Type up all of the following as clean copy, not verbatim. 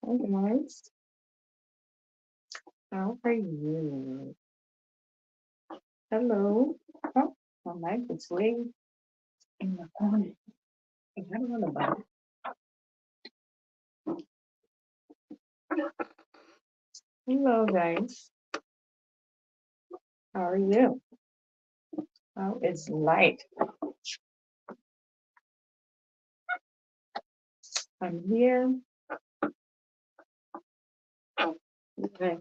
Hi guys, how are you? Hello. Oh, my mic is way in the corner. I don't know about it. Hello guys, how are you? Oh, it's light. I'm here. Okay.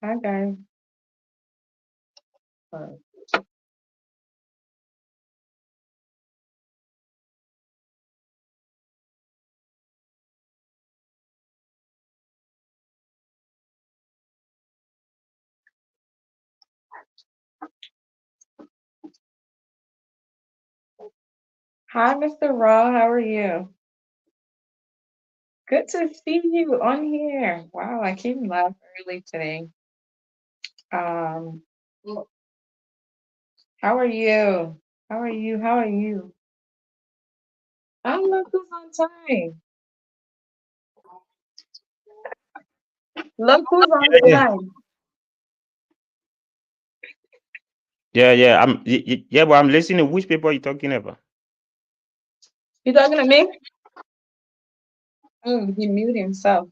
Hi guys. Uh, Hi, Mr. Raw. How are you? Good to see you on here. Wow, I came live early today. Um, how are you? How are you? How are you? Oh, look who's on time. Look who's on Yeah, time. yeah. Yeah, but I'm listening. Which people are you talking about? You talking to me? He muted himself.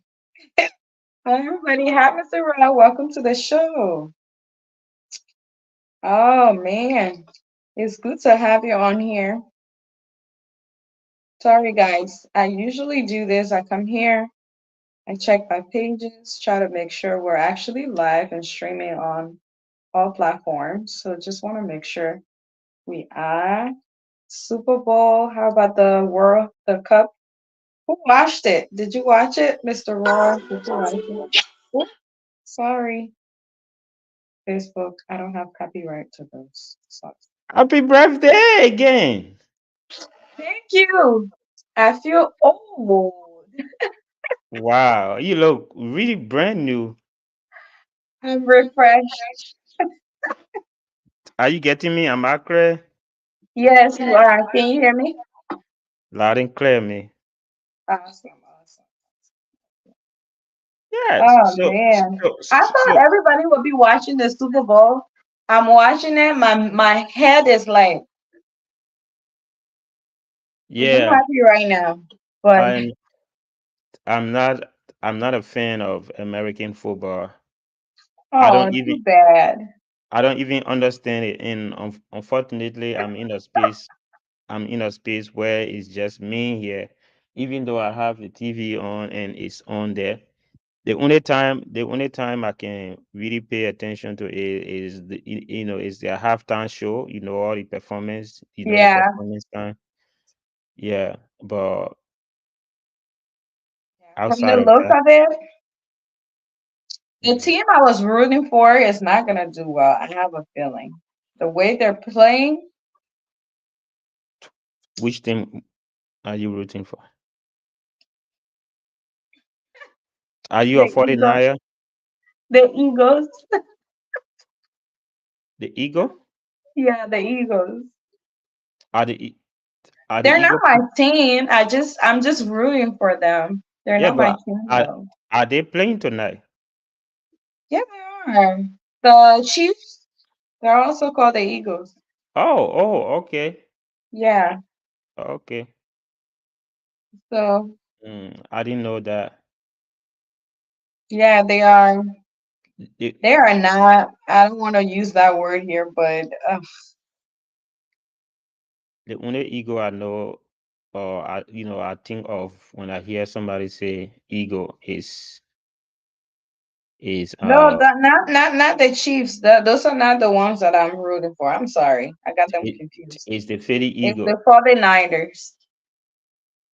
Hi, everybody. Hi, Mr. Rao. Welcome to the show. Oh, man. It's good to have you on here. Sorry, guys. I usually do this. I come here, I check my pages, try to make sure we're actually live and streaming on all platforms. So just want to make sure we are. Super Bowl. How about the Cup? Who watched it? Did you watch it, Mr. Raw? Did you watch it? Oop, sorry. Facebook, I don't have copyright to those. So Happy birthday again. thank you. I feel old. Wow, you look really brand new. I'm refreshed. Are you getting me? I'm accurate, Yes, you are. Can you hear me? loud and clear, me. Awesome, awesome. Yes. Oh So, man. so, so, I thought so everybody would be watching the Super Bowl. I'm watching it. My head is like, I'm just yeah, happy right now. But I'm. I'm not. I'm not a fan of American football. I oh, don't even. too bad. I don't even understand it. And unfortunately, I'm in a space where it's just me here. Even though I have the TV on and it's on there, the only time I can really pay attention to it is is their halftime show. All the performance. The Yeah. performance time. Yeah, but From the outside of look that, of it, the mm, team I was rooting for is not gonna do well. I have a feeling. The way they're playing, which team are you rooting for? Are you a the Eagles, 49er? the Eagles, The Eagle? yeah, the Eagles. Are the E- are the They're not Eagle? my team. I'm just rooting for them. They're Yeah, not my but team are though. are they playing tonight? Yeah, they are. The Chiefs, they're also called the Eagles. Okay. Yeah. Okay. So I didn't know that. yeah, they are. The, They are not. I don't want to use that word here, but the only ego I know, or I think of when I hear somebody say ego is no, not the Chiefs. Those are not the ones that I'm rooting for. I'm sorry, I got them it confused. is the Philly It's ego. the 49ers.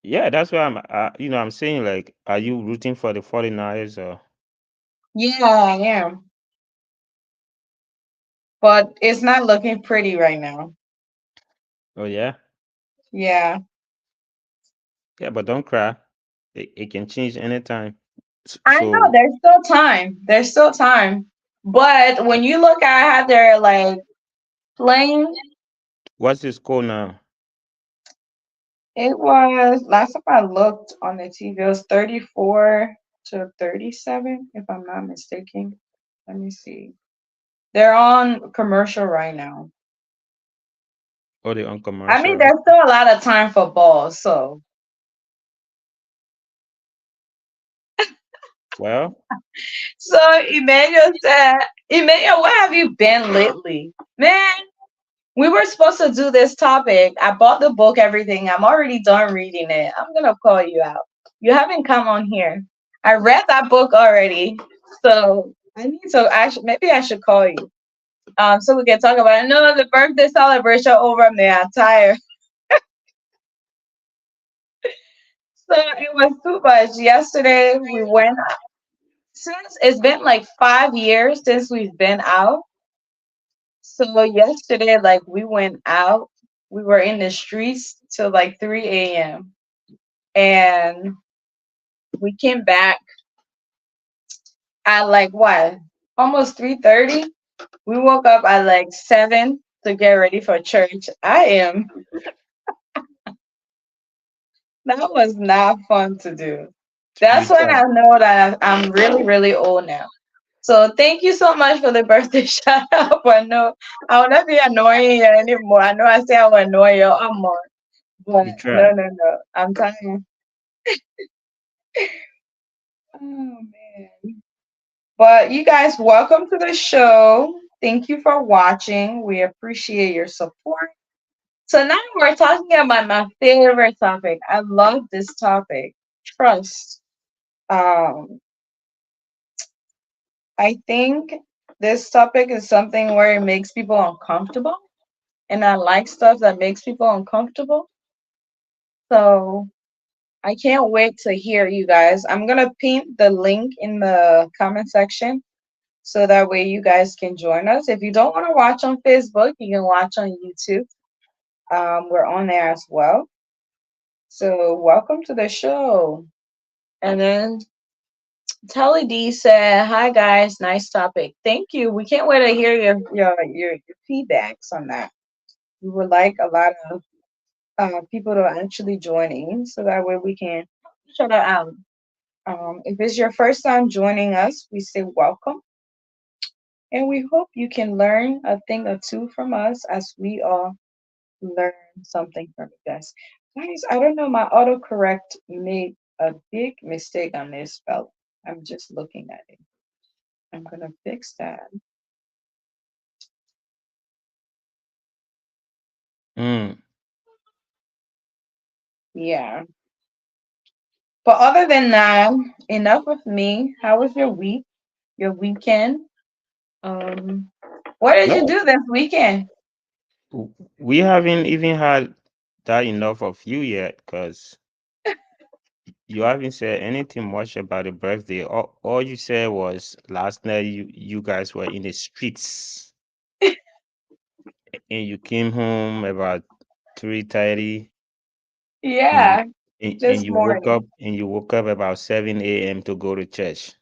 Yeah, that's why I'm saying, like, are you rooting for the 49ers or? Yeah, I am, but it's not looking pretty right now. Oh yeah, Yeah, yeah, but don't cry. It can change anytime. I know So there's still time. There's still time. But when you look at how they're like playing, What's the score now? It was last time I looked on the TV, it was 34 to 37, if I'm not mistaken. Let me see. They're on commercial right now. Or the on I mean, commercial? there's still a lot of time for balls, so Well, so Emmanuel said, Emmanuel, where have you been lately? Man, we were supposed to do this topic. I bought the book, everything. I'm already done reading it. I'm gonna call you out. You haven't come on here. I read that book already, so I need to actually maybe I should call you. So we can talk about it. No, the birthday celebration over me. I'm tired. So it was too much. Yesterday we went since it's been like 5 years since we've been out. So yesterday, like we went out, we were in the streets till like 3 a.m. and we came back at like what? Almost 3:30. We woke up at like 7 to get ready for church. That was not fun to do. you That's when I try. know that I'm really, really old now. So thank you so much for the birthday shout out. I know I will not be annoying you anymore. I know I say I will annoy you more, but You no, try. no, no. I'm tired. Oh man. But you guys, welcome to the show. Thank you for watching. We appreciate your support. So now we're talking about my favorite topic. I love this topic. Trust. Um, I think this topic is something where it makes people uncomfortable, and I like stuff that makes people uncomfortable. So I can't wait to hear you guys. I'm gonna pin the link in the comment section so that way you guys can join us. If you don't want to watch on Facebook, you can watch on YouTube. We're on there as well. So welcome to the show. And then Telly D said, "Hi guys, nice topic. Thank you. We can't wait to hear your feedbacks on that. We would like a lot of people to actually join in, so that way we can shout out. If it's your first time joining us, we say welcome, and we hope you can learn a thing or two from us as we all learn something from you guys. Guys, I don't know, my autocorrect made a big mistake on this spell. I'm just looking at it. I'm gonna fix that. Mm. Yeah. But other than that, enough of me. How was your week? Your weekend? Um, what did you No, do this weekend? we haven't even had that enough of you yet, because you haven't said anything much about the birthday. All you said was last night you guys were in the streets and you came home about 3:30 and Yeah, and this you woke up morning. about 7 a.m. to go to church.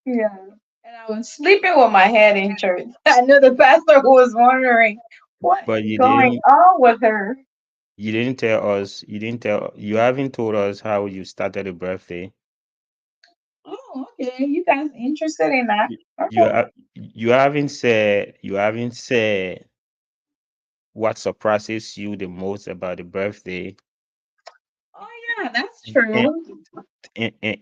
Yeah. And I was sleeping with my head in church. I knew the pastor who was wondering what But is going on with her. you haven't told us how you started the birthday. Oh, okay. You guys interested in that? You Okay. you haven't said what surprises you the most about the birthday, Oh, yeah, that's and true.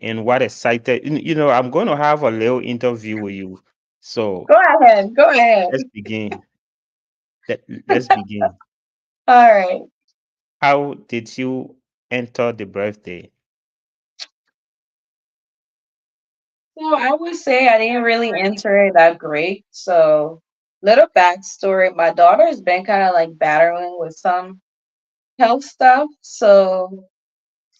and what excited I'm going to have a little interview with you. So Go ahead. Go ahead. let's begin. Let's begin. All right. How did you enter the birthday? So I would say I didn't really enter it that great. So little backstory. My daughter's been kind of like battling with some health stuff. So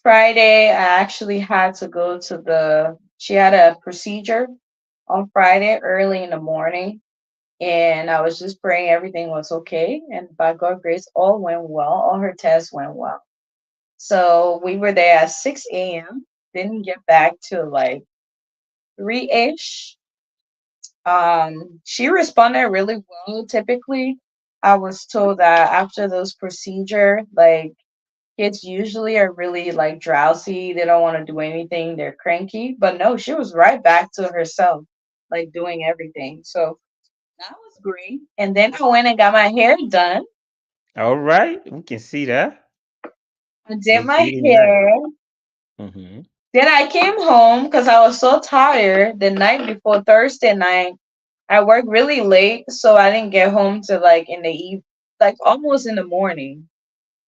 Friday, I actually had to go to she had a procedure on Friday early in the morning. And I was just praying everything was okay. And by God's grace, all went well. All her tests went well. So we were there at 6 a.m. Didn't get back till like 3-ish. She responded really well typically. I was told that after those procedure, like kids usually are really like drowsy. They don't want to do anything. They're cranky. But no, she was right back to herself, like doing everything. So that was great. And then I went and got my hair done. All right, we can see that. I did Looks my really nice. hair. Mm-hmm. Then I came home because I was so tired the night before Thursday night. I worked really late, so I didn't get home till like in the eve, like almost in the morning,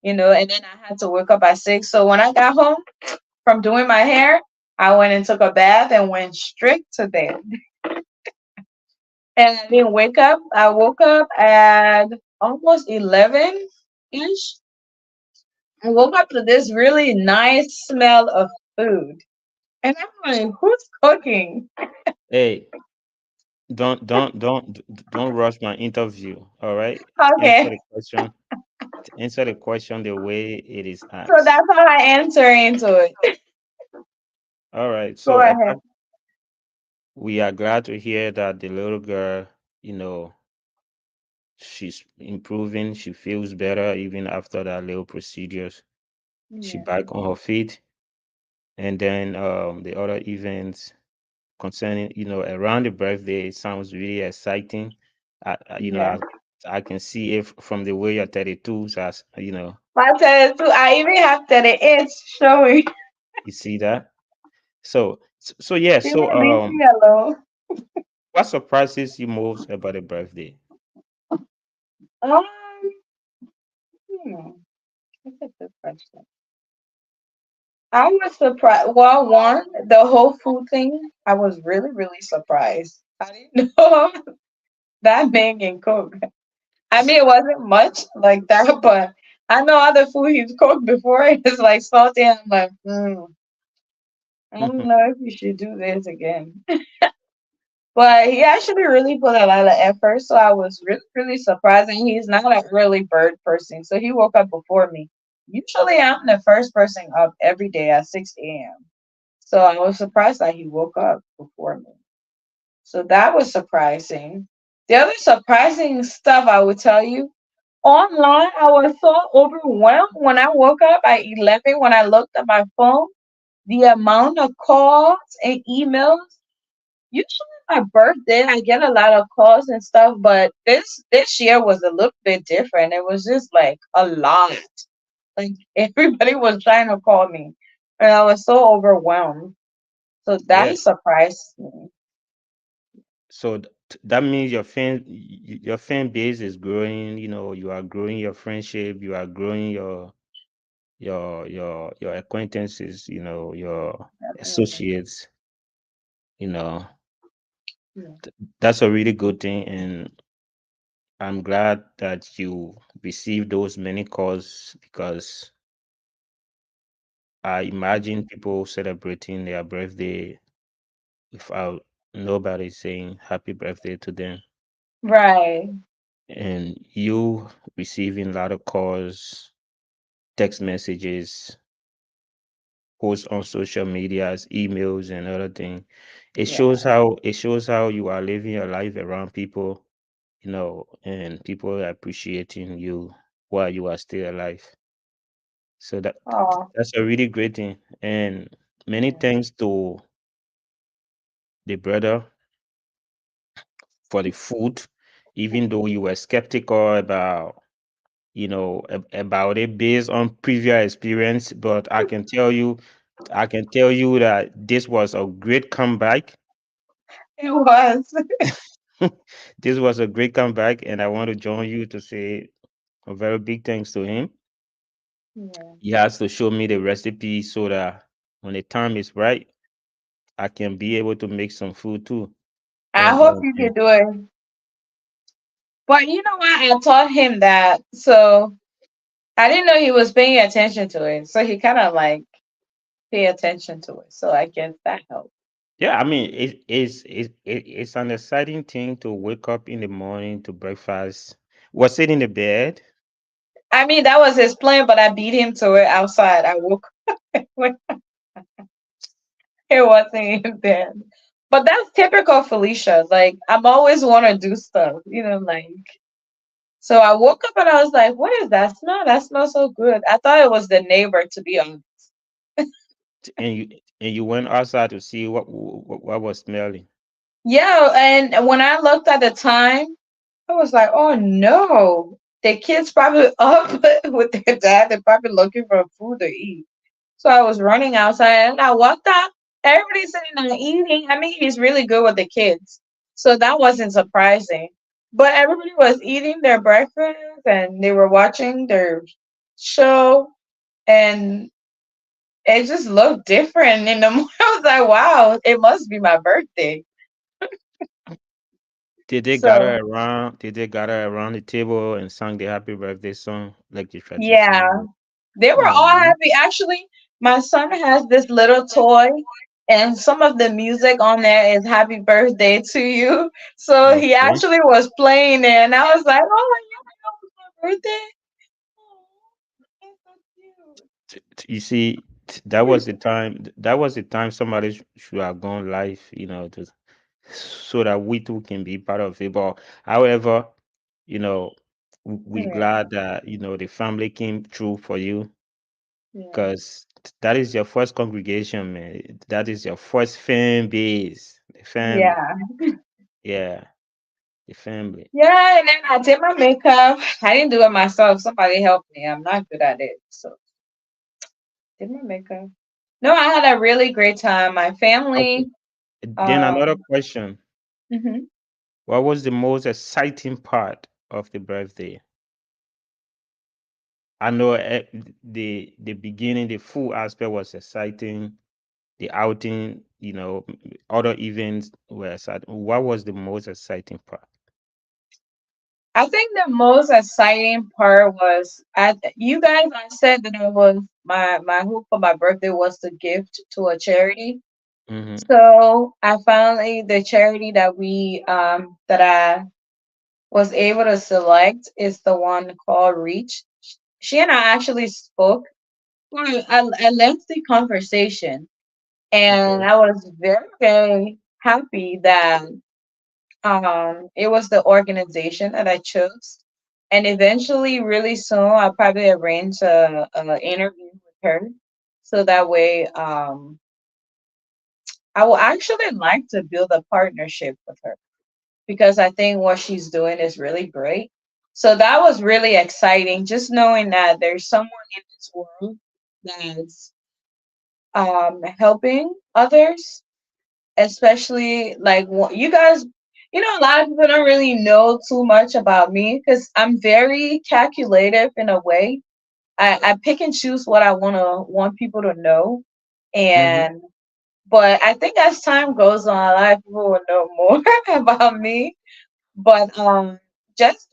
and then I had to wake up at 6. So when I got home from doing my hair, I went and took a bath and went straight to bed. And I didn't wake up. I woke up at almost 11 ish. I woke up to this really nice smell of food. And I'm like, who's cooking? Hey, don't rush my interview. All right, answer Okay. the question. Answer the question the way it is So asked. that's how I enter into it. All right. Go So ahead. we are glad to hear that the little girl, she's improving. She feels better even after that little procedures. She Yeah. back on her feet. And then the other events concerning, around the birthday sounds really exciting. Yeah. I can see it from the way you're 32, so My tattoo, I even have that it's showing. you see that. So yeah. Leave So me alone. what surprises you most about a birthday? Um, that's a good question. I was surprised. Well, one, the whole food thing, I was really, really surprised. I didn't know that man can cook. I mean, it wasn't much like that, but I know other food he's cooked before. It's like salty. I'm like, I don't know if you should do this again. But he actually really put a lot of effort, so I was really, really surprised. And he's not an early bird person, so he woke up before me. Usually, I'm the first person up every day at 6 a.m. So I was surprised that he woke up before me. So that was surprising. The other surprising stuff I would tell you online, I was so overwhelmed when I woke up at 11 when I looked at my phone. The amount of calls and emails. Usually my birthday, I get a lot of calls and stuff, but this year was a little bit different. It was just like a lot. Like everybody was trying to call me, and I was so overwhelmed. So Yeah. that surprised me. So that means your fan base is growing. You are growing your friendship. You are growing your acquaintances. Your Definitely. associates. You know Yeah. that's a really good thing, and I'm glad that you received those many calls because I imagine people celebrating their birthday without nobody saying happy birthday to them. Right. And you receiving a lot of calls, text messages, posts on social medias, emails, and other things. Yeah. It shows how you are living your life around people, and people are appreciating you while you are still alive. So Oh. that's a really great thing. And many thanks to the brother for the food, even though you were skeptical about it based on previous experience. But I can tell you that this was a great comeback. It was. This was a great comeback, and I want to join you to say a very big thanks to him. Yeah. He has to show me the recipe so that when the time is right, I can be able to make some food too. I And hope and, you and can do it. But you know what? I taught him that. So I didn't know he was paying attention to it. So he kind of like pay attention to it. So I guess that helped. yeah, I mean, it's an exciting thing to wake up in the morning to breakfast. Was it in the bed? I mean, that was his plan, but I beat him to it outside. I woke when it wasn't in bed. But that's typical Felicia. Like I'm always want to do stuff, like So I woke up and I was like, "What is that smell? That smells so good." I thought it was the neighbor, to be honest. And you went outside to see what was smelling. Yeah, and when I looked at the time, I was like, "Oh no, the kids probably up with their dad. They're probably looking for food to eat." So I was running outside and I walked out. Everybody's sitting there eating. I mean, he's really good with the kids. So that wasn't surprising. But everybody was eating their breakfast and they were watching their show and it just looked different in the morning. I was like, wow, it must be my birthday. So Did they gather around the table and sang the happy birthday song like the yeah, tradition? they were all Oh, happy. Actually, my son has this little toy, and some of the music on there is "Happy Birthday to You." So he okay. actually was playing it, and I was like, "Oh, you know it's my birthday." Oh, that's so You see, that was the time somebody should have gone live, so that we too can be part of it. But however, you know, cute. we're Yeah, glad that the family came through for you, yeah, because that is your first congregation, man. That is your first fan base, the family. yeah, Yeah, the family. yeah. And then I did my makeup. I didn't do it myself. Somebody helped me. I'm not good at it, so did my makeup. No, I had a really great time. My Okay. family. Then another Um. question: Mhm. what was the most exciting part of the birthday? I know the beginning, the full aspect was exciting. The outing, other events were exciting. What was the most exciting part? I think the most exciting part was you guys. I said that it was my hope for my birthday was to gift to a charity. Mm-hmm. So I finally the charity that I was able to select is the one called Reach. She and I actually spoke for a lengthy conversation, and Okay. I was very happy that it was the organization that I chose. And eventually, really soon, I'll probably arrange a interview with her. So that way, I will actually like to build a partnership with her because I think what she's doing is really great. So that was really exciting, just knowing that there's someone in this world that's helping others, especially like you guys, a lot of people don't really know too much about me because I'm very calculative in a way. I pick and choose what I want people to know, Mm-hmm. and but I think as time goes on, a lot of people will know more about me. But just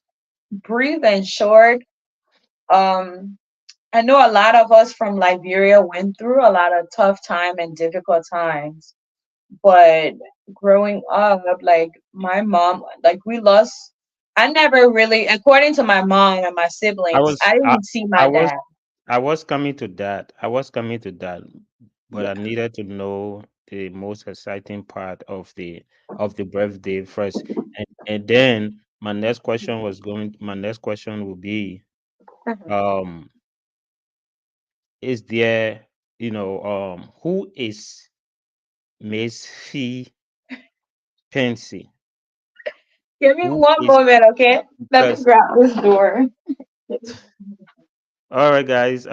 brief and short. Um, I know a lot of us from Liberia went through a lot of tough time and difficult times, but growing up, like my mom, like we lost. I never really, according to my mom and my I siblings, was I I, didn't see I my was dad. I was coming to that. But I Yeah. needed to know the most exciting part of the birthday first, and then my next question will be, Mhm. um, is there, who is Miss Fee Pensy? Give me Who one is moment, okay? Let me because grab this door. All right, guys,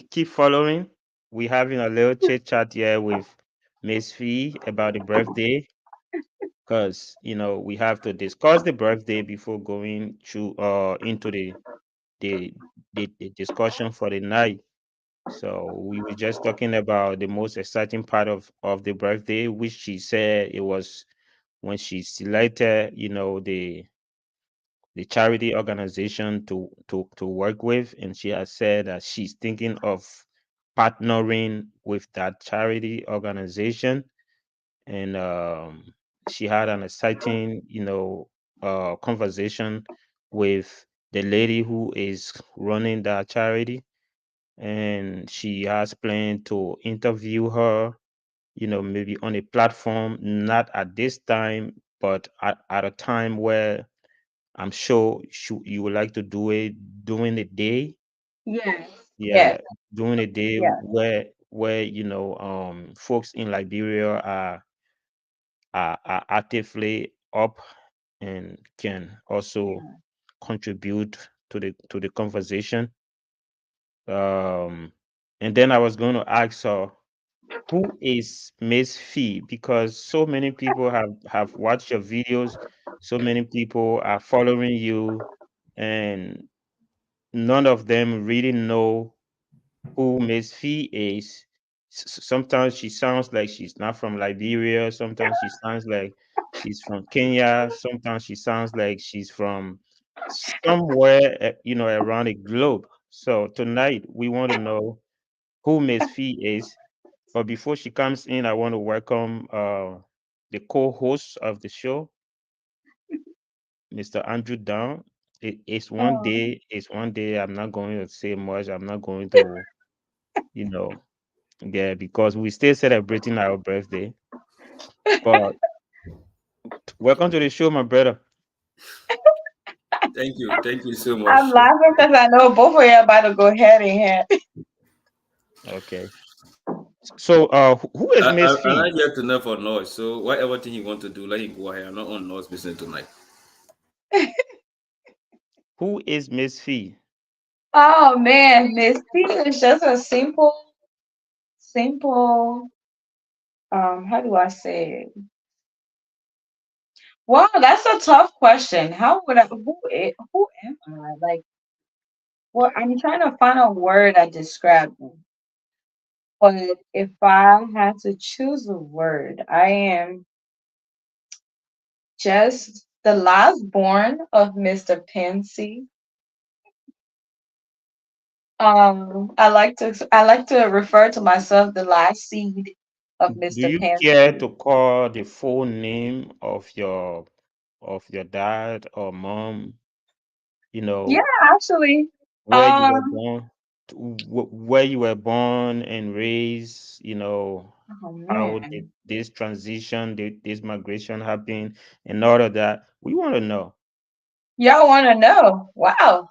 keep following. We having a little chit chat here with Miss Fee about the birthday, because we have to discuss the birthday before going to into the the discussion for the night. So we were just talking about the most exciting part of the birthday, which she said it was when she selected, the charity organization to work with, and she has said that she's thinking of partnering with that charity organization. And she had an exciting, conversation with the lady who is running that charity, and she has planned to interview her, maybe on a platform, not at this time, but at a time where I'm sure you would like to do it during the day. Yes. Yeah, Yes. during the day Yeah. where folks in Liberia are actively up and can also Yeah. contribute to the conversation. Um, and then I was going to ask her, who is Miss Fee? Because so many people have watched your videos, so many people are following you, and none of them really know who Miss Fee is. Sometimes she sounds like she's not from Liberia. Sometimes she sounds like she's from Kenya. Sometimes she sounds like she's from somewhere, around the globe. So tonight we want to know who Miss Fee is. But before she comes in, I want to welcome the co-host of the show, Mr. Andrew Down. Oh. It's one day. I'm not going to say much. I'm not going to, you know, yeah, because we still celebrating our birthday. But welcome to the show, my brother. Thank you so I'm much. laughing because I know both of you are about to go head in hand. Okay. So, who is Miss I Fee? like you to know for noise. So whatever thing you want to do, let him go ahead. I'm not on noise business tonight. Who is Miss Fee? Oh man, Miss P is just a simple, how do I say it? Wow, that's a tough question. How would I, who am I? Like, well, I'm trying to find a word that describes me. But if I had to choose a word, I am just the last born of Mr. Pansy. I like to refer to myself the last seed of Do Mr. you care Pansy. to call the full name of your dad or mom? You Yeah, know, actually. where you were Um, born, where you were born and raised. oh How did man. this transition, this migration happen, and all of that. We want to know. Y'all want to know? Wow.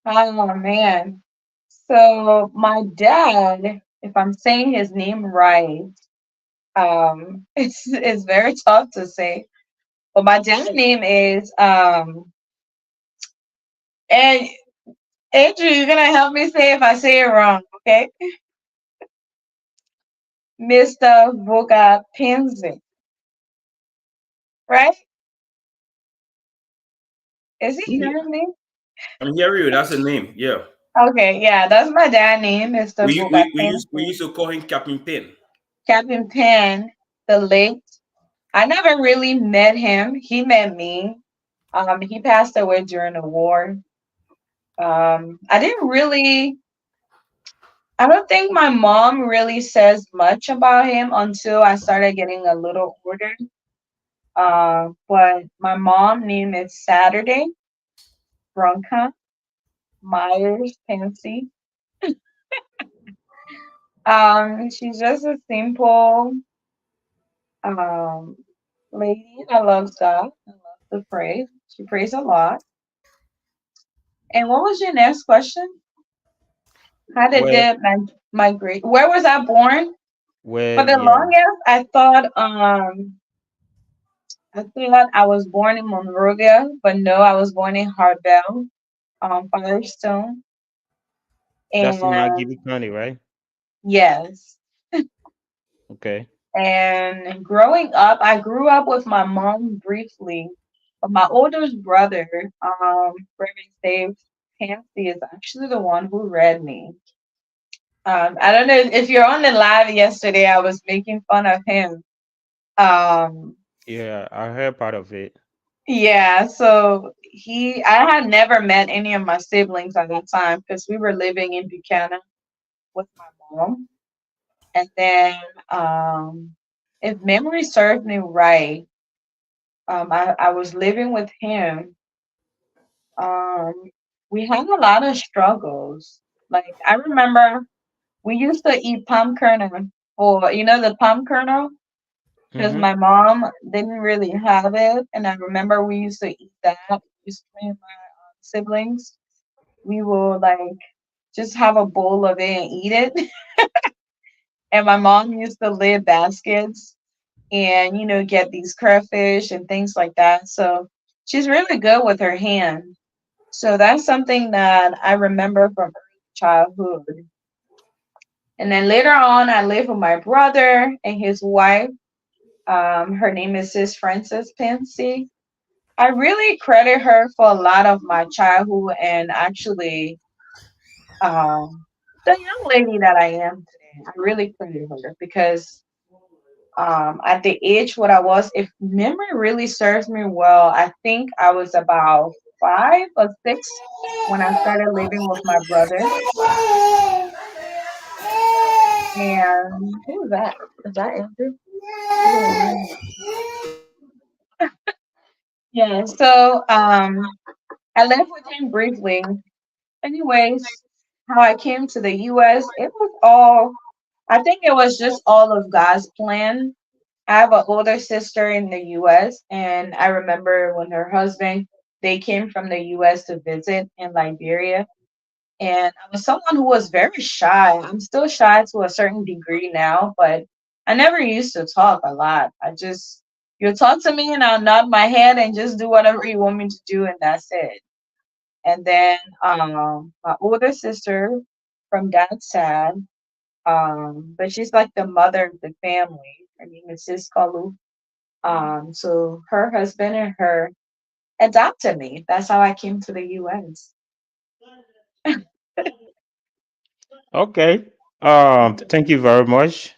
Oh man. So my dad, if I'm saying his name right, it's very tough to say. But my dad's name is and Andrew, you're gonna help me say if I say it wrong, okay? Mr. Vuga Pinzi, right? Is he Yeah, hearing me? I'm hearing you. That's the name. Yeah. Okay, yeah, that's my dad's name, Mr. Vuga We Pinzi. used to call him Captain Pin. Captain Penn, the late. I never really met him. He met me. He passed away during the war. I didn't really. I don't think my mom really says much about him until I started getting a little older. But my mom named it Saturday Bronca Myers Pansy. She's just a simple um lady that loves God and loves to pray. She prays a lot. And what was your next question? How did Where they migrate? Where was I born? For where the yeah, longest, I thought I was born in Monrovia, but no, I was born in Harbel, Firestone. that's in And McGill County, right? yes. Okay. And growing up, I grew up with my mom briefly, but my oldest brother, Reverend Dave Pansy, is actually the one who read me. I don't know if you're on the live yesterday, I was making fun of him. Um, Yeah, I heard part of it. yeah, so I had never met any of my siblings at that time because we were living in Buchanan with my mom. And then, if memory serves me right, I was living with him. Um, we had a lot of struggles. Like I remember we used to eat palm kernel for the palm kernel because Mm-hmm. my mom didn't really have it, and I remember we used to eat that. just me and my siblings. We will like just have a bowl of it and eat it. And my mom used to lid baskets and get these crayfish and things like that. So she's really good with her hand. So that's something that I remember from early childhood. And then later on, I lived with my brother and his wife. Her name is Sis Frances Pensy. I really credit her for a lot of my childhood and actually um, the young lady that I am today. I really credit her because at the age what I was, if memory really serves me well, I think I was about 5 or 6 when I started living with my brother. And who is that? Is that Andrew? He's in the room. Yeah, so I lived with him briefly. Anyways, how I came to the US, it was all, I think it was just all of God's plan. I have an older sister in the US, and I remember when her husband, they came from the US to visit in Liberia. And I was someone who was very shy. I'm still shy to a certain degree now, but I never used to talk a lot. You talk to me and I'll nod my head and just do whatever you want me to do, and that's it. And then my older sister from dad's side, but she's like the mother of the family. Her name is Sis Kalu. So her husband and her adopted me. That's how I came to the US. Okay. Thank you very much.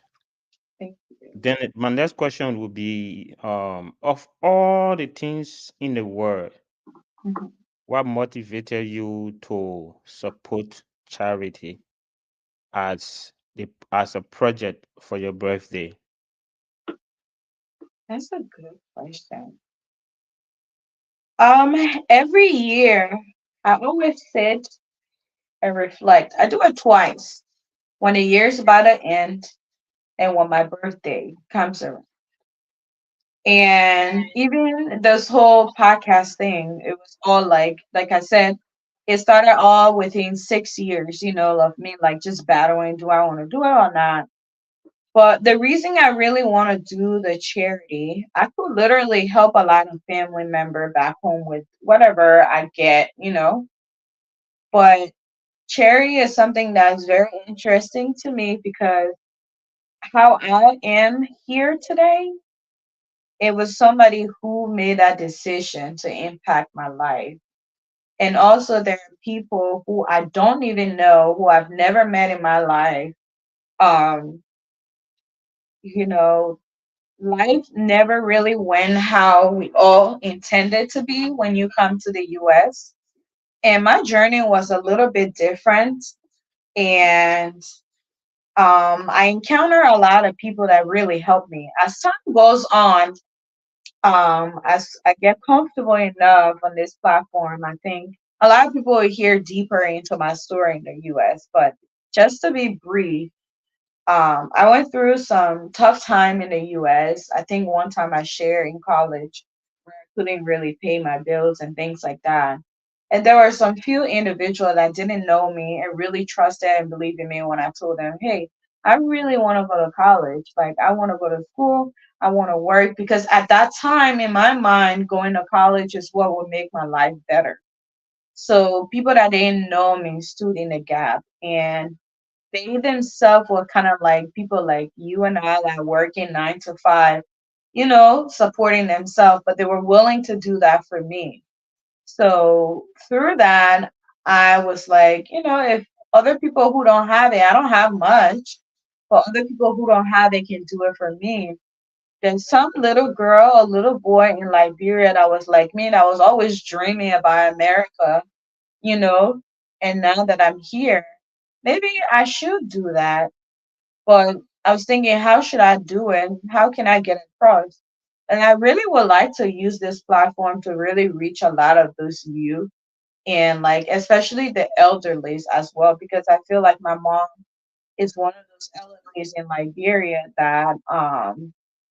Thank Then my next question would be, of all the things in the world, you. what motivated you to support charity as a project for your birthday? That's a good question. Um, every year I always sit and reflect. I do it twice. When the year's about to end and when my birthday comes around. And even this whole podcast thing, it was all like I said, it started all within 6 years, of me like just battling, do I want to do it or not? But the reason I really want to do the charity, I could literally help a lot of family member back home with whatever I get. But charity is something that's very interesting to me because how I am here today, it was somebody who made that decision to impact my life. And also there are people who I don't even know, who I've never met in my life. Um, you know, life never really went how we all intended to be when you come to the US. And my journey was a little bit different. And I encounter a lot of people that really help me. As time goes on, as I get comfortable enough on this platform, I think a lot of people will hear deeper into my story in the US. But just to be brief, I went through some tough time in the US. I think one time I shared in college where I couldn't really pay my bills and things like that. And there were some few individuals that didn't know me and really trusted and believed in me when I told them, hey, I really want to go to college. Like, I want to go to school. I want to work because at that time, in my mind, going to college is what would make my life better. So people that didn't know me stood in the gap. And they themselves were kind of like people like you and I that working 9 to 5, supporting themselves, but they were willing to do that for me. So through that, I was like, if other people who don't have it, I don't have much, but other people who don't have it can do it for me. Then some little girl or little boy in Liberia that was like me, that was always dreaming about America, you know, and now that I'm here, maybe I should do that. But I was thinking, how should I do it? How can I get across? And I really would like to use this platform to really reach a lot of those youth and like especially the elderlies as well, because I feel like my mom is one of those elderlies in Liberia that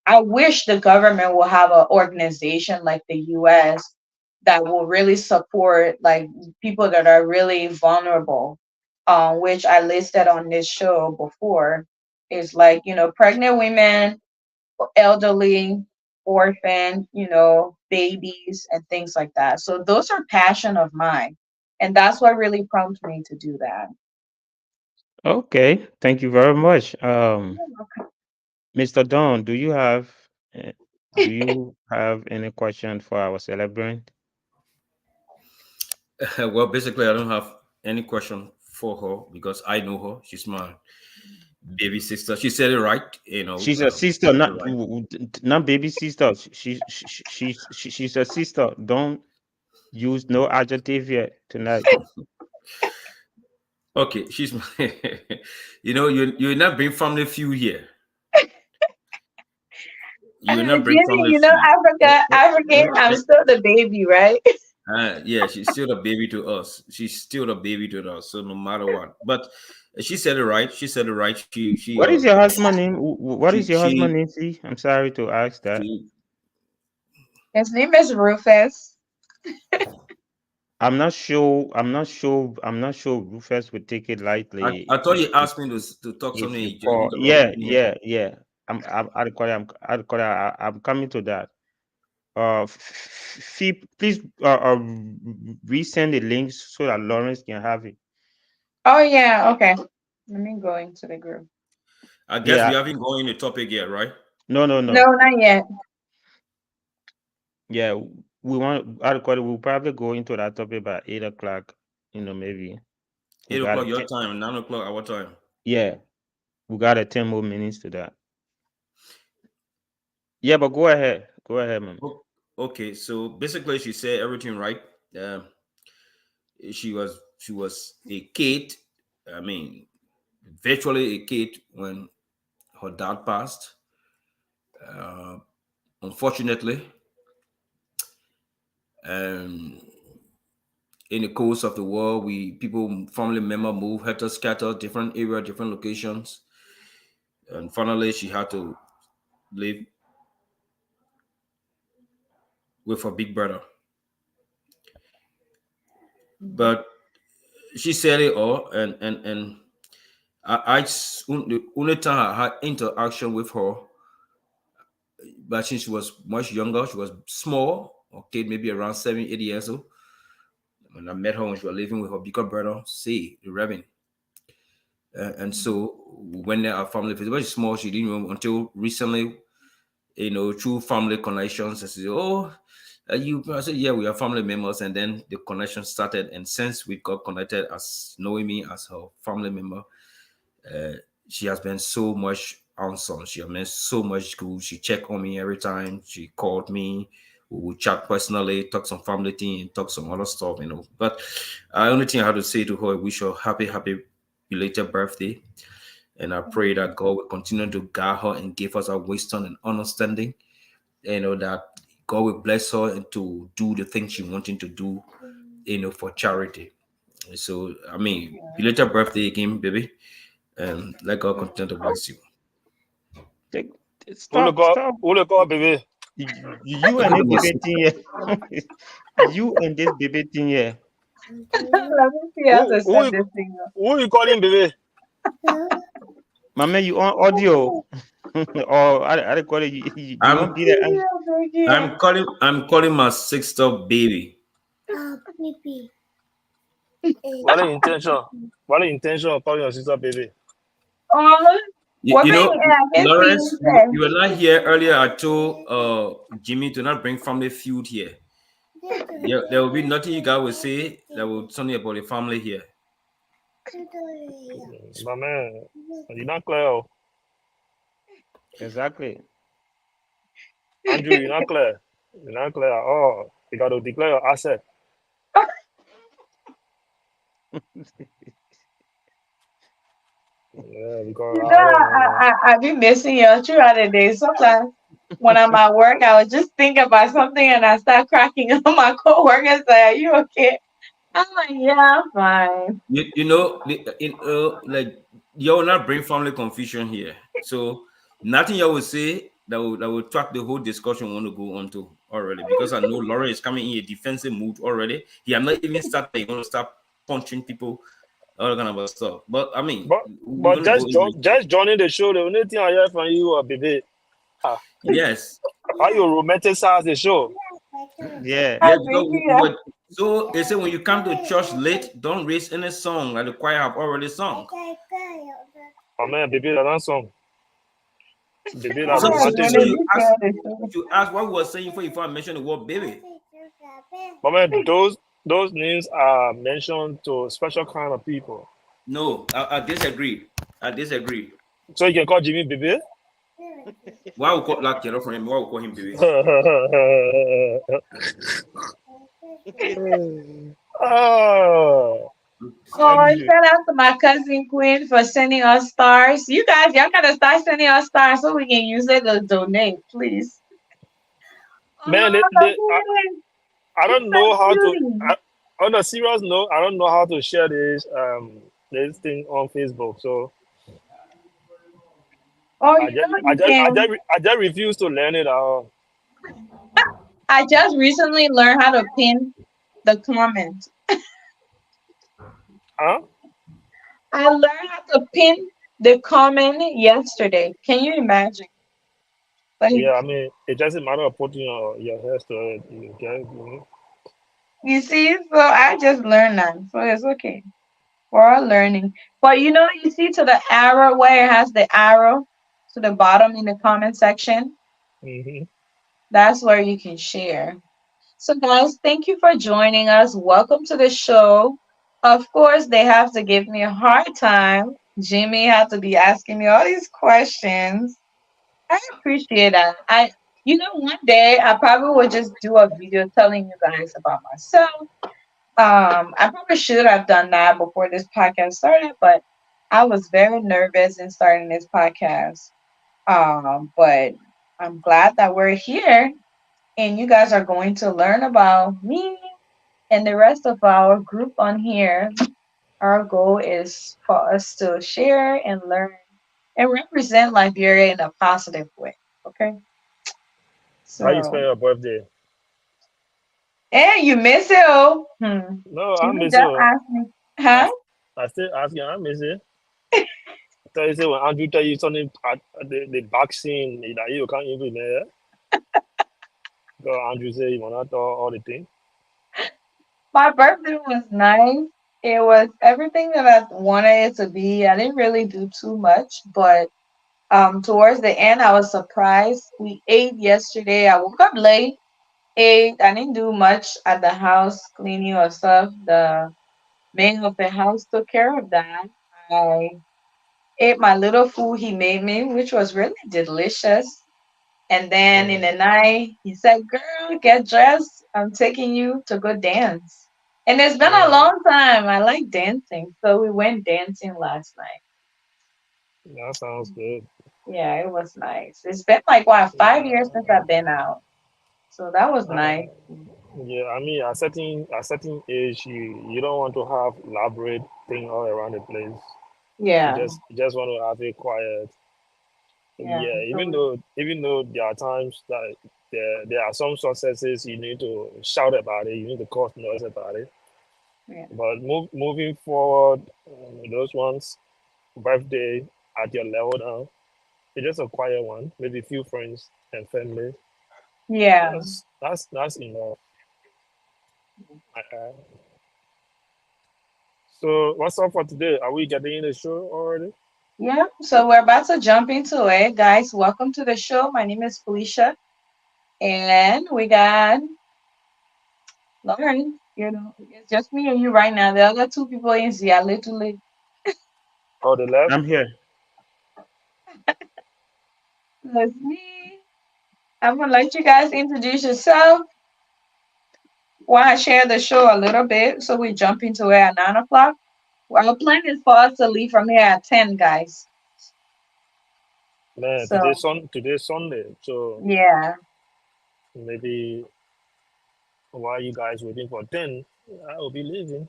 I wish the government will have an organization like the US that will really support like people that are really vulnerable, which I listed on this show before, is like, pregnant women, elderly, orphan, babies and things like that. So those are passion of mine. And that's what really prompted me to do that. Okay, thank you very much. Mr. Don, uh, do you have any question for our celebrant? Well, basically, I don't have any question for her because I know her. She's my baby sister. She said it right. She's a sister, She said it not right. not baby sister. She's a sister. Don't use no adjective yet tonight. Okay, she's my. You will not bring family feud here. You will not bring Jimmy, family feud. African, I'm still the baby, right? Yeah, she's still a baby to us. She's still a baby to us. So no matter what, but she said it right. She said it right. What is your husband name? What is your husband She name? See, I'm sorry to ask that. she. His name is Rufus. I'm not sure. I'm not sure. I'm not sure. Rufus would take it I lightly thought you asked me to talk if something. you You call. talk about Yeah, opinion. yeah, yeah. I'm coming to that. Please resend the links so that Lawrence can have it. Oh yeah, okay. Let me go into the group. I guess we Yeah. haven't gone in the topic yet, right? No, no, No, no. not yet. Yeah, we want. I recall. We'll probably go into that topic by 8 o'clock. Maybe we 8 got o'clock it. your time, 9 o'clock our time. Yeah, we got 10 more minutes to that. Yeah, but go ahead. Go ahead, man. Okay, so basically she said everything right. Um, she was a kid. I mean, virtually a kid when her dad passed. Uh, Unfortunately, um, in the course of the war, family member moved, had to scatter different area, different locations, and finally she had to live with her big brother. But she said it all, and the only time I had interaction with her, but since she was much younger, she was small, okay, maybe around 7, 8 years old. When I met her when she was living with her bigger brother, say the Reverend. And so when our family was very small, she didn't know until recently, through family connections. I said, "Oh, are you?" I said, "Yeah, we are family members." And then the connection started. And since we got connected as knowing me as her family member, uh, she has been so much awesome. She has been so much good. She checked on me every time. She called me. We would chat personally, talk some family thing, talk some other stuff. But only thing I have to say to her, wish her happy belated birthday. And I pray that God will continue to guide her and give us our wisdom and understanding. That God will bless her and to do the things she wanting to do, for charity. So, I mean, belated birthday again, baby. And let God continue to bless you. Take, Who le stop, call? stop. Who le call, baby? You Look and at this my baby sister. thing here. You and this baby thing here. Let me see how to Who send this thing. who you calling, baby? Mama, you on audio? Or I call it. You won't I'm be there. I'm calling my sister baby. What the intention? What the intention of calling your sister, baby? Oh, You, what you thing? know, I can see Lawrence, you you were not here earlier. I told Jimmy to not bring family feud here. Yeah, there will be nothing you guys will say that will something about the family here. My man, you're not clear. Oh. Exactly. Andrew, you're not clear. You're not clear at all. You got to declare your asset. Yeah, because I be missing you throughout the day. Sometimes when I'm at work, I would just think about something and I start cracking up. My coworkers say, "Are you okay?" I'm like, "Yeah, I'm fine." Like you will not bring family confusion here. So nothing you will say that will track the whole discussion we want to go on to already, because I know Lauren is coming in a defensive mood already. He have not even started. He want to start punching people, all kind of stuff. But I mean, we're But gonna go into just joining the show, the only thing I hear from you, baby, yes. how you romanticize the show. Yeah. Yeah, I because think yeah. so they say when you come to church late, don't raise any song like the choir have already sung. Oh man, baby, that song. Baby, that So Yes, so, romantic when so they music. you do ask share the show. you ask what we were saying before I mentioned the word baby. But man, those names are mentioned to special kind of people. No, I disagree. I disagree. So you can call Jimmy baby. Why we call like Jero for him? Why we call him baby? Oh, Oh, and Andrew. shout out to my cousin Quinn for sending us stars. You guys, y'all gotta start sending us stars so we can use it to donate, please. man, Oh, look at it. I She's don't know so how to. cutie. On a serious note, I don't know how to share this thing on Facebook. So Oh, I you just know you can. I just refuse to learn it out. I just recently learned how to pin the comment. Huh? I learned how to pin the comment yesterday. Can you imagine? Like, Yeah, I mean, it's just a matter of putting your hands to it. You get, you know. you see, so I just learned that. So it's okay. We're all learning. But you see to the arrow where it has the arrow to the bottom in the comment section. Hmm. That's where you can share. So, guys, thank you for joining us. Welcome to the show. Of course, they have to give me a hard time. Jimmy had to be asking me all these questions. I appreciate that. One day I probably would just do a video telling you guys about myself. I probably should have done that before this podcast started, but I was very nervous in starting this podcast. But I'm glad that we're here and you guys are going to learn about me and the rest of our group on here. Our goal is for us to share and learn and represent Liberia in a positive way. Okay. How you spell So, your birthday? and you miss it. Oh, No, I Jimmy miss just it. asked me, I, huh? I still asking. I miss it. Tell you say when Andrew tell you something at the back scene that you can't even there. Because Andrew say you wanna talk all the thing. My birthday was nice. It was everything that I wanted it to be. I didn't really do too much, but towards the end I was surprised. We ate yesterday. I woke up late, ate. I didn't do much at the house, cleaning or stuff. The man of the house took care of that. I ate my little food he made me, which was really delicious. And then in Mm. the night, he said, "Girl, get dressed. I'm taking you to go dance." And it's been a Mm. long time. I like dancing. So we went dancing last night. That sounds good. Yeah, it was nice. It's been like, what, 5 years since I've been out. So that was Uh, nice. yeah, I mean, at certain age, you don't want to have elaborate thing all around the place. Yeah, You just want to have it quiet. yeah. Yeah, So even though there are times that there are some successes you need to shout about it, you need to cause noise about it. yeah. But moving forward, those ones, birthday at your level now, it's just a quiet one, maybe a few friends and family. Yeah. That's enough. Uh, so what's up for today? Are we getting in the show already? Yeah. So we're about to jump into it. Guys, welcome to the show. My name is Felicia. And we got Lauren. It's just me and you right now. The other two people is yeah, literally. Oh, the left. I'm here. It's me. I'm gonna let you guys introduce yourself. Want to share the show a little bit, so we jump into it at 9 o'clock. Well, our plan is for us to leave from here at 10, guys. Man, So today's Sunday, so yeah, maybe while you guys waiting for 10, I will be leaving.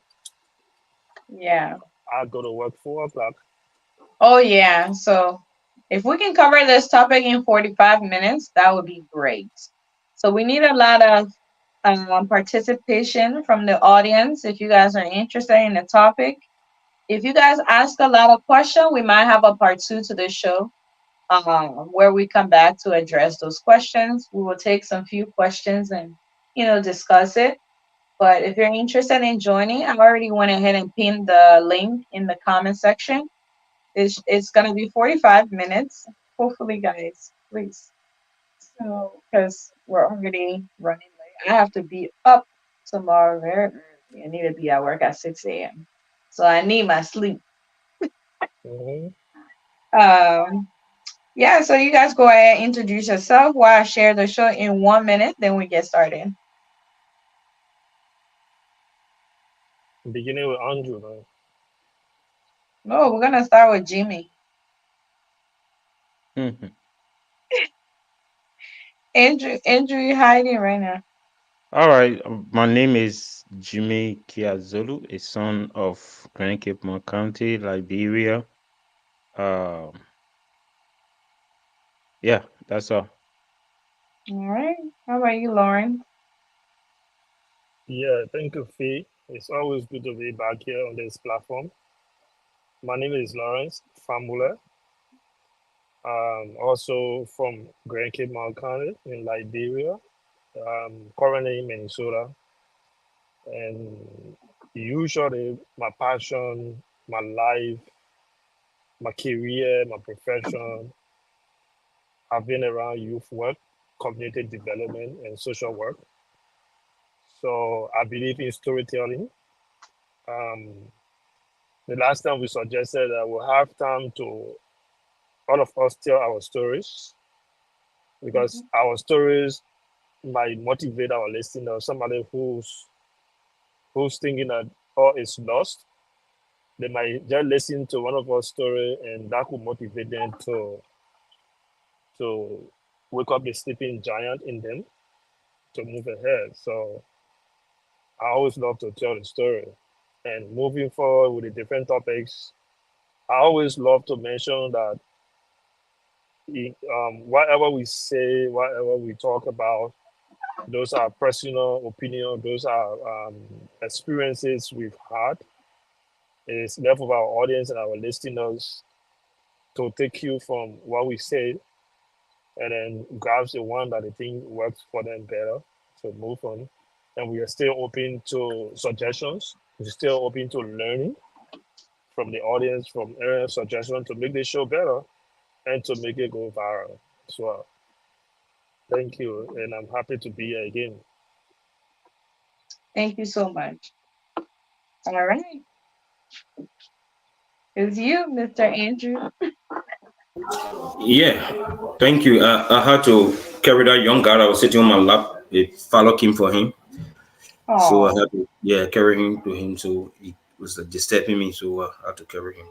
yeah. I'll go to work 4 o'clock. Oh yeah. So If we can cover this topic in 45 minutes, that would be great. So we need a lot of participation from the audience if you guys are interested in the topic. If you guys ask a lot of questions, we might have a part 2 to this show where we come back to address those questions. We will take some few questions and discuss it. But if you're interested in joining, I already went ahead and pinned the link in the comment section. It's gonna be 45 minutes. Hopefully, guys, please. So, because we're already running late, I have to be up tomorrow very early. I need to be at work at 6 a.m. So I need my sleep. Mhm. Yeah, so you guys go ahead and introduce yourself while I share the show in 1 minute, then we get started. Beginning with Andrew, man. No, we're gonna start with Jimmy. Mhm. Andrew, you're hiding right now. All right. My name is Jimmy Kiazolu, a son of Grand Cape Mo County, Liberia. Um, yeah, that's all. All right. How about you, Lauren? Yeah, thank you, Fee. It's always good to be back here on this platform. My name is Lawrence Famula. Also from Grand Cape Mount County in Liberia. Currently in Minnesota. And usually my passion, my life, my career, my profession, I've been around youth work, community development, and social work. So I believe in storytelling. Um, the last time we suggested that we'll have time to all of us tell our stories because our stories might motivate our listener, somebody who's thinking that all is lost. They might just listen to one of our story and that could motivate them to wake up the sleeping giant in them to move ahead. So I always love to tell the story. And moving forward with the different topics, I always love to mention that whatever we say, whatever we talk about, those are personal opinion, those are experiences we've had. It's left with our audience and our listeners to take you from what we say and then grabs the one that they think works for them better to move on. And we are still open to suggestions. We're still open to learning from the audience, from area suggestions to make the show better and to make it go viral as well. Thank you. And I'm happy to be here again. Thank you so much. All right. It's you, Mr. Andrew. Yeah, thank you. I had to carry that young guy that was sitting on my lap. A fellow came for him, so I Oh, had to carry him to him. So he was disturbing me, so I had to carry him.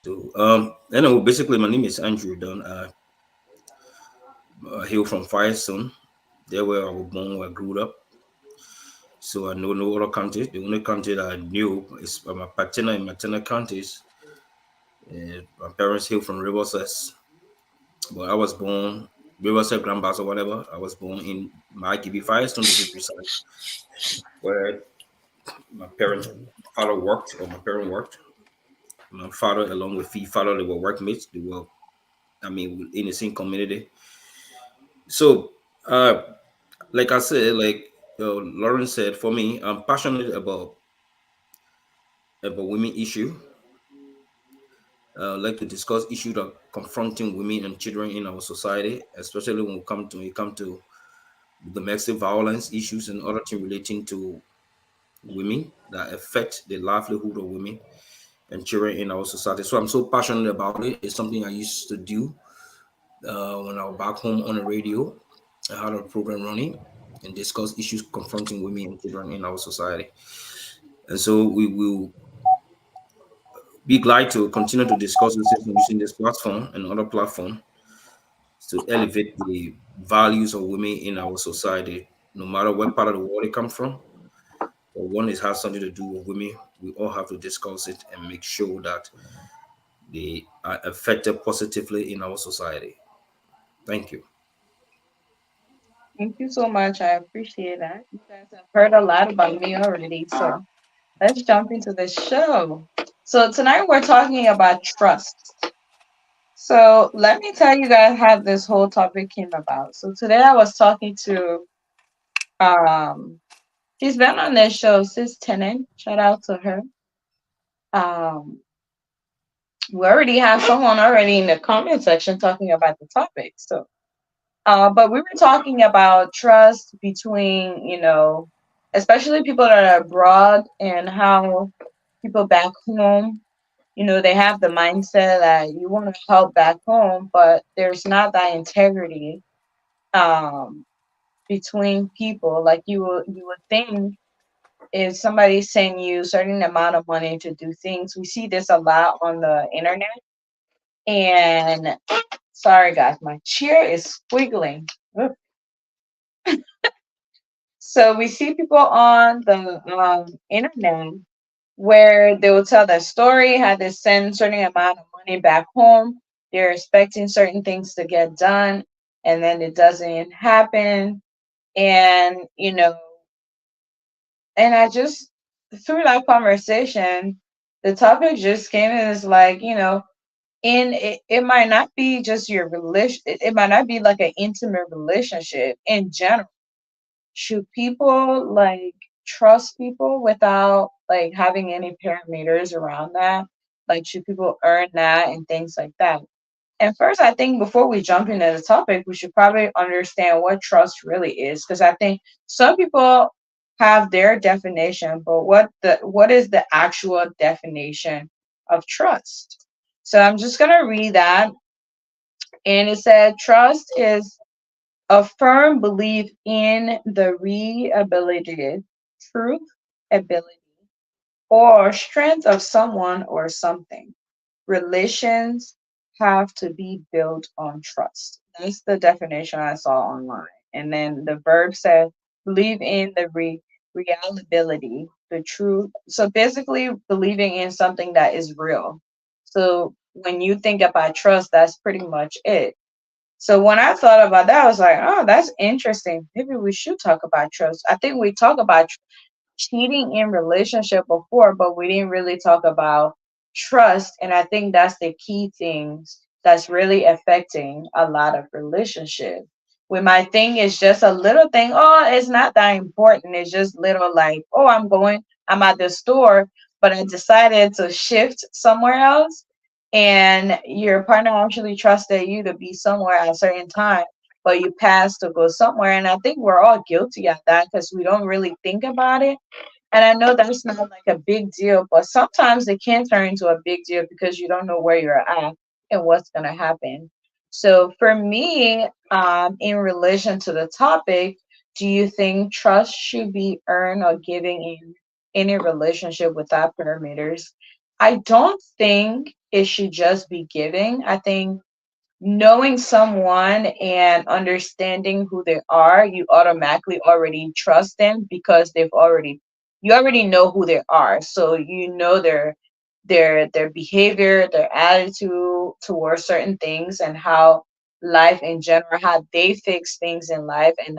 So anyway, basically my name is Andrew Dunn. I hail from Firestone. There where I was born, where I grew up. So I know no other county. The only county that I knew is my paternal and maternal counties. My parents hail from Riverside, but I was born Riverside Grand Bassa or whatever. I was born in Markibi Firestone to be precise, where my parents father worked or my parent worked. My father, along with Fee father, they were workmates. They were, I mean, in the same community. So, like I said, like Lauren said, for me, I'm passionate about women issue. Like to discuss issues that are confronting women and children in our society, especially when we come to domestic violence issues and other things relating to women that affect the livelihood of women and children in our society. So I'm so passionate about it. It's something I used to do when I was back home on the radio. I had a program running and discuss issues confronting women and children in our society. And so we will be glad to continue to discuss this using this platform and other platform to elevate the values of women in our society, no matter what part of the world they come from. But one is has something to do with women. We all have to discuss it and make sure that they are affected positively in our society. Thank you. Thank you so much. I appreciate that. You guys have heard a lot about me already, so let's jump into the show. So tonight we're talking about trust. So let me tell you guys how this whole topic came about. So today I was talking to um she's been on this show, Sis Tenen. Shout out to her. Um we already have someone already in the comment section talking about the topic. So but we were talking about trust between, especially people that are abroad and how people back home, they have the mindset that you want to help back home, but there's not that integrity um, between people. Like you would think if somebody's sending you a certain amount of money to do things, we see this a lot on the internet. And sorry guys, my chair is squiggling. Ugh. So we see people on the internet where they will tell their story, how they send certain amount of money back home. They're expecting certain things to get done, and then it doesn't happen. And and I just through that conversation, the topic just came and it's like, in it might not be just your relation. It might not be like an intimate relationship in general. Should people like trust people without like having any parameters around that? Like, should people earn that and things like that? And first, I think before we jump into the topic, we should probably understand what trust really is, because I think some people have their definition, but what is the actual definition of trust? So I'm just gonna read that, and it said trust is a firm belief in the reliability, truth, ability, or strength of someone or something. Relations have to be built on trust. That's the definition I saw online. And then the verb said, believe in the reliability, the truth. So basically, believing in something that is real. So when you think about trust, that's pretty much it. So when I thought about that, I was like, oh, that's interesting. Maybe we should talk about trust. I think we talk about cheating in relationship before, but we didn't really talk about trust. And I think that's the key things that's really affecting a lot of relationships. We might think it's just a little thing. Oh, it's not that important. It's just little like, oh, I'm at the store, but I decided to shift somewhere else. And your partner actually trusted you to be somewhere at a certain time, but you passed to go somewhere. And I think we're all guilty of that because we don't really think about it. And I know that's not like a big deal, but sometimes it can turn into a big deal because you don't know where you're at and what's going to happen. So for me, in relation to the topic, do you think trust should be earned or given in any relationship without parameters? I don't think it should just be giving. I think knowing someone and understanding who they are, you automatically already trust them because you already know who they are. So you know their behavior, their attitude towards certain things and how life in general, how they fix things in life and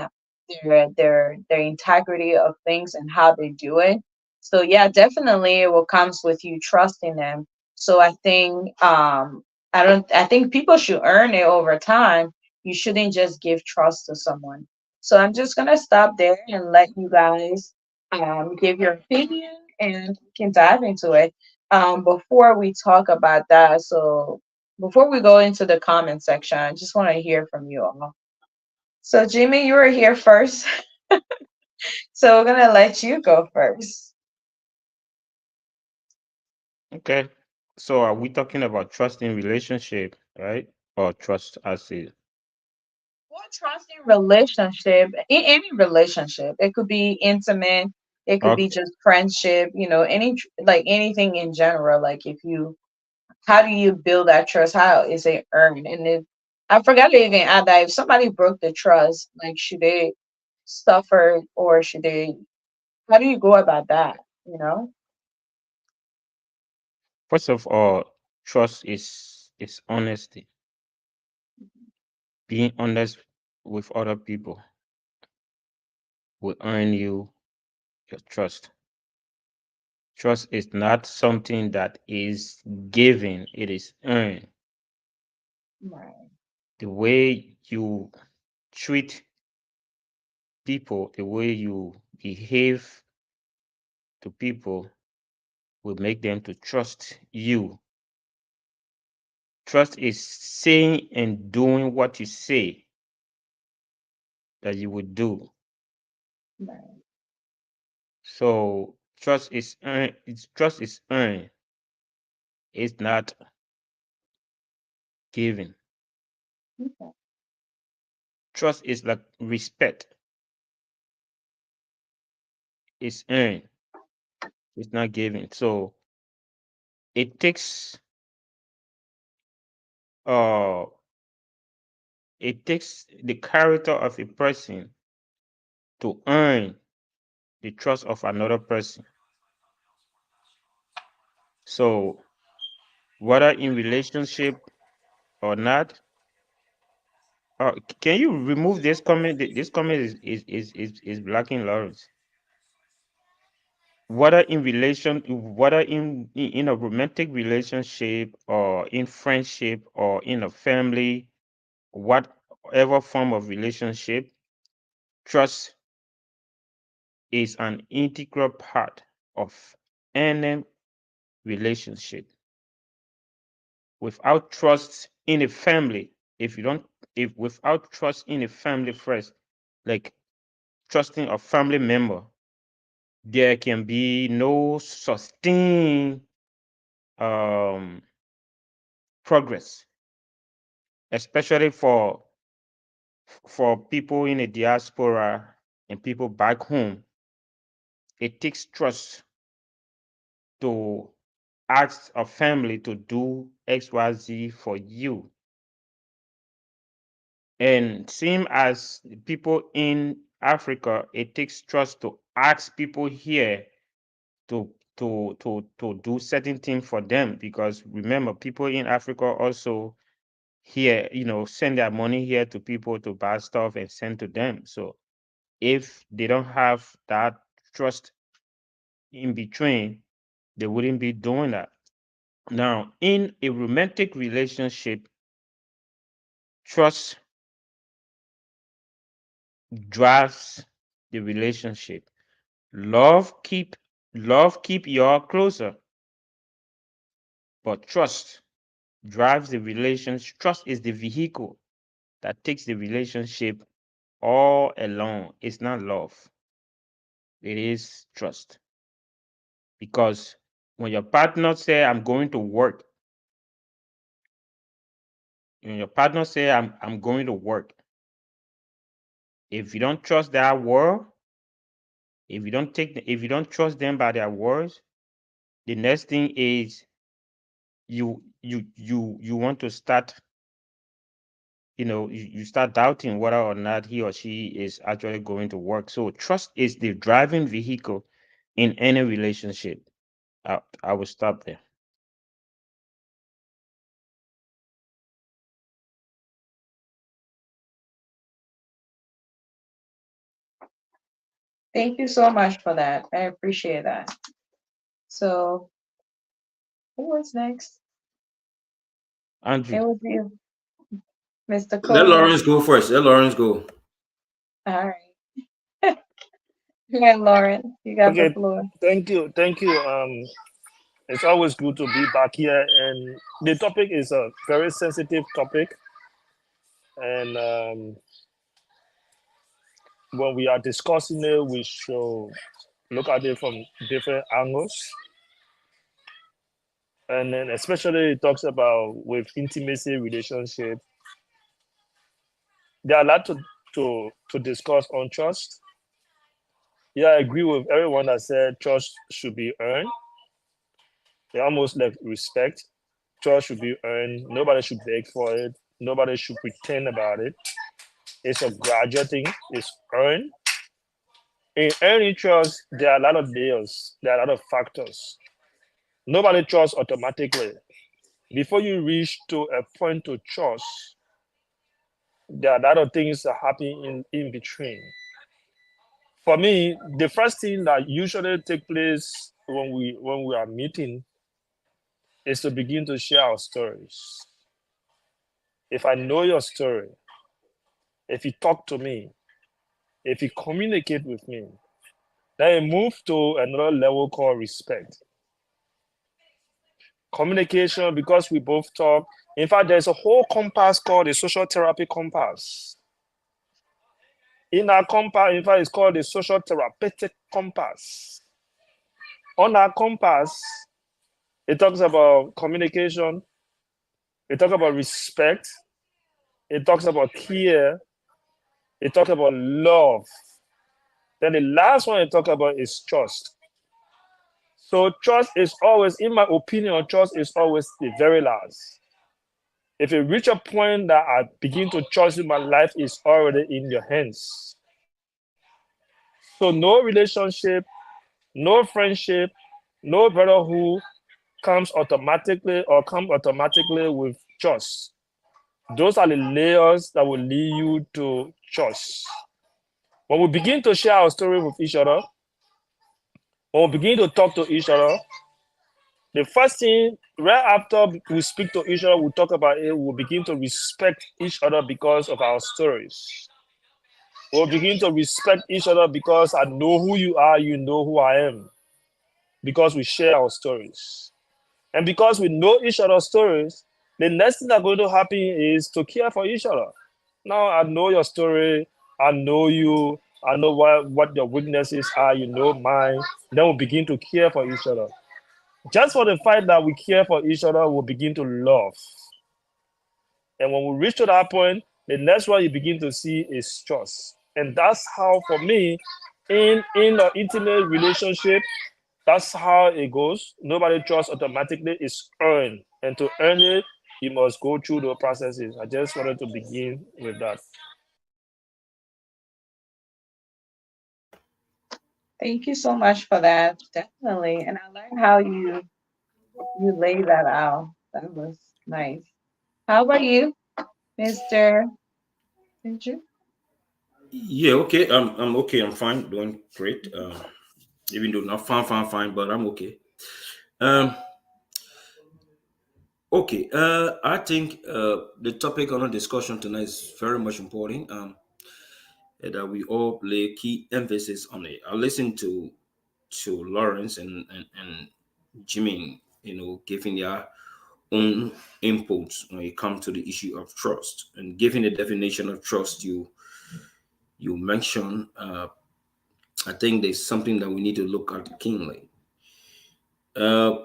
their integrity of things and how they do it. So yeah, definitely it will comes with you trusting them. So I think people should earn it over time. You shouldn't just give trust to someone. So I'm just gonna stop there and let you guys give your opinion and we can dive into it. Before we talk about that, so before we go into the comment section, I just want to hear from you all. So Jimmy, you were here first, so we're gonna let you go first. Okay. So are we talking about trust in relationship, right? Or trust as a Well, trust in relationship, in any relationship, it could be intimate, it could be okay. just friendship, like anything in general. Like if you, how do you build that trust? How is it earned? And if I forgot to even add that if somebody broke the trust, like should they suffer or should they? How do you go about that? You know? First of all, trust is honesty. Being honest with other people will earn you your trust. Trust is not something that is given, it is earned. Right. The way you treat people, the way you behave to people will make them to trust you. Trust is saying and doing what you say that you would do. Right. So trust is earned. Trust is earned. It's not given. Okay. Trust is like respect. It's earned. It's not given. So it takes uh it takes the character of a person to earn the trust of another person. So whether in relationship or not, can you remove this comment? This comment is blocking Lawrence. Whether in relation, whether in a romantic relationship or in friendship or in a family, whatever form of relationship, trust is an integral part of any relationship. Without trust in a family, if without trust in a family first, like trusting a family member, there can be no sustained progress, especially for people in the diaspora and people back home. It takes trust to ask a family to do XYZ for you. And same as people in Africa, it takes trust to ask people here to do certain things for them, because remember, people in Africa also here, send their money here to people to buy stuff and send to them. So if they don't have that trust in between, they wouldn't be doing that. Now, in a romantic relationship, trust drives the relationship. Love keep you all closer, but trust drives the relationship. Trust is the vehicle that takes the relationship all along. It's not love. It is trust. Because when your partner say, I'm going to work, when your partner say, I'm going to work, if you don't trust that word, if you don't trust them by their words, the next thing is you want to start, you start doubting whether or not he or she is actually going to work. So trust is the driving vehicle in any relationship. I will stop there. Thank you so much for that. I appreciate that. So, who was next? It Andrew, was you, Mr. Let Coleman. Lawrence go first. Let Lawrence go. All right. Yeah, Lauren, you got the Okay, floor. thank you, thank you. It's always good to be back here, and the topic is a very sensitive topic, and when we are discussing it, we should look at it from different angles, and then especially it talks about with intimacy relationship. There are a lot to discuss on trust. Yeah, I agree with everyone that said trust should be earned. They almost like respect. Trust should be earned. Nobody should beg for it. Nobody should pretend about it. It's a gradual thing. It's earned. In earning trust, there are a lot of layers. There are a lot of factors. Nobody trusts automatically. before you reach to a point to trust, there are a lot of things that happen in between. For me, the first thing that usually take place when we are meeting is to begin to share our stories. If I know your story, if you talk to me, if you communicate with me, then you move to another level called respect. Communication, because we both talk. In fact, there's a whole compass called the social therapy compass. In our compass, in fact, it's called the social therapeutic compass. On our compass, it talks about communication, it talks about respect, it talks about care, it talks about love. Then the last one it talks about is trust. So trust is always, in my opinion, trust is always the very last. If you reach a point that I begin to trust you, my life is already in your hands. So no relationship, no friendship, no brotherhood comes automatically with trust. Those are the layers that will lead you to trust. When we begin to share our story with each other, when we begin to talk to each other, the first thing, right after we speak to each other, we talk about it, we'll begin to respect each other because of our stories. We'll begin to respect each other because I know who you are, you know who I am, because we share our stories. And because we know each other's stories, the next thing that's going to happen is to care for each other. Now I know your story, I know you, I know what your weaknesses are, you know mine. Then we'll begin to care for each other. Just for the fact that we care for each other, we'll begin to love. And when we reach to that point, the next one you begin to see is trust. And that's how, for me, in an intimate relationship, that's how it goes. Nobody trusts automatically. It's earned. And to earn it, you must go through the processes. I just wanted to begin with that. Thank you so much for that. Definitely. And I learned how you lay that out. That was nice. How about you, Mr. Andrew? Yeah, okay. I'm okay. I'm fine. Doing great. Even though not fine, but I'm okay. Um, okay. I think the topic on our discussion tonight is very much important. That we all lay key emphasis on it. I listened to Lawrence and Jimmy, giving their own inputs when it comes to the issue of trust, and giving the definition of trust you mentioned. I think there's something that we need to look at keenly. Uh,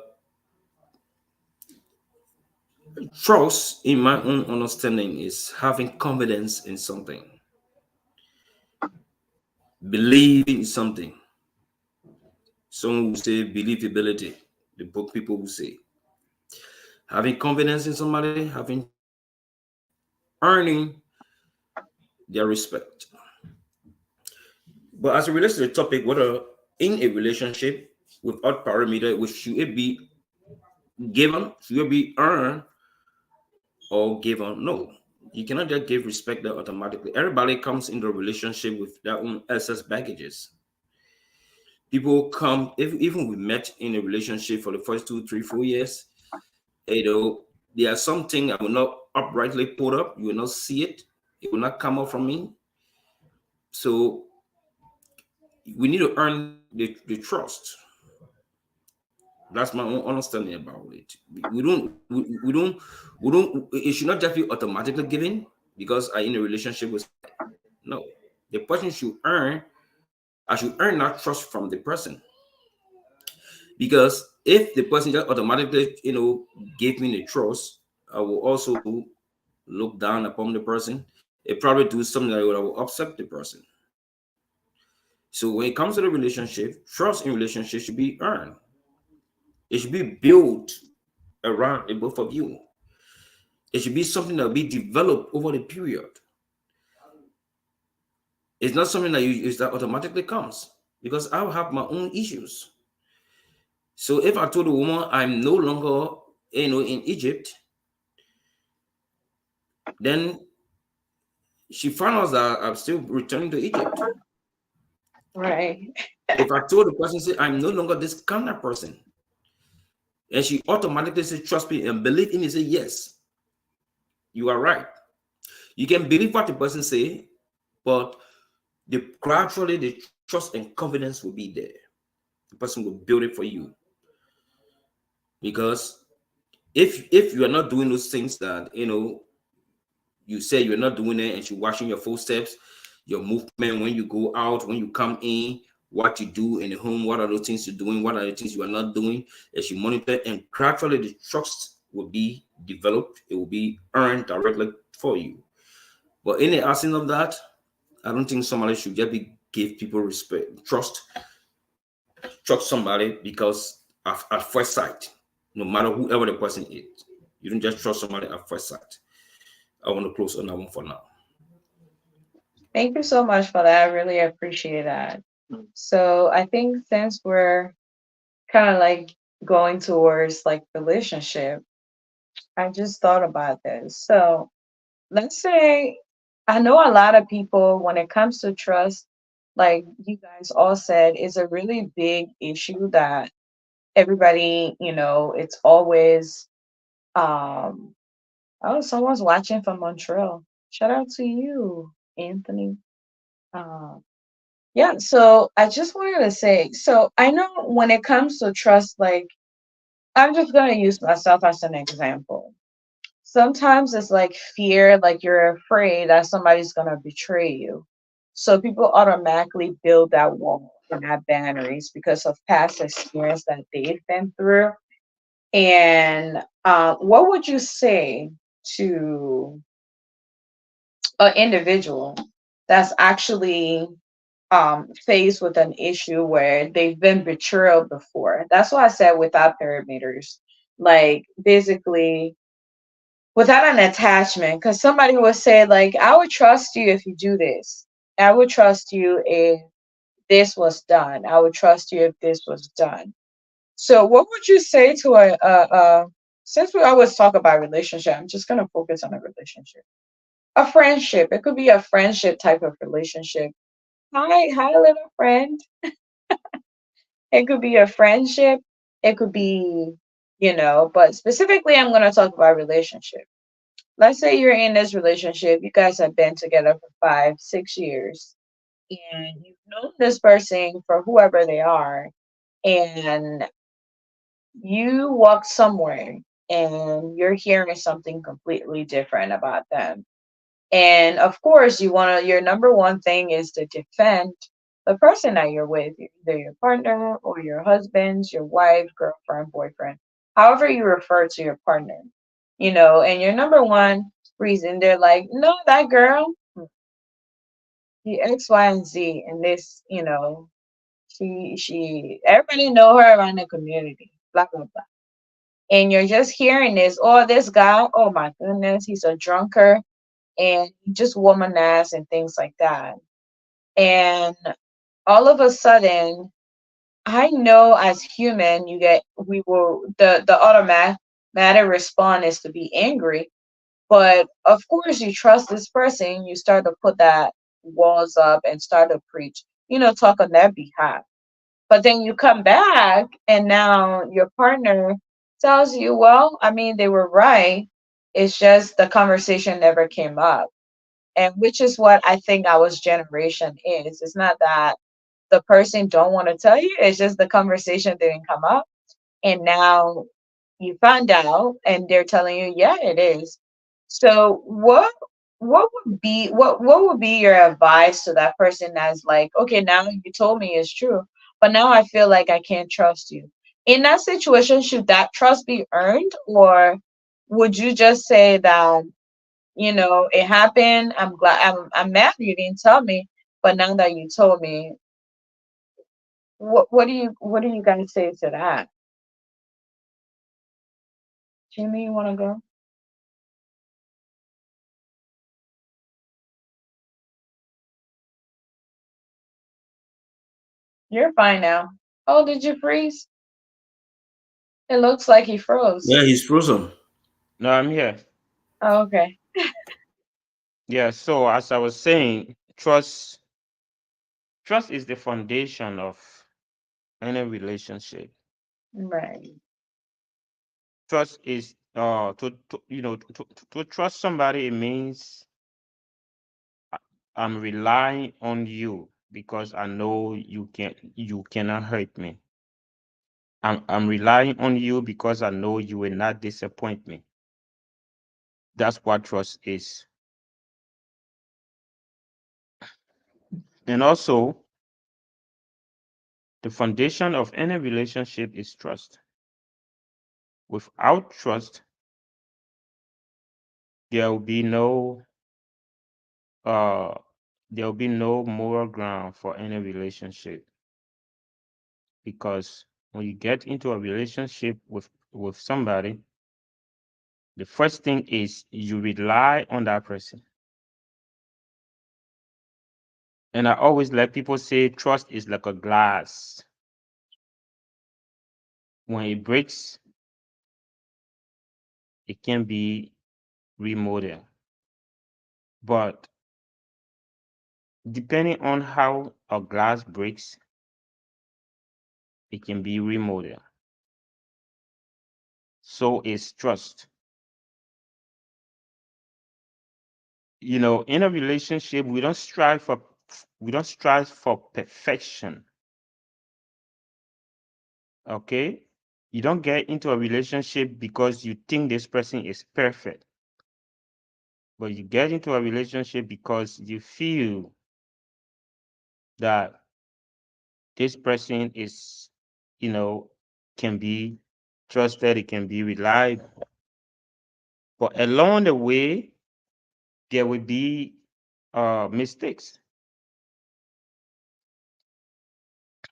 Trust, in my own understanding, is having confidence in something, believing in something. Some will say believability. The book people will say having confidence in somebody, having earning their respect. But as it relates to the topic, whether in a relationship without parameter, which should it be given, should it be earned or given? No. You cannot just give respect that automatically. Everybody comes into a relationship with their own excess baggages. People come, even we met in a relationship for the first 2, 3, 4 years, there are something I will not uprightly put up. You will not see it. It will not come up from me. So we need to earn the trust. That's my own understanding about it. We don't. It should not just be automatically given because I'm in a relationship with. No, the person should earn. I should earn that trust from the person. Because if the person just automatically, gave me the trust, I will also look down upon the person. It probably do something that will upset the person. So when it comes to the relationship, trust in relationship should be earned. It should be built around the both of you. It should be something that will be developed over the period. It's not something that automatically comes because I have my own issues. So if I told a woman I'm no longer in Egypt. Then she found out that I'm still returning to Egypt. Right. If I told the person, say, I'm no longer this kind of person, and she automatically say, trust me and believe in me, say, yes, you are right. You can believe what the person say, but gradually the trust and confidence will be there. The person will build it for you. Because if you are not doing those things that you say you're not doing it, and she's watching your footsteps, your movement when you go out, when you come in, what you do in the home, what are those things you're doing, what are the things you are not doing, as you monitor, and gradually the trust will be developed, it will be earned directly for you. But in the absence of that, I don't think somebody should just give people respect, trust somebody because at first sight, no matter whoever the person is. You don't just trust somebody at first sight. I want to close on that one for now. Thank you so much for that. I really appreciate that. So I think since we're kind of like going towards like relationship, I just thought about this. So let's say I know a lot of people when it comes to trust, like you guys all said, is a really big issue that everybody, it's always oh, someone's watching from Montreal. Shout out to you, Anthony. Um yeah, so I just wanted to say, so I know when it comes to trust, like I'm just gonna use myself as an example. Sometimes it's like fear, like you're afraid that somebody's gonna betray you. So people automatically build that wall and have boundaries because of past experience that they've been through. And what would you say to an individual that's actually faced with an issue where they've been betrayed before? That's why I said without parameters. Like basically without an attachment, because somebody would say like I would trust you if you do this, I would trust you if this was done, I would trust you if this was done. So what would you say to a since we always talk about relationship, I'm just going to focus on a relationship, a friendship. It could be a friendship type of relationship. Hi little friend. It could be a friendship, it could be, but specifically I'm going to talk about relationship. Let's say you're in this relationship, you guys have been together for 5, 6 years, and you've known this person for whoever they are, and you walk somewhere and you're hearing something completely different about them. And of course, your number one thing is to defend the person that you're with, either your partner or your husband, your wife, girlfriend, boyfriend, however you refer to your partner, and your number one reason they're like, no, that girl, the X, Y, and Z, and this, everybody know her around the community, blah, blah, blah. And you're just hearing this, oh, this guy, oh my goodness, he's a drunkard and just womanize and things like that. And all of a sudden, I know as human, we will, the automatic response is to be angry. But of course, you trust this person, you start to put that walls up and start to preach, talk on their behalf. But then you come back and now your partner tells you, well, I mean, they were right. It's just the conversation never came up. And which is what I think our generation is. It's not that the person don't want to tell you, it's just the conversation didn't come up. And now you found out and they're telling you, yeah, it is. So what would be your advice to that person that's like, okay, now you told me it's true, but now I feel like I can't trust you. In that situation, should that trust be earned, or would you just say that, it happened, I'm glad, I'm mad you didn't tell me, but now that you told me, what do you guys say to that? Jimmy, you want to go? You're fine now. Oh, did you freeze? It looks like he froze. Yeah, he's frozen. No, I'm here. Oh, okay. Yeah, so as I was saying, trust is the foundation of any relationship. Right. Trust is to trust somebody, it means I'm relying on you because I know you cannot hurt me. I'm relying on you because I know you will not disappoint me. That's what trust is. And also, the foundation of any relationship is trust. Without trust, there will be no uh there will be no moral ground for any relationship, because when you get into a relationship with somebody, the first thing is you rely on that person. And I always let people say trust is like a glass. When it breaks, it can be remodeled. But depending on how a glass breaks, it can be remodeled. So is trust. In a relationship, we don't strive for perfection. Okay? You don't get into a relationship because you think this person is perfect, but you get into a relationship because you feel that this person is, can be trusted, it can be relied. But along the way, there will be mistakes.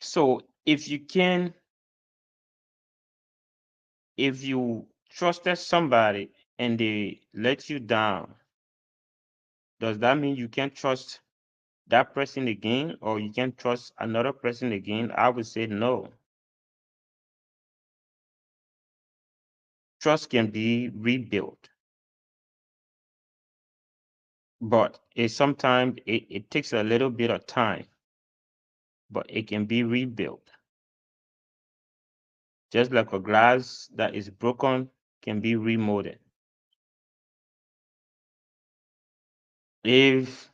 So if you trusted somebody and they let you down, does that mean you can't trust that person again, or you can't trust another person again? I would say no. Trust can be rebuilt, but it takes a little bit of time, but it can be rebuilt. Just like a glass that is broken can be remolded. If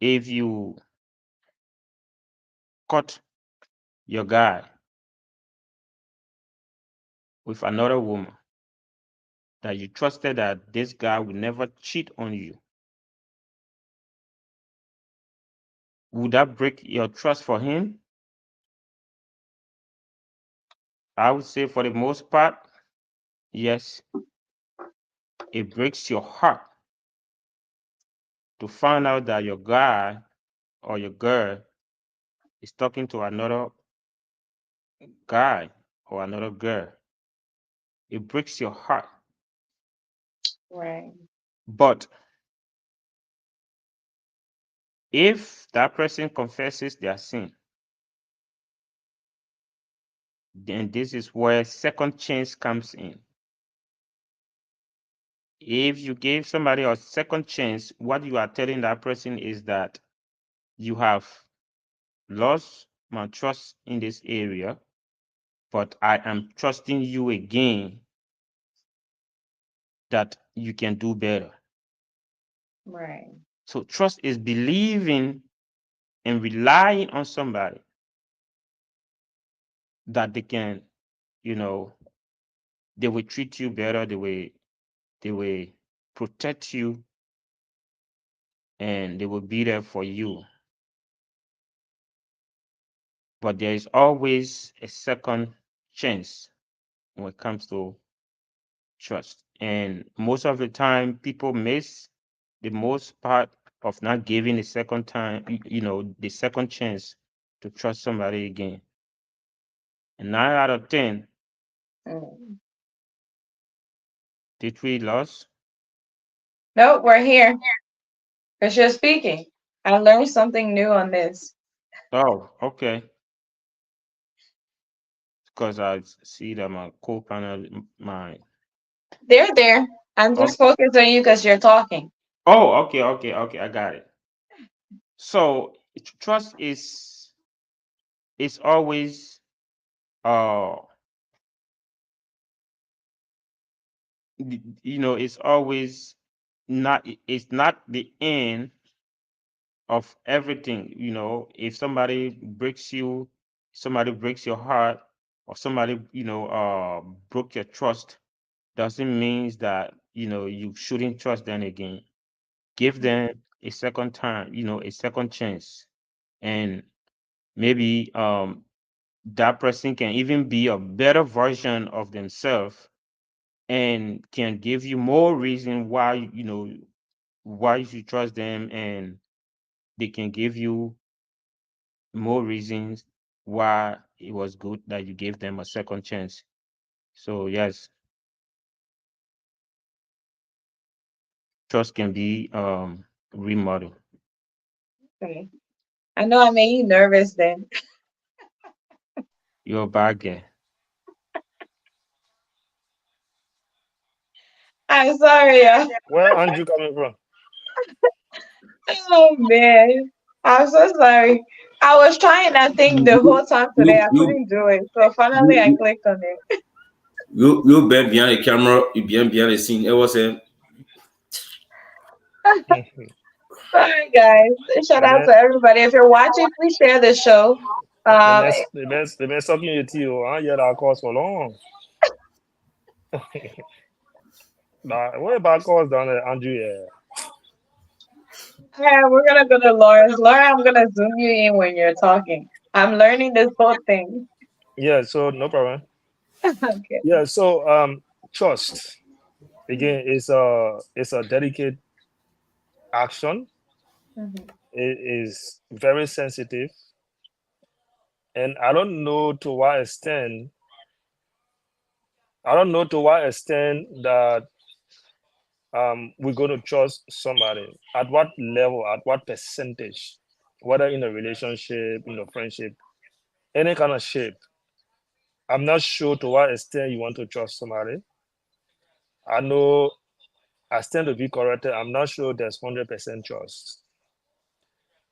you caught your guy with another woman that you trusted that this guy would never cheat on you, would that break your trust for him? I would say for the most part, yes. It breaks your heart to find out that your guy or your girl is talking to another guy or another girl. It breaks your heart. Right. But if that person confesses their sin, then this is where second chance comes in. If you give somebody a second chance, what you are telling that person is that you have lost my trust in this area, but I am trusting you again that you can do better. Right. So trust is believing and relying on somebody that they can, they will treat you better, they will protect you, and they will be there for you. But there is always a second chance when it comes to trust. And most of the time, people miss the most part of not giving the second time, the second chance to trust somebody again. And 9 out of 10, Mm. did we lose? Nope, we're here because you're speaking. I learned something new on this. Oh, okay. because I see that my co-panel, my They're there. I'm oh, just focused on you because you're talking. okay, I got it. So trust is always uh it's always not it's not the end of everything. If somebody breaks your heart, or somebody broke your trust, doesn't mean that you shouldn't trust them again. Give them a second time, a second chance. And maybe that person can even be a better version of themselves, and can give you more reason why you should trust them, and they can give you more reasons why it was good that you gave them a second chance. So yes, trust can be remodeled. Okay. I know I made you nervous then. You're a bad guy. I'm sorry. Where Andrew coming from? Oh man. I'm so sorry. I was trying that thing the whole time today. I You, couldn't do it. So finally I you, clicked on it. you bet behind the camera, you behind the scene. It was a Sorry guys. Shout The out man, to everybody. If you're watching, please share the show. the Um man, the man sucking your teeth. I hear that course for long. Nah, what about course down there, Andrew? Yeah. yeah, we're gonna go to Laura's. Laura, I'm gonna zoom you in when you're talking. I'm learning this whole thing. Yeah, so no problem. Okay. Yeah, so trust again is a dedicated action. Mhm. It is very sensitive, and I don't know to what extent that we're going to trust somebody, at what level, at what percentage, whether in a relationship, in a friendship, any kind of shape. I'm not sure to what extent you want to trust somebody. I know I stand to be corrected. I'm not sure there's 100% trust.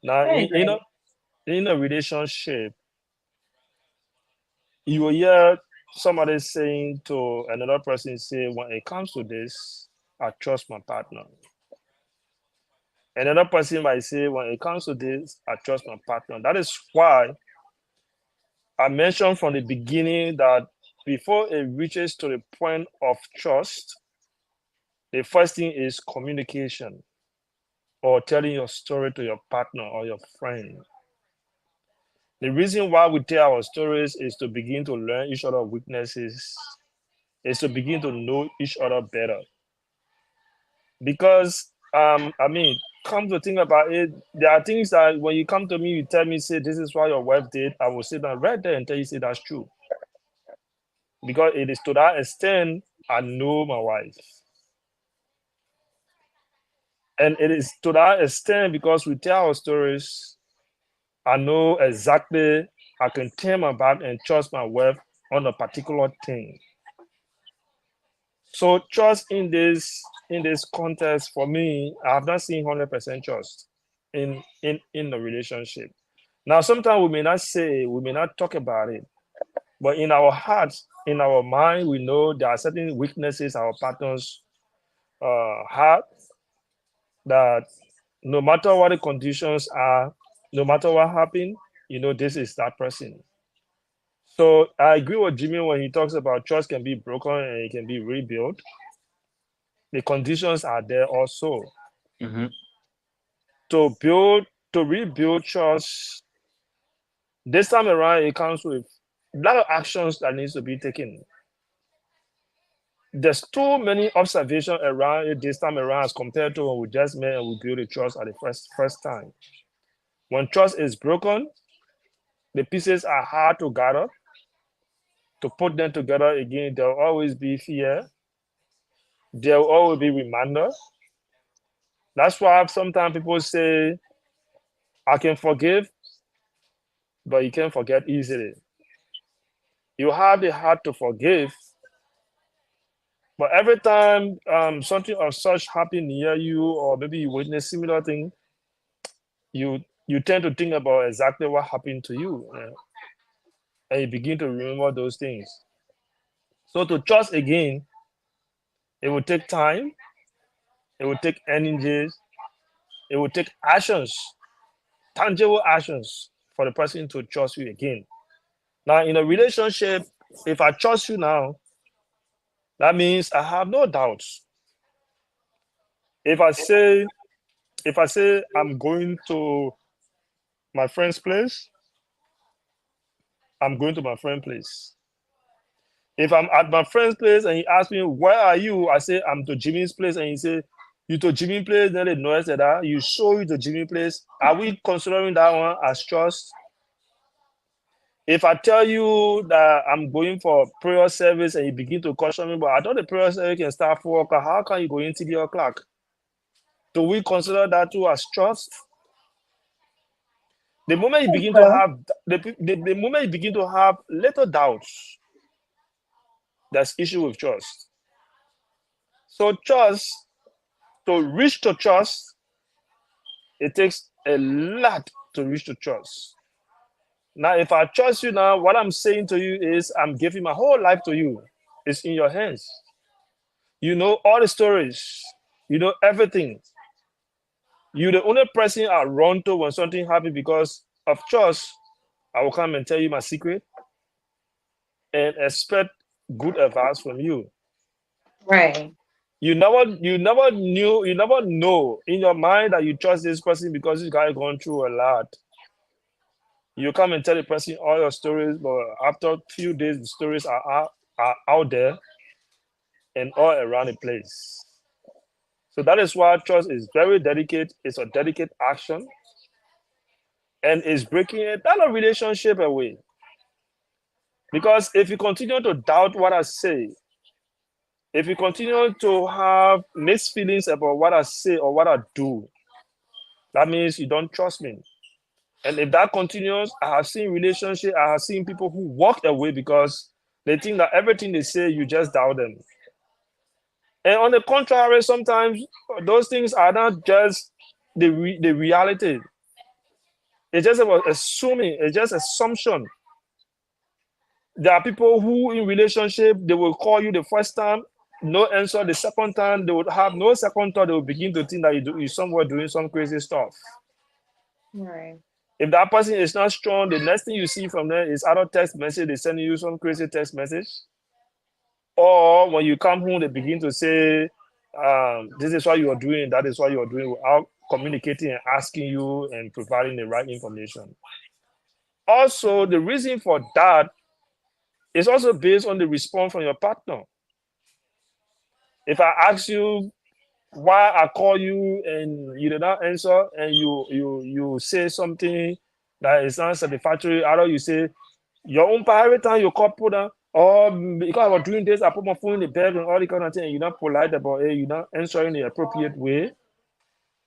Now, I agree. in a relationship, you will hear somebody saying to another person, say, when it comes to this, I trust my partner. Another person might say, when it comes to this, I trust my partner. That is why I mentioned from the beginning that before it reaches to the point of trust, the first thing is communication, or telling your story to your partner or your friend. The reason why we tell our stories is to begin to learn each other's weaknesses, is to begin to know each other better. Because I mean, come to think about it, there are things that when you come to me, you tell me, say, this is what your wife did, I will sit down right there and tell you, say, that's true. Because it is to that extent I know my wife. And it is to that extent because we tell our stories, I know exactly I can turn my back and trust my wife on a particular thing. So trust in this context for me, I have not seen 100% trust in the relationship. Now, sometimes we may not talk about it, but in our hearts, in our mind, we know there are certain weaknesses our partners have, that no matter what the conditions are, no matter what happened, this is that person. So I agree with Jimmy when he talks about trust can be broken and it can be rebuilt. The conditions are there also. Hmm. To build, to rebuild trust, this time around, it comes with a lot of actions that needs to be taken. There's too many observations around it this time around as compared to when we just met and we build a trust at the first time. When trust is broken, the pieces are hard to gather. To put them together again, there'll always be fear. There will always be reminder. That's why sometimes people say, I can forgive, but you can't forget easily. You have the heart to forgive, but every time something of such happen near you, or maybe you witness similar thing, you tend to think about exactly what happened to you, and you begin to remember those things. So to trust again, it will take time, it will take energies, it will take actions, tangible actions for the person to trust you again. Now, in a relationship, if I trust you now, that means I have no doubts. If I say I'm going to my friend's place, I'm going to my friend's place. If I'm at my friend's place and he asks me, where are you? I say, I'm to Jimmy's place. And he say, you to Jimmy's place, then they know that you show you to Jimmy's place. Are we considering that one as trust? If I tell you that I'm going for prayer service and you begin to caution me, but I thought the prayer service can start 4 o'clock, how can you go in 3 o'clock? Do we consider that too as trust? The moment you begin to So, have the moment you begin to have little doubts, that's issue with trust. So trust, to reach to trust, it takes a lot to reach to trust. Now, if I trust you now, what I'm saying to you is I'm giving my whole life to you. It's in your hands. You know all the stories. You know everything. You're the only person I run to when something happens because of trust. I will come and tell you my secret and expect good advice from you. right. You never know in your mind that you trust this person because this guy gone through a lot. You come and tell the person all your stories, but after a few days, the stories are out there and all around the place. So that is why trust is very delicate. It's a delicate action, and it's breaking a ton of relationship away. Because if you continue to doubt what I say, if you continue to have mixed feelings about what I say or what I do, that means you don't trust me. And if that continues, I have seen relationships, I have seen people who walk away because they think that everything they say, you just doubt them. And on the contrary, sometimes those things are not just the reality. It's just about assuming, it's just assumption. There are people who in relationship, they will call you the first time, no answer. The second time, they would have no second thought. They will begin to think that you're somewhere doing some crazy stuff. Right. If that person is not strong, the next thing you see from them is other text message. They send you some crazy text message. Or when you come home, they begin to say, this is what you are doing, that is what you are doing, without communicating and asking you and providing the right information. Also, the reason for that is also based on the response from your partner. If I ask you why I call you and you did not answer, and you say something that is not satisfactory, either you say your own part every time you call put down, or because I was doing this, I put my phone in the bag and all the kind of thing, and you're not polite about it, you're not answering in the appropriate way,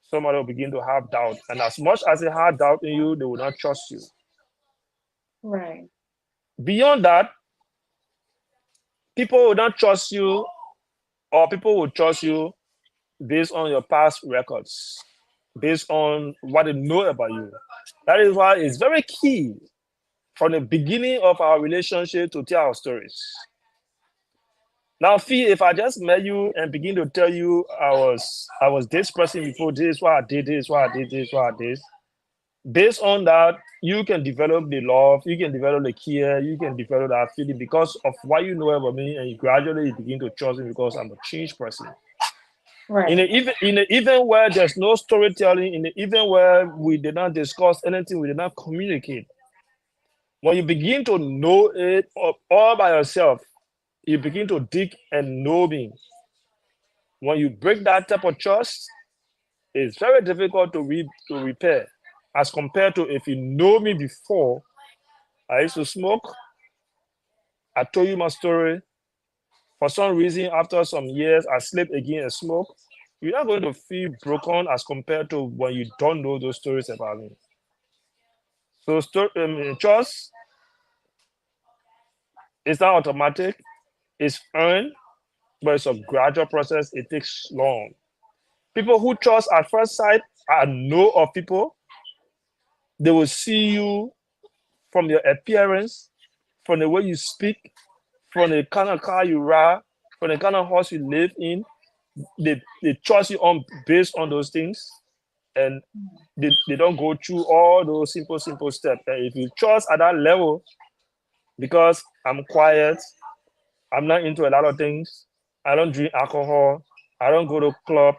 somebody will begin to have doubt. And as much as they have doubt in you, they will not trust you. Right. Beyond that, people will not trust you, or people will trust you based on your past records, based on what they know about you. That is why it's very key from the beginning of our relationship to tell our stories. Now, Fee, if I just met you and begin to tell you I was this person before, this what I did, this what I did, this what I did, based on that, you can develop the love, you can develop the care, you can develop that feeling because of what you know about me, and you gradually begin to trust me because I'm a changed person. Right. In the event where there's no storytelling, in the event where we did not discuss anything, we did not communicate, when you begin to know it all by yourself, you begin to dig and know me. When you break that type of trust, it's very difficult to repair as compared to if you know me before. I used to smoke. I told you my story. For some reason, after some years, I slept again and smoke. You're not going to feel broken as compared to when you don't know those stories about me. So trust It's not automatic. It's earned, but it's a gradual process. It takes long. People who trust at first sight, I know of people, they will see you from your appearance, from the way you speak, from the kind of car you ride, from the kind of house you live in. They trust you on based on those things, and they don't go through all those simple steps. And if you trust at that level, because I'm quiet, I'm not into a lot of things, I don't drink alcohol, I don't go to club.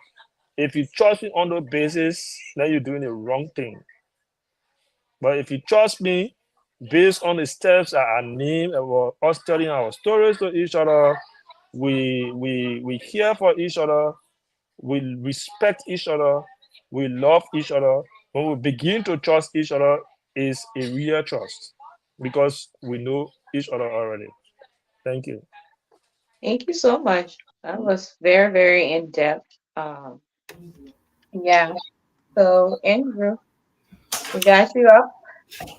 If you trust me on those basis, then you're doing the wrong thing. But if you trust me based on the steps that I name, about us telling our stories to each other, we care for each other, we respect each other, we love each other. When we begin to trust each other, is a real trust because we know each other already. Thank you. Thank you so much. That was very, very in depth. Yeah. So Andrew, we got you up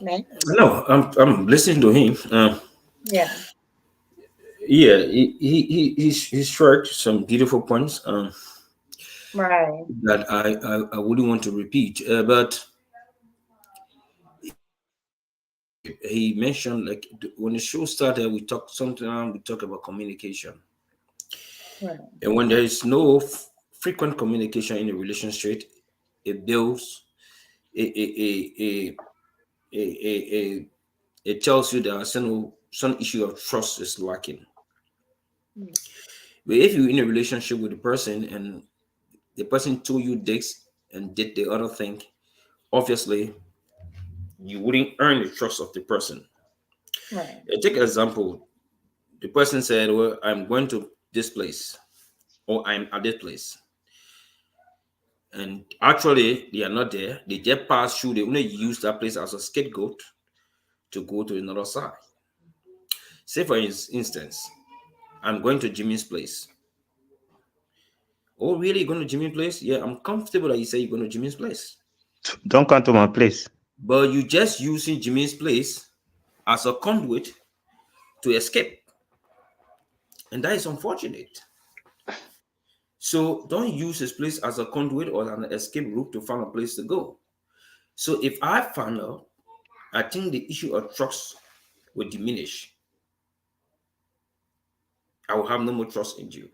next. No, I'm listening to him. Yeah. Yeah, he's struck some beautiful points Right. that I wouldn't want to repeat. But he mentioned like when the show started, we talk about communication, Right. and when there is no frequent communication in a relationship, it builds a a, a, it tells you that some issue of trust is lacking. Mm. But if you're in a relationship with a person and the person told you this and did the other thing, obviously you wouldn't earn the trust of the person. Right. Take an example. The person said, "Well, I'm going to this place, or I'm at this place," and actually they are not there. They just pass through. They only use that place as a scapegoat to go to another side. Say, for instance, I'm going to Jimmy's place. Oh, really? You're going to Jimmy's place? Yeah, I'm comfortable that you say you're going to Jimmy's place. Don't come to my place. But you just using Jimmy's place as a conduit to escape. And that is unfortunate. So don't use his place as a conduit or an escape route to find a place to go. So if I find out, I think the issue of trust will diminish. I will have no more trust in you.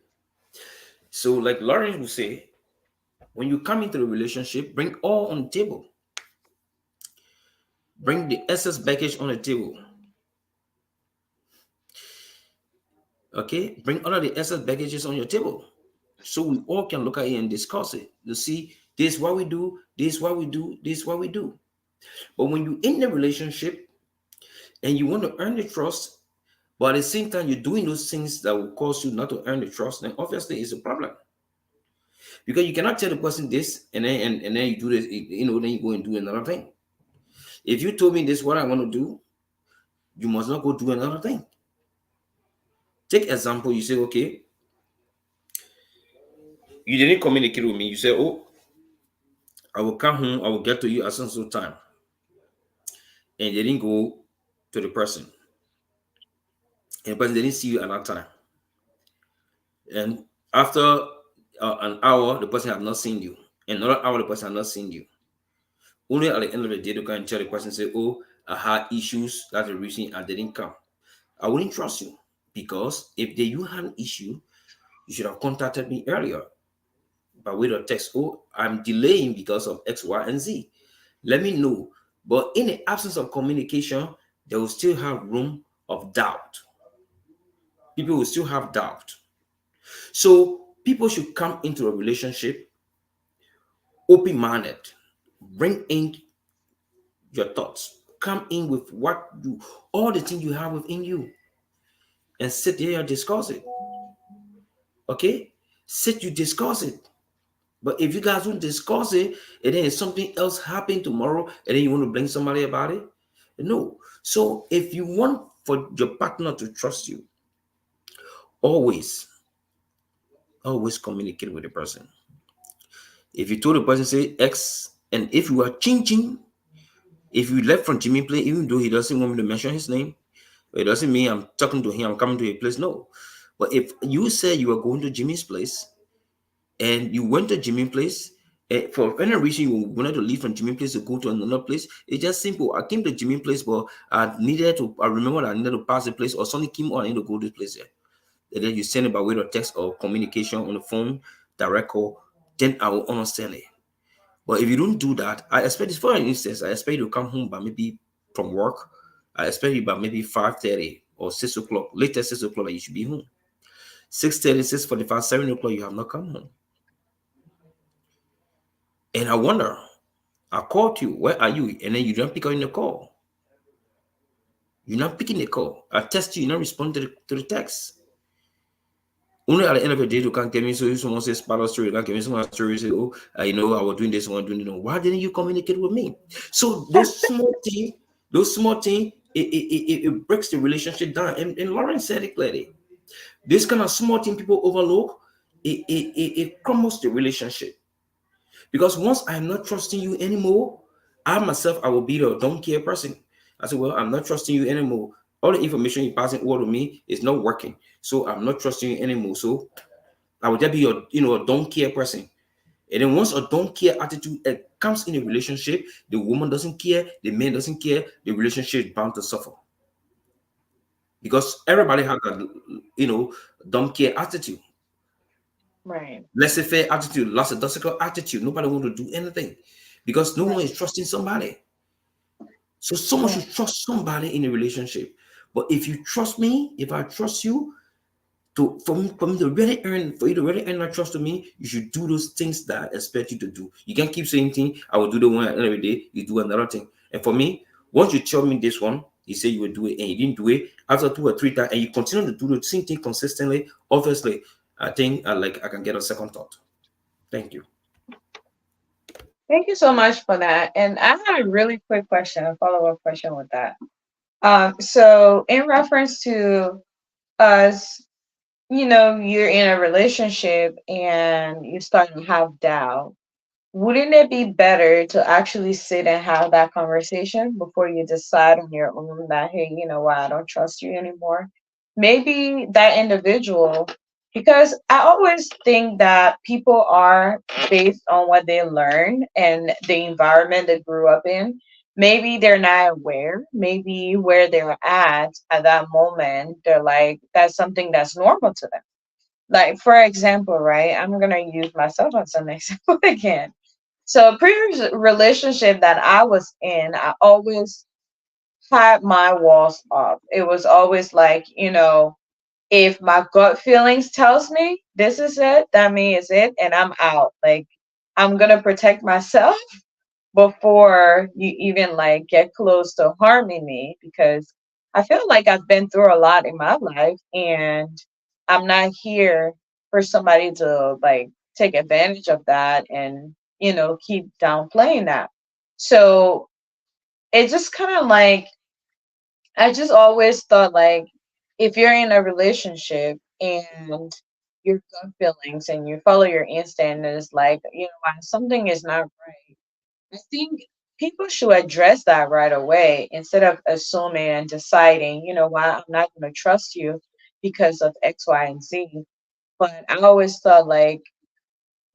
So, like Lawrence will say, when you come into the relationship, bring all on the table. Bring the excess baggage on the table. Okay? Bring all of the excess baggages on your table. So we all can look at it and discuss it. You see, this is what we do, this is what we do, this is what we do. But when you're in a relationship and you want to earn the trust, but at the same time you're doing those things that will cause you not to earn the trust, then obviously it's a problem. Because you cannot tell the person this and then you do this, then you go and do another thing. If you told me this is what I want to do, you must not go do another thing. Take example, you say, okay, you didn't communicate with me. You say, oh, I will come home, I will get to you at some time. And they didn't go to the person. And the person didn't see you at that time. And after an hour, the person have not seen you. Another hour, the person have not seen you. Only at the end of the day, they can tell the person, say, oh, I had issues. That's the reason I didn't come. I wouldn't trust you because if you had an issue, you should have contacted me earlier by way of text. Oh, I'm delaying because of X, Y, and Z. Let me know. But in the absence of communication, they will still have room of doubt. People will still have doubt. So people should come into a relationship open-minded. Bring in your thoughts. Come in with all the things you have within you, and sit there and discuss it. Okay? You discuss it. But if you guys don't discuss it, and then something else happen tomorrow, and then you want to blame somebody about it, no. So if you want for your partner to trust you, always communicate with the person. If you told the person say X, and if you are changing, if you left from Jimmy Play, even though he doesn't want me to mention his name, It doesn't mean I'm talking to him, I'm coming to a place. No. But if you say you are going to Jimmy's place and you went to Jimmy's place, and for any reason you wanted to leave from Jimmy's place to go to another place, it's just simple. I came to Jimmy's place, but I remember that I needed to pass the place, or something came on, I need to go to this place here. And then you send it by way of text or communication on the phone, direct call, then I will understand it. But if you don't do that, I expect this, for instance, I expect you to come home by maybe from work. I expect you by maybe 5:30 or 6 o'clock, latest 6 o'clock that you should be home. 6:30, 6:45, 7 o'clock, you have not come home. And I wonder, I called you, where are you? And then you don't pick up in the call. You're not picking the call. I text you, you're not responding to the text. Only at the end of the day, you can't get me. So if someone says part of story, you can't get me someone's story, say, oh, I was doing this, I was doing it. Why didn't you communicate with me? So those small things, it breaks the relationship down. And Lauren said it clearly. This kind of small thing people overlook, it crumbles the relationship. Because once I'm not trusting you anymore, I myself, I will be the don't care person. I said, well, I'm not trusting you anymore. All the information you're passing over to me is not working. So I'm not trusting you anymore. So I will just be a don't care person. And then once a don't care attitude comes in a relationship, the woman doesn't care, the man doesn't care, the relationship is bound to suffer. Because everybody has that, don't care attitude. Right. Laissez-faire attitude, laissez-faire attitude. Nobody want to do anything because no one is trusting somebody. So someone Right. should trust somebody in a relationship. But if you trust me, if I trust you, for me to really earn, for you to really earn that trust to me, you should do those things that I expect you to do. You can't keep saying things. I will do the one every day. You do another thing. And for me, once you tell me this one, you say you will do it, and you didn't do it after 2 or 3 times, and you continue to do the same thing consistently. Obviously, I think I can get a second thought. Thank you. Thank you so much for that. And I had a really quick question, a follow-up question with that. So in reference to us, you're in a relationship and you start to have doubt. Wouldn't it be better to actually sit and have that conversation before you decide on your own that, hey, you know what, I don't trust you anymore? Maybe that individual, because I always think that people are based on what they learn and the environment they grew up in. Maybe they're not aware, maybe where they're at that moment, they're like, that's something that's normal to them. Like, for example, right? I'm going to use myself as an example again. So previous relationship that I was in, I always had my walls up. It was always like, if my gut feelings tells me this is it, that means it, and I'm out. Like I'm gonna protect myself before you even like get close to harming me because I feel like I've been through a lot in my life and I'm not here for somebody to like take advantage of that and keep downplaying that. So it just kind of like I just always thought like if you're in a relationship and your gut feelings and you follow your instinct and it's like, what, something is not right. I think people should address that right away instead of assuming and deciding, what, I'm not going to trust you because of X, Y, and Z. But I always thought like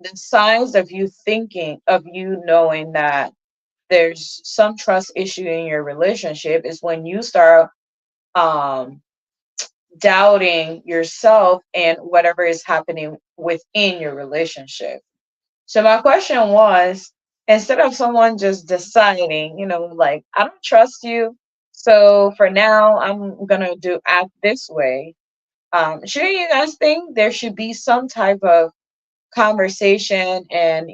the signs of you thinking, of you knowing that there's some trust issue in your relationship is when you start um doubting yourself and whatever is happening within your relationship. So my question was, instead of someone just deciding, like I don't trust you, so for now I'm gonna do act this way. Shouldn't you guys think there should be some type of conversation and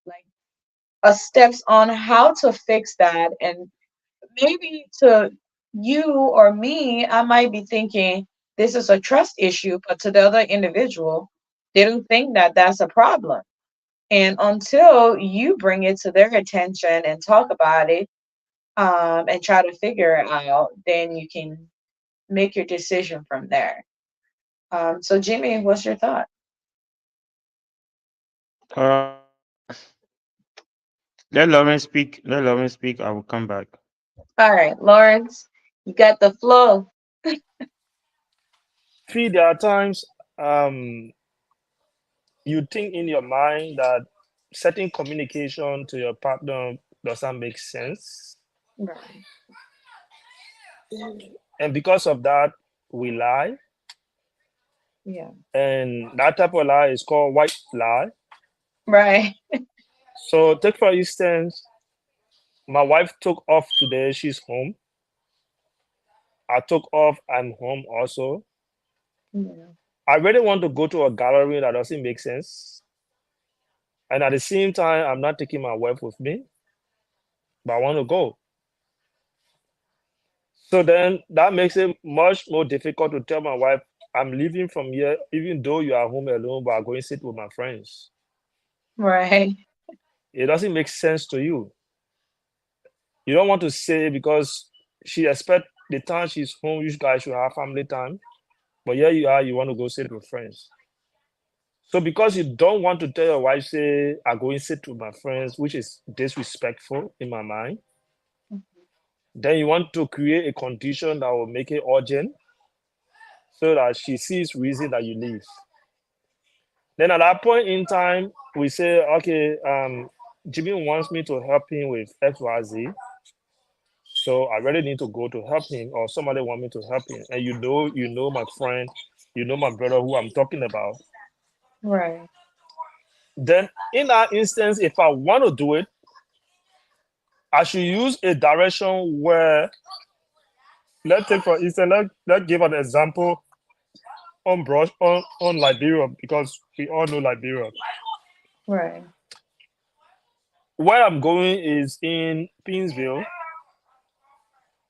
like a steps on how to fix that and maybe to you or me, I might be thinking this is a trust issue, but to the other individual, they don't think that that's a problem. And until you bring it to their attention and talk about it, and try to figure it out, then you can make your decision from there. So, Jimmy, what's your thought? Uh, let Lauren speak. Let Lauren speak. I will come back. All right, Lawrence, You got the flow. Three, there are times you think in your mind that setting communication to your partner doesn't make sense. Right. And because of that, we lie. Yeah. And that type of lie is called white lie. Right. So take for instance, my wife took off today, she's home. I took off, I'm home also. Yeah. I really want to go to a gallery that doesn't make sense. And at the same time, I'm not taking my wife with me, but I want to go. So then that makes it much more difficult to tell my wife, I'm leaving from here, even though you are home alone, but I'm going to sit with my friends. Right. It doesn't make sense to you. You don't want to say because she expects the time she's home, you guys should have family time. But here you are, you want to go sit with friends. So because you don't want to tell your wife, say, I go and sit with my friends, which is disrespectful in my mind, then you want to create a condition that will make it urgent so that she sees reason that you leave. Then at that point in time, we say, okay, Jimmy wants me to help him with XYZ. So I really need to go to help him, or somebody want me to help him. And you know my friend, you know my brother who I'm talking about. Right. Then in that instance, if I want to do it, I should use a direction where, let's take for instance, let's give an example on Liberia, because we all know Liberia. Right. Where I'm going is in Pinsville.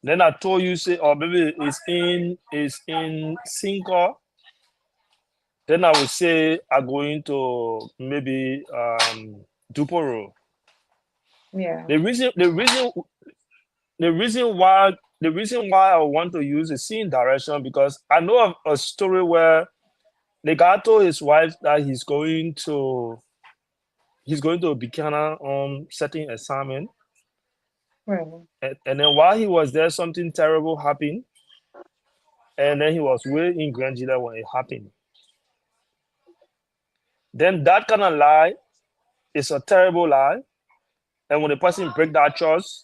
Then I told you, say, or maybe it's in Cinco. Then I would say I'm going to maybe Duporo. Yeah. The reason why I want to use the same direction, because I know of a story where the guy told his wife that he's going to Buchanan on certain assignment, Right. and then while he was there, something terrible happened, and then he was way in Grangela when it happened. Then that kind of lie is a terrible lie, and when the person break that trust,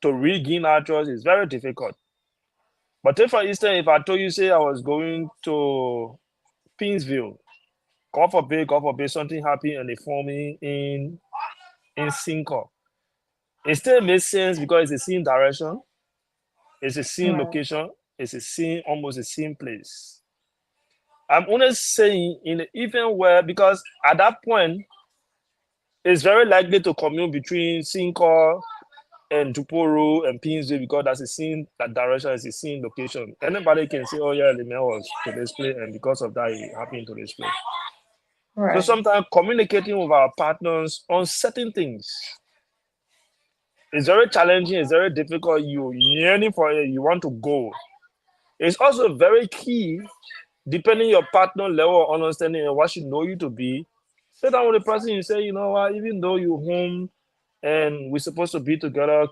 to regain that trust is very difficult. But if, for instance, if I told you, say, I was going to Pinsville, God forbid, something happened and they found me in Cinco, it still makes sense because it's the same direction, it's the same Right. location, it's the same, almost the same place. I'm only saying in the event where, because at that point, it's very likely to commute between Cinco and Tuporo and Pinsville, because that's the same, that direction is the same location. Anybody can say, oh yeah, the man was to this place, and because of that, it happened to this place. So Right. sometimes communicating with our partners on certain things is very challenging, it's very difficult. You yearning for it, you want to go. It's also very key, depending your partner level of understanding and what she know you to be. Sit down with the person, you say, you know what, even though you're home and we're supposed to be together,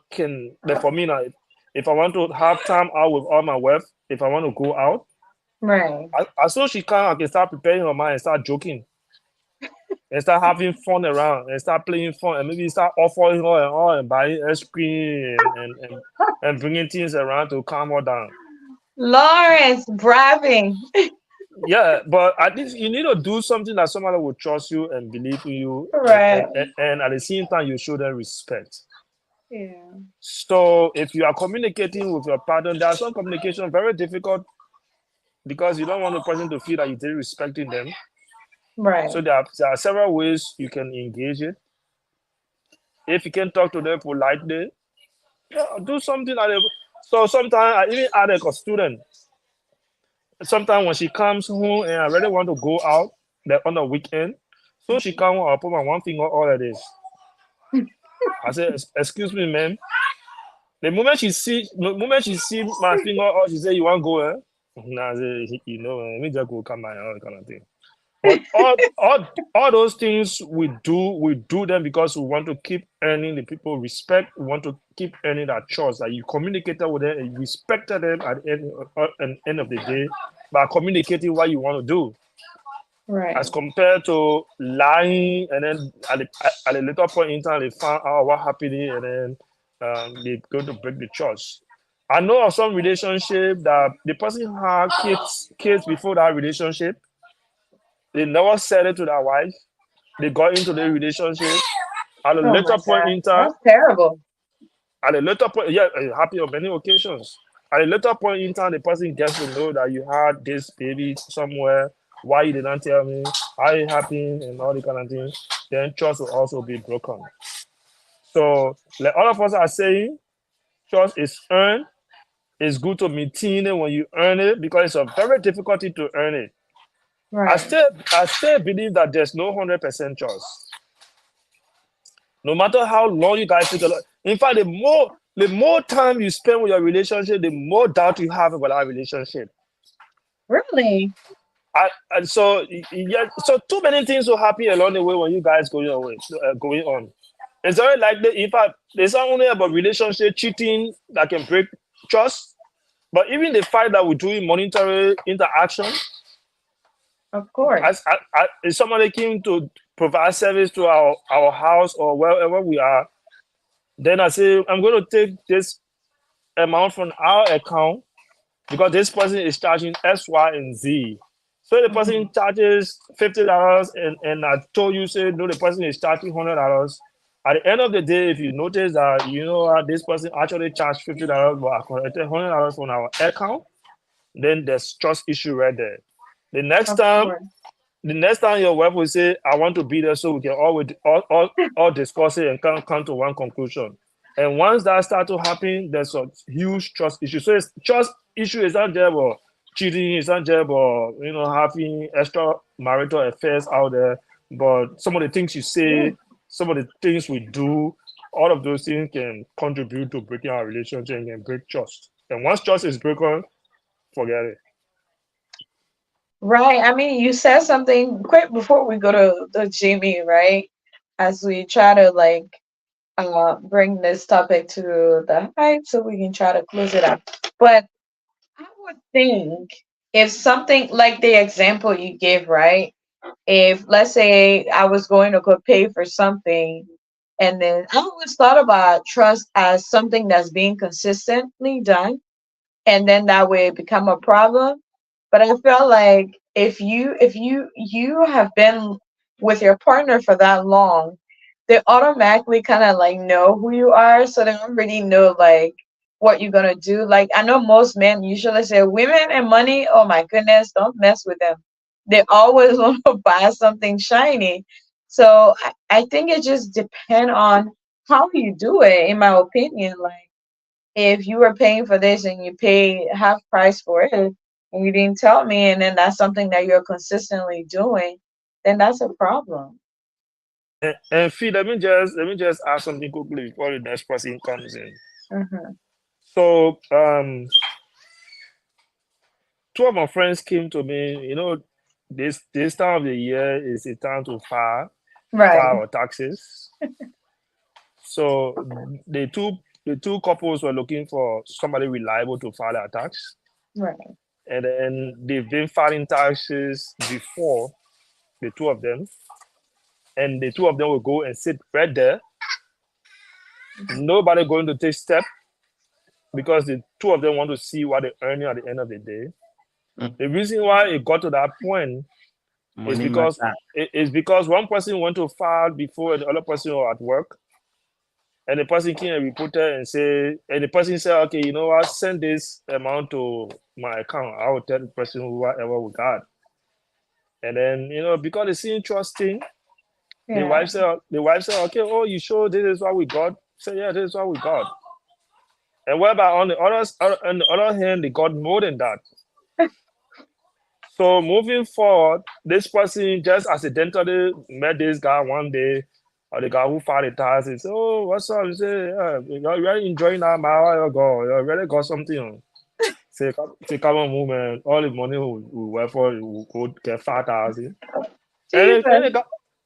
but for me now, if I want to have time out with all my wife, if I want to go out, Right. as soon as she come, I can start preparing her mind and start joking. And start having fun around and start playing fun, and maybe start offering her and all and buying ice cream and bringing things around to calm her down. Lawrence, bribing. Yeah, but at least you need to do something that somebody will trust you and believe in you, Right. and at the same time you show them respect. Yeah. So if you are communicating with your partner, there are some communication very difficult because you don't want the person to feel that you're disrespecting them. Right. So there are several ways you can engage it. If you can talk to them politely, yeah, do something like that. So sometimes I even add like a student. Sometimes when she comes home and I really want to go out on the weekend, so she come home, I'll put my one finger all of this. I say, excuse me, ma'am. The moment she see my finger, or she say, you want to go, eh? Nah, I say, you know, let me just go come by, all kind of thing. But all those things we do them because we want to keep earning the people respect. We want to keep earning that trust. That you communicated with them and you respected them at the end of the day by communicating what you want to do, Right. as compared to lying and then at a later point in time they found out what happened and then they go to break the trust. I know of some relationship that the person had kids before that relationship. They never said it to their wife. They got into the relationship. At a Oh later my point God. in time, That's terrible. at a later point, yeah, it happened on many occasions. At a later point in time, the person gets to know that you had this baby somewhere. Why you didn't tell me? How it happened and all the kind of things. Then trust will also be broken. So, like all of us are saying, trust is earned. It's good to maintain it when you earn it because it's a very difficulty to earn it. I Right. still believe that there's no 100% trust. No matter how long you guys take a lot. In fact, the more time you spend with your relationship, the more doubt you have about our relationship. Really? And so yeah, so too many things will happen along the way when you guys going on. It's very likely. In fact, it's not only about relationship cheating that can break trust, but even the fact that we're doing monetary interaction. Of course. If somebody came to provide service to our house or wherever we are, then I say, I'm going to take this amount from our account because this person is charging X, Y, and Z. So the person charges $50 and I told you, say, no, the person is charging $100. At the end of the day, if you notice that, you know, this person actually charged $50, but I collected $100 from our account, then there's trust issue right there. The next Of time course. the next time your wife will say, I want to be there so we can all discuss it and come to one conclusion. And once that starts to happen, there's a huge trust issue. So it's trust issue is not just about cheating, it's not just about, you know, having extra marital affairs out there, but some of the things you say, some of the things we do, all of those things can contribute to breaking our relationship and can break trust. And once trust is broken, forget it. Right. I mean, you said something quick before we go to the Jimmy, right? As we try to like bring this topic to the hype so we can try to close it up. But I would think if something like the example you gave, right? If let's say I was going to go pay for something and then I always thought about trust as something that's being consistently done and then that way it become a problem. But I felt like if you have been with your partner for that long, they automatically kind of like know who you are, so they already know like what you're gonna do. Like I know most men usually say women and money, oh my goodness, don't mess with them. They always want to buy something shiny. So I think it just depends on how you do it, in my opinion. Like if you were paying for this and you pay half price for it and you didn't tell me and then that's something that you're consistently doing, then that's a problem. And Fee, let me just ask something quickly before the next person comes in. Hmm. So two of my friends came to me, you know, this time of the year is a time to file Right. our taxes. So the two couples were looking for somebody reliable to file their tax. Right. And then they've been filing taxes before, the two of them. And the two of them will go and sit right there. Nobody going to take step because the two of them want to see what they earn at the end of the day. The reason why it got to that point is Money because matter. one person went to file before and the other person was at work, and the person came and reported and the person said, okay, you know what, send this amount to my account. I will tell the person whatever we got. And then, you know, because they see trusting, the Yeah. wife said, okay, oh, you sure this is what we got? Say, yeah, this is what we got. And whereby on the other hand, they got more than that. So moving forward, this person just accidentally met this guy one day, or the guy who filed the tax. He said, "Oh, what's up?" He said, "Yeah, you're really enjoying that man. You really got something on." say come on, move, man. All the money we work for, we go get 5,000. Jesus.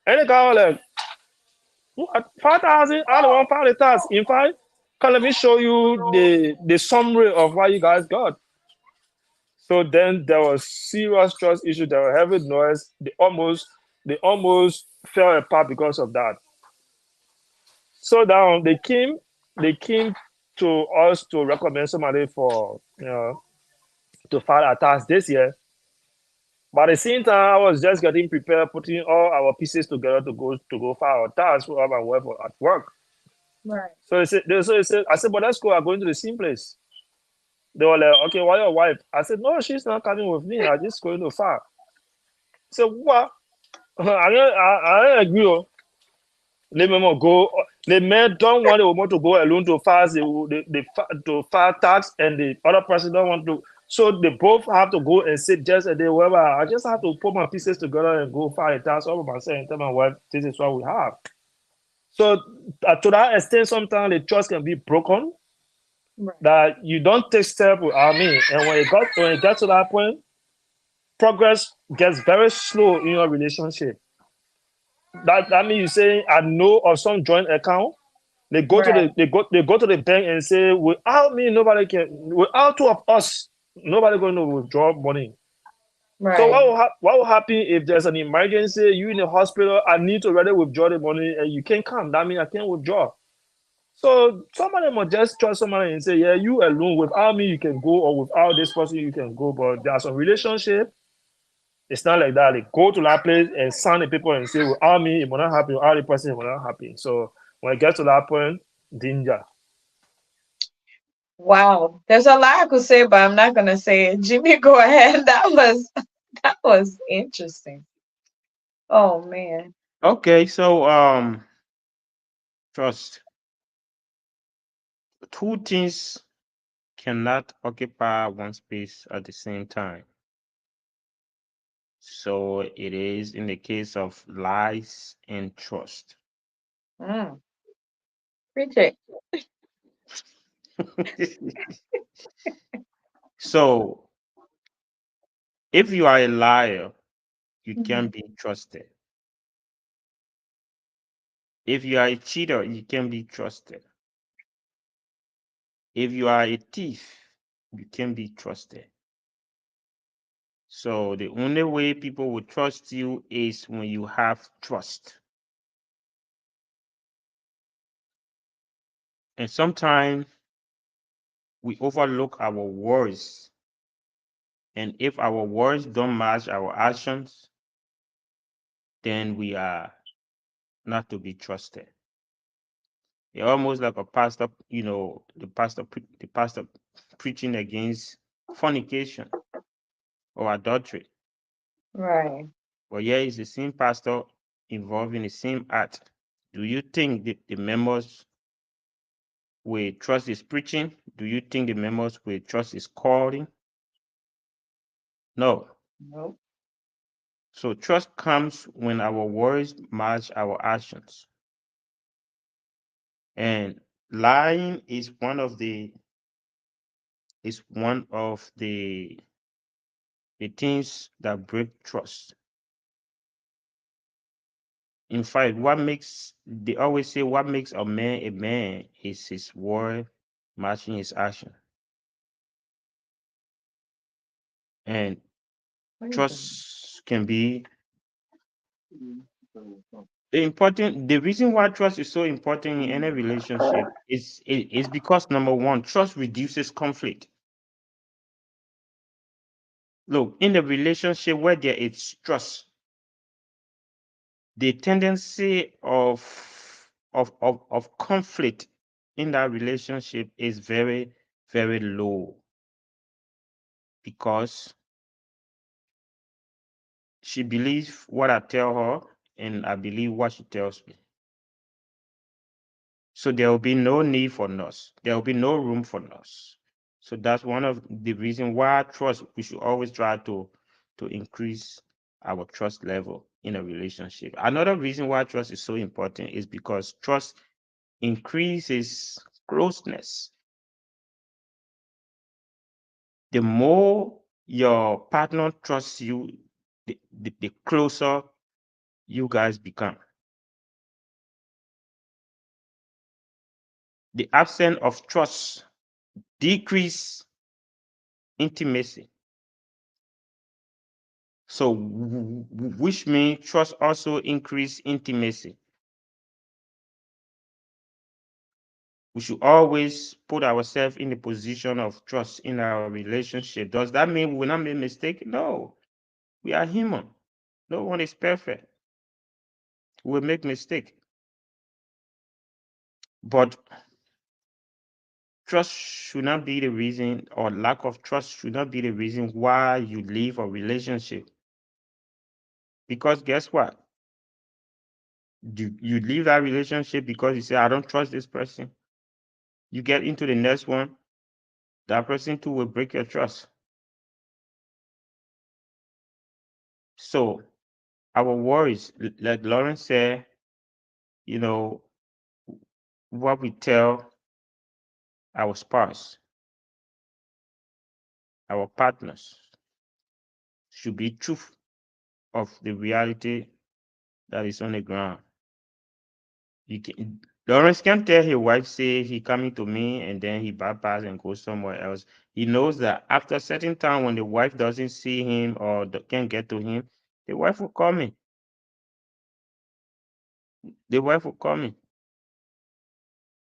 And the guy was like, what, 5,000? I don't want 5,000. In fact, come let me show you the summary of what you guys got. So then there was serious trust issue. There were heavy noise. They almost fell apart because of that. So now they came to us to recommend somebody for to file a tax this year. But at the same time, I was just getting prepared, putting all our pieces together to go file a tax for my wife at work. Right. So they said, I said, but let's go. I'm going to the same place. They were like, okay, why your wife? I said, no, she's not coming with me. I'm just going to file. So what? I agree. Oh. Les men go. The men don't want the woman to go alone to file to file tax, and the other person don't want to. So they both have to go and sit just a day. Wherever I just have to put my pieces together and go file a tax all by myself and tell my wife this is what we have. So to that extent, sometimes the trust can be broken. Right. That you don't take steps without me, and when it gets to that point, progress gets very slow in your relationship. That means you saying I know of some joint account. They go to Right. they go to the bank and say, without me, nobody can. Without two of us, nobody going to withdraw money. So Right. what will happen if there's an emergency? You in the hospital, I need to already withdraw the money, and you can't come. That means I can't withdraw. So somebody must just trust somebody and say, yeah, you alone. Without me, you can go, or without this person, you can go. But there's a relationship. It's not like that. They go to that place and sign the paper and say, without me, it will not happen. Without the person, it will not happen. So when it gets to that point, danger. Wow. There's a lot I could say, but I'm not gonna say it. Jimmy, go ahead. That was interesting. Oh man. Okay, so trust. Two things cannot occupy one space at the same time. So it is in the case of lies and trust. Mm. Preach it. So if you are a liar, you Mhm. can be trusted. If you are a cheater, you can be trusted. If you are a thief, you can be trusted. So the only way people will trust you is when you have trust. And sometimes we overlook our words. And if our words don't match our actions, then we are not to be trusted. It's almost like a pastor, the pastor preaching against fornication or adultery. Right. But here is the same pastor involved in the same act. Do you think the members will trust his preaching? Do you think the members will trust his calling? No. Nope. So trust comes when our words match our actions. And lying is one of the things that break trust. In fact, they always say what makes a man is his word matching his action. And What is it? trust can be important. The reason why trust is so important in any relationship is because number one, trust reduces conflict. Look, in the relationship where there is trust, the tendency of conflict in that relationship is very, very low because she believes what I tell her and I believe what she tells me. So there will be no need for us. There will be no room for us. So that's one of the reasons why trust, we should always try to increase our trust level in a relationship. Another reason why trust is so important is because trust increases closeness. The more your partner trusts you, the closer you guys become. The absence of trust decrease intimacy. So, which means trust also increase intimacy. We should always put ourselves in the position of trust in our relationship. Does that mean we will not make mistake? No, we are human. No one is perfect. We'll make mistake. But trust should not be the reason, or lack of trust should not be the reason why you leave a relationship. Because guess what? You leave that relationship because you say, I don't trust this person. You get into the next one, that person too will break your trust. So our worries, like Lawrence said, what we tell our spouse, our partners, should be truth of the reality that is on the ground. Lawrence can't tell his wife, say he coming to me and then he bypass and goes somewhere else. He knows that after a certain time, when the wife doesn't see him or can't get to him, the wife will call me. The wife will call me.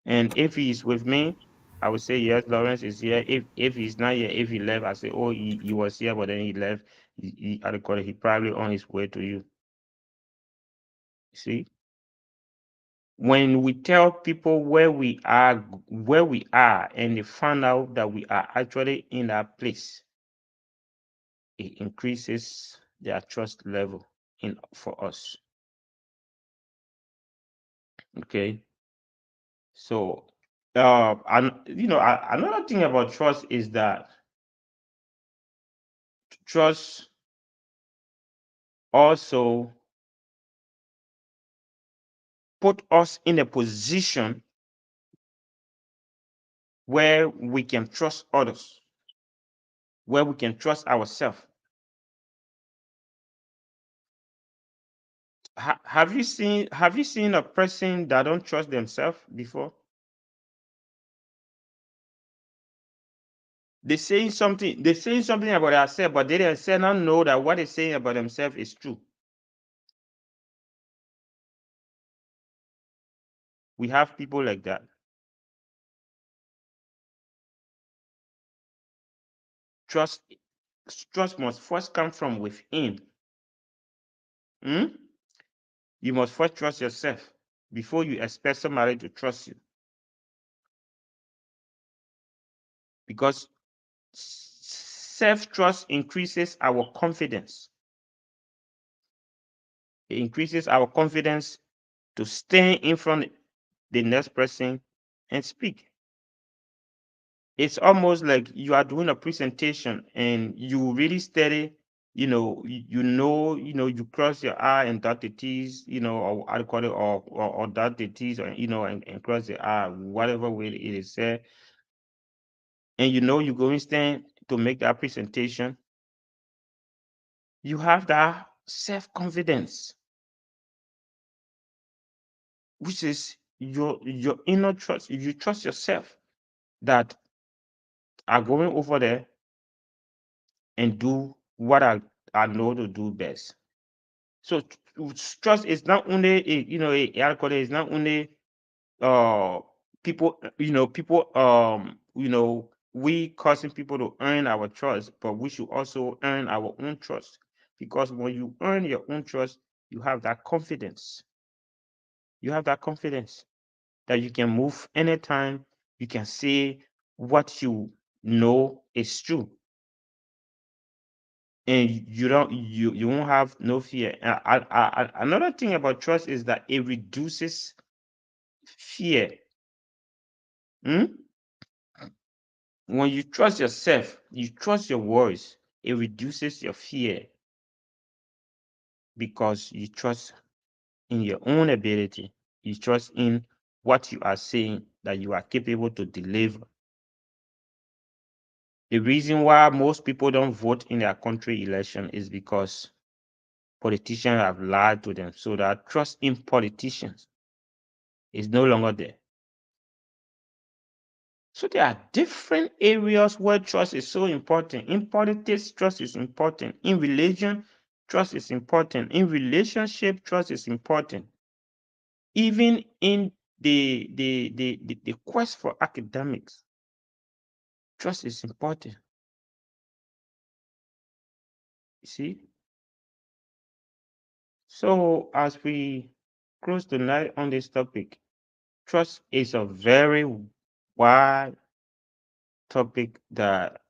And if he's with me, I would say, yes, Lawrence is here. If he's not here, if he left, I say, oh, he was here, but then he left. He probably on his way to you. See? When we tell people where we are, and they find out that we are actually in that place, it increases their trust level for us. Okay. So, another thing about trust is that trust also put us in a position where we can trust others, where we can trust ourselves. Have you seen a person that don't trust themselves before? They're saying something about themselves, but they themselves don't know that what they're saying about themselves is true. We have people like that. Trust must first come from within. You must first trust yourself before you expect somebody to trust you. Because self-trust increases our confidence. It increases our confidence to stand in front of the next person and speak. It's almost like you are doing a presentation and you really study, you cross your I and dot the T's, or I call it, or dot the T's, or, and cross the I, whatever way it is said. And you're going to stand to make that presentation. You have that self-confidence, which is your inner trust. You trust yourself that I'm going over there and do what I know to do best. So trust is not only is not only people, we causing people to earn our trust, but we should also earn our own trust. Because when you earn your own trust, you have that confidence. You have that confidence that you can move anytime. You can say what you know is true, and you won't have no fear. Another thing about trust is that it reduces fear. When you trust yourself, you trust your words, it reduces your fear because you trust in your own ability. You trust in what you are saying, that you are capable to deliver. The reason why most people don't vote in their country election is because politicians have lied to them. So that trust in politicians is no longer there. So there are different areas where trust is so important. In politics, trust is important. In religion, trust is important. In relationship, trust is important. Even in the quest for academics, trust is important. You see? So as we close tonight on this topic, trust is a very wide topic that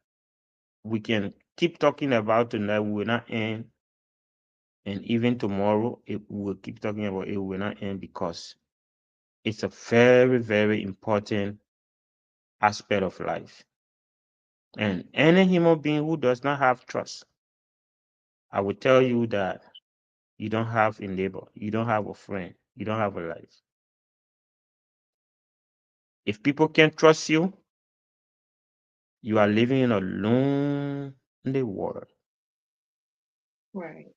we can keep talking about tonight. We will not end. And even tomorrow, we'll keep talking about it. Will not end because it's a very, very important aspect of life. And any human being who does not have trust, I will tell you that you don't have a neighbor, you don't have a friend, you don't have a life. If people can't trust you, you are living in a lonely world. Right.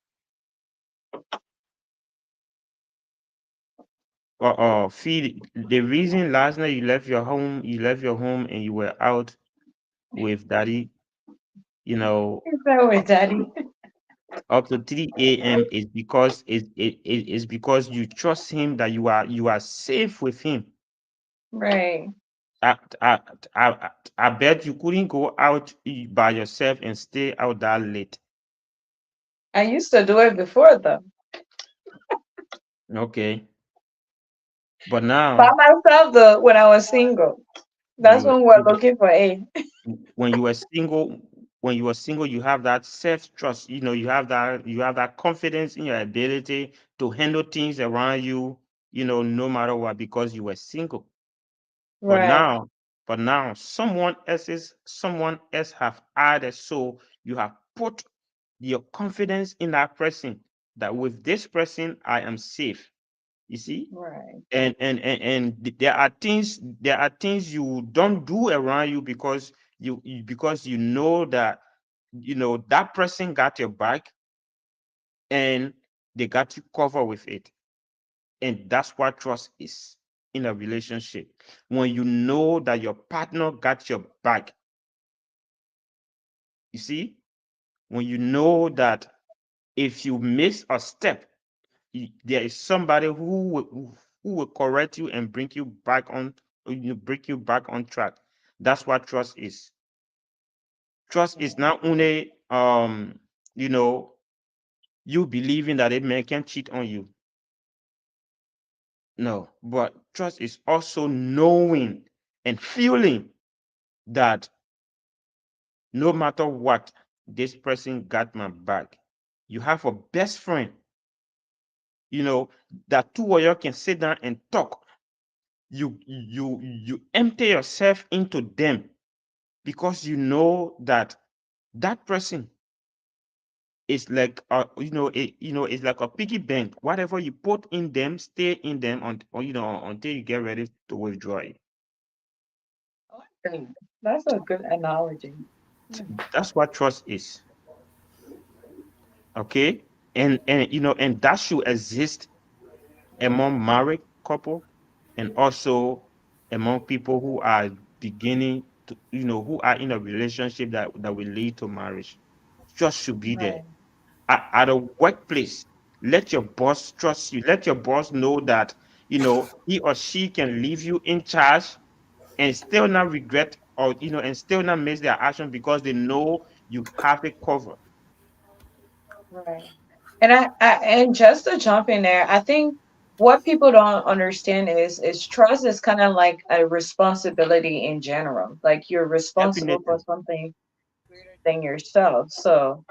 Feel the reason last night you left your home and you were out with daddy, you know, Is that with Daddy? up to 3 a.m. is because is because you trust him that you are safe with him. Right. I, I, I bet you couldn't go out by yourself and stay out that late. I used to do it before though. Okay. But By now myself though, when I was single. when That's you were when we're single, looking for A. when you were single, you have that self-trust, you have that confidence in your ability to handle things around you, no matter what, because you were single. But Right. now, someone else have added, so you have put your confidence in that person, that with this person I am safe. You see? Right. And there are things you don't do around you because because you know that that person got your back and they got you covered with it. And that's what trust is in a relationship. When you know that your partner got your back, you see, when you know that if you miss a step, there is somebody who will correct you and bring you back on, bring you back on track. That's what trust is. Trust is not only you know you believing that a man can cheat on you. No, but trust is also knowing and feeling that no matter what, this person got my back. You have a best friend, that two of you can sit down and talk. You empty yourself into them because you know that that person is like it's like a piggy bank. Whatever you put in them, stay in them until you get ready to withdraw it. That's a good analogy. That's what trust is. Okay, and that should exist among married couple and also among people who are beginning to who are in a relationship that will lead to marriage. Trust should be there. Right. At a workplace, let your boss trust you. Let your boss know that he or she can leave you in charge and still not regret, or and still not miss their action because they know you have it covered. Right. And and just to jump in there, I think what people don't understand is trust is kind of like a responsibility in general. Like you're responsible for Definitely. something greater than yourself. So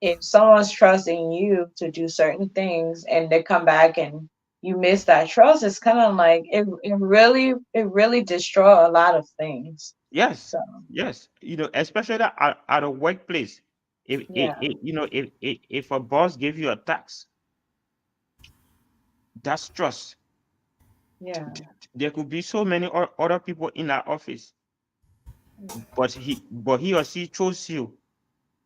if someone's trusting you to do certain things and they come back and you miss that trust, it's kind of like it really destroy a lot of things. Yes, So yes. Especially at a workplace. yeah, If a boss give you a tax, that's trust. yeah, There could be so many other people in that office. but he or she chose you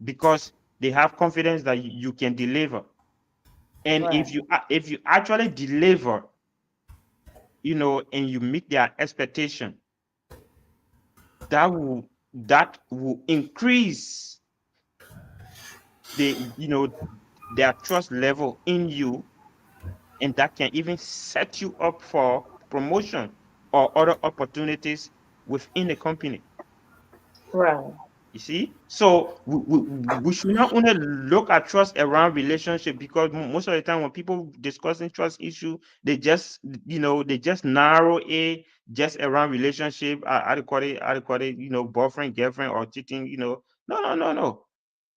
because they have confidence that you can deliver. And Right. if you actually deliver, and you meet their expectation, that will increase their trust level in you, and that can even set you up for promotion or other opportunities within the company. Right. You see, so we should not only look at trust around relationship, because most of the time when people discussing trust issue, they just narrow it just around relationship. I call it, boyfriend, girlfriend, or cheating. No.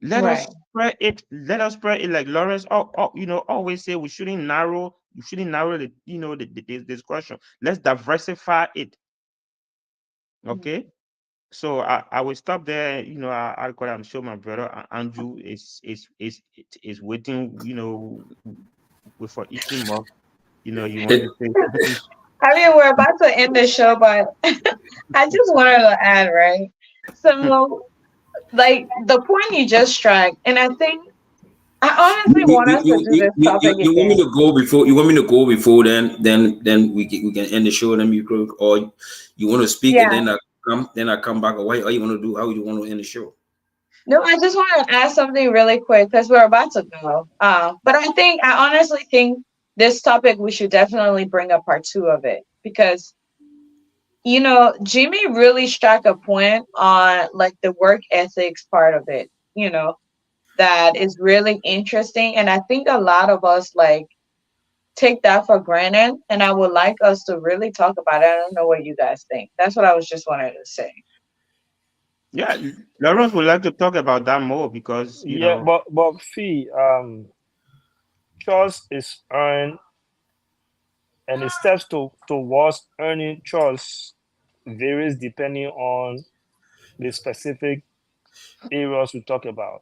Let us Right. spread it. Let us spread it like Lawrence. Always say we shouldn't narrow. You shouldn't narrow the discussion. Let's diversify it. Okay. So I will stop there. I'm sure my brother Andrew is waiting. For eating more. You want to say something? I mean, we're about to end the show, but I just wanted to add, right? So, like the point you just struck, and I think I honestly You, want you, us to you, do you, this you, topic you you want me again. to go before? You want me to go before? Then we can end the show. Then you go, or you want to speak and Yeah. then I come back. Or what you want to do? How you want to end the show? No, I just want to add something really quick because we're about to go. But I honestly think this topic we should definitely bring a part two of it because Jimmy really struck a point on like the work ethics part of it. That is really interesting, and I think a lot of us like take that for granted. And I would like us to really talk about it. I don't know what you guys think. That's what I was just wanting to say. Yeah, Lawrence would like to talk about that more because Yeah, but fee, trust is earned, and the steps towards earning trust varies depending on the specific areas we talk about.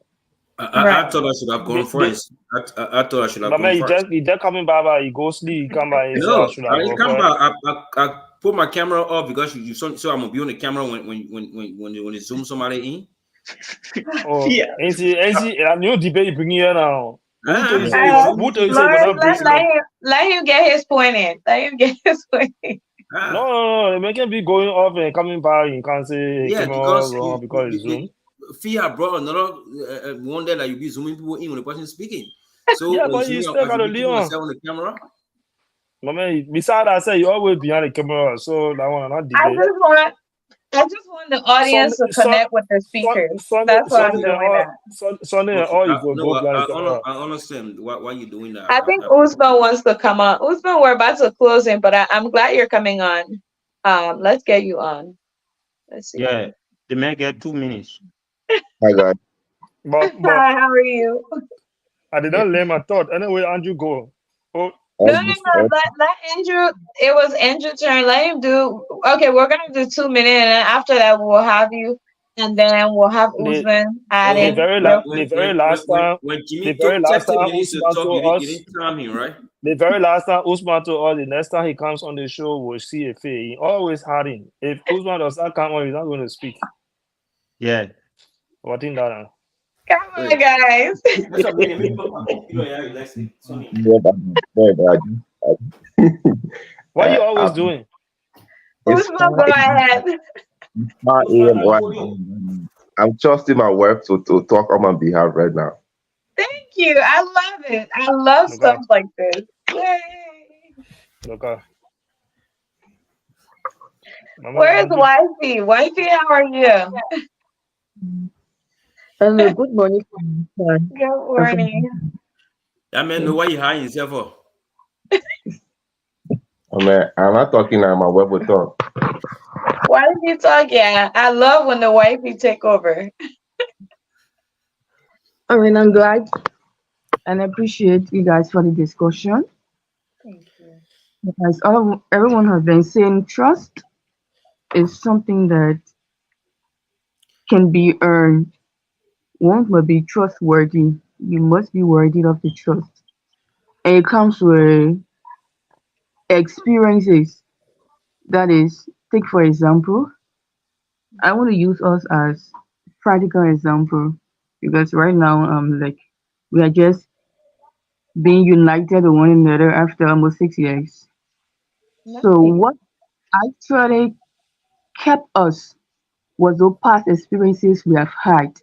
I Right. thought I should have gone They, first. I thought I should have but gone man, first. he just coming by, he go sleep, he come by, he say I No, should have I didn't go come first. back. I put my camera off because you so I'm gonna be on the camera when you zoom somebody in. Oh, yeah, ain't see, a new debate you bring here now. Who told you Ah, say, you zoom who me told you in. say you Lawrence, gonna break it let up? him let him get his point in. Let him get his point in. No, Ah, no, no, they can be going off and coming back, you can't say he yeah, came out because wrong because it's Zoom. Fia brought another one there that you be zooming people in when the person is speaking. So Yeah, but you still I should gotta be leave keeping on. myself on the camera. My man, besides that, I say you always behind the camera, so that one not I debate. just want the audience Sunday, to connect with the speakers. Sunday, That's why I'm Sunday, and doing all that. Sunday and Okay, all you go no, behind the camera. I understand why you're doing that. I think Usman wants to come on. Usman, we're about to close in, but I'm glad you're coming on. Let's get you on. Let's see. yeah. The man get 2 minutes. Hi guys. But Hi, how are you? I did Yeah, not lay my thought. Anyway, Andrew go. Oh, No, All no, good. no. Let Andrew. It was Andrew's turn. Let him do. Okay, we're gonna do 2 minutes, and then after that, we'll have you, and then we'll have the Usman add Oh, the in very real last quick. the very last time when the Jimmy very took last 30 time minutes to Usman talk, told you us didn't time him, right? the very last time Usman told us the next time he comes on the show we'll see a fee. He always had him. If Usman does not come on, he's not going to speak. yeah. What in that? Come Wait, on, guys. that's what I mean. Me put my computer here, relaxing. Sonny. Yeah, What are you always um, doing? it's Usman, go ahead. 5 Usman, a.m. are you right audio? now. I'm trusting my wife to talk on my behalf right now. Thank you. I love it. I love stuff Okay, like this. Yay. okay. My man Where's Andrew. Wifey? Wifey, how are you? Hello, good morning. Sir. Good morning. That man know why you hiding yourself for. I'm not talking now. My wife will talk. Wifey talk, yeah. I love when the wifey take over. I'm glad and appreciate you guys for the discussion Thank you. because everyone has been saying trust is something that can be earned. One must be trustworthy. You must be worthy of the trust. And it comes with experiences. That is, take for example, I want to use us as practical example because right now, like we are just being united with one another after almost 6 years. So Nice. what actually kept us was those past experiences we have had,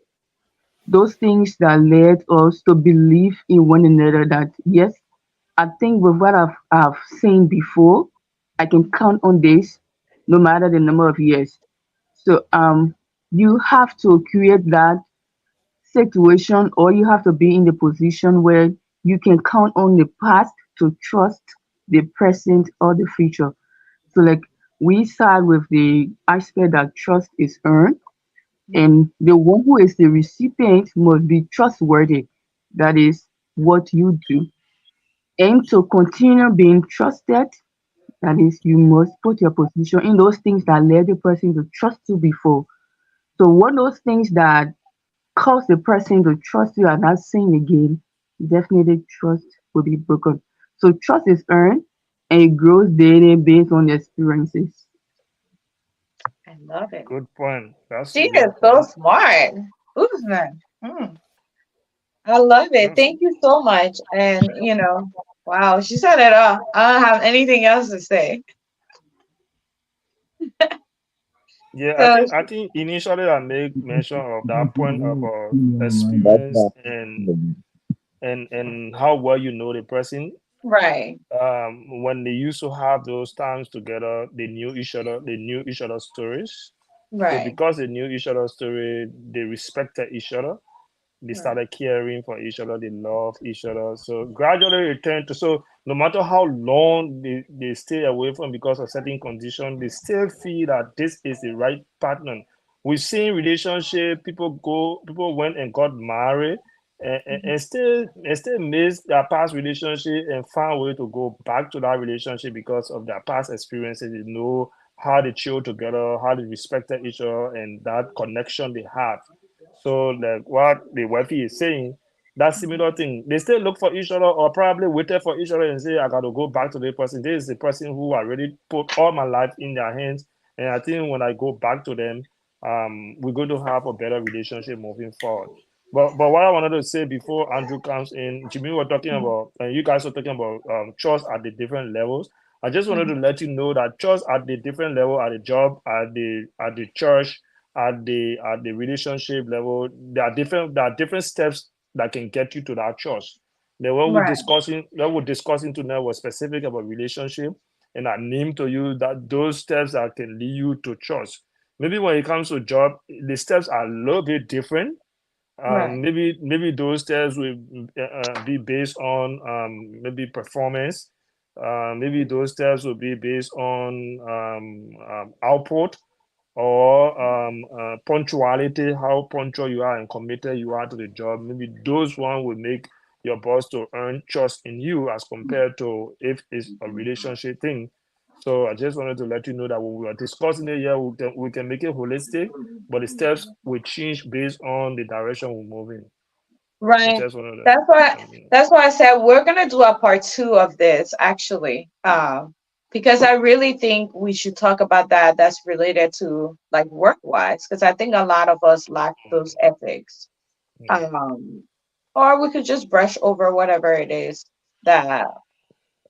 those things that led us to believe in one another that yes, I think with what I've seen before, I can count on this no matter the number of years. So you have to create that situation or you have to be in the position where you can count on the past to trust the present or the future. So like we start with the aspect that trust is earned and the one who is the recipient must be trustworthy. That is what you do. Aim to continue being trusted. That is, you must put your position in those things that led the person to trust you before. So, what those things that cause the person to trust you are not saying again, definitely trust will be broken. So, trust is earned and it grows daily based on the experiences. I love it. Good point. That's She a is good so point. smart. Usman. I love it. That's Thank you so much. And wow, she said it all. I don't have anything else to say. yeah. I So think I think initially I make mention of that point about experience and how well you know the person. right, When they used to have those times together, they knew each other. They knew each other's stories. So right, because they knew each other's story, they respected each other. They right, started caring for each other. They loved each other. So gradually it turned to, so no matter how long they stay away from because of certain condition, they still feel that this is the right partner. We've seen relationship, people went and got married and still miss their past relationship and found a way to go back to that relationship because of their past experiences. They know how they chill together, how they respected each other, and that connection they have. So, like what the wifey is saying, that similar thing. They still look for each other or probably waited for each other and say, I got to go back to the person. This is the person who I really put all my life in their hands. And I think when I go back to them, we're going to have a better relationship moving forward. But what I wanted to say before Andrew comes in, Jimmy were talking about, and you guys were talking about trust at the different levels. I just wanted to let you know that trust at the different level, at the job, at the church, at the relationship level, there are different steps that can get you to that trust. Then when right, we're discussing tonight was specific about relationship, and I named to you that those steps that can lead you to trust. Maybe when it comes to job, the steps are a little bit different. right, Maybe those tests will be based on maybe performance. Maybe those tests will be based on output or punctuality, how punctual you are and committed you are to the job. Maybe those one will make your boss to earn trust in you as compared to if it's a relationship thing. So I just wanted to let you know that when we are discussing it here, we can make it holistic, but the steps will change based on the direction we're moving. I right. just wanted That's why to. that's why I said we're gonna do a part two of this actually. Because I really think we should talk about that that's related to like work wise, because I think a lot of us lack those ethics. Mm. Um, or we could just brush over whatever it is that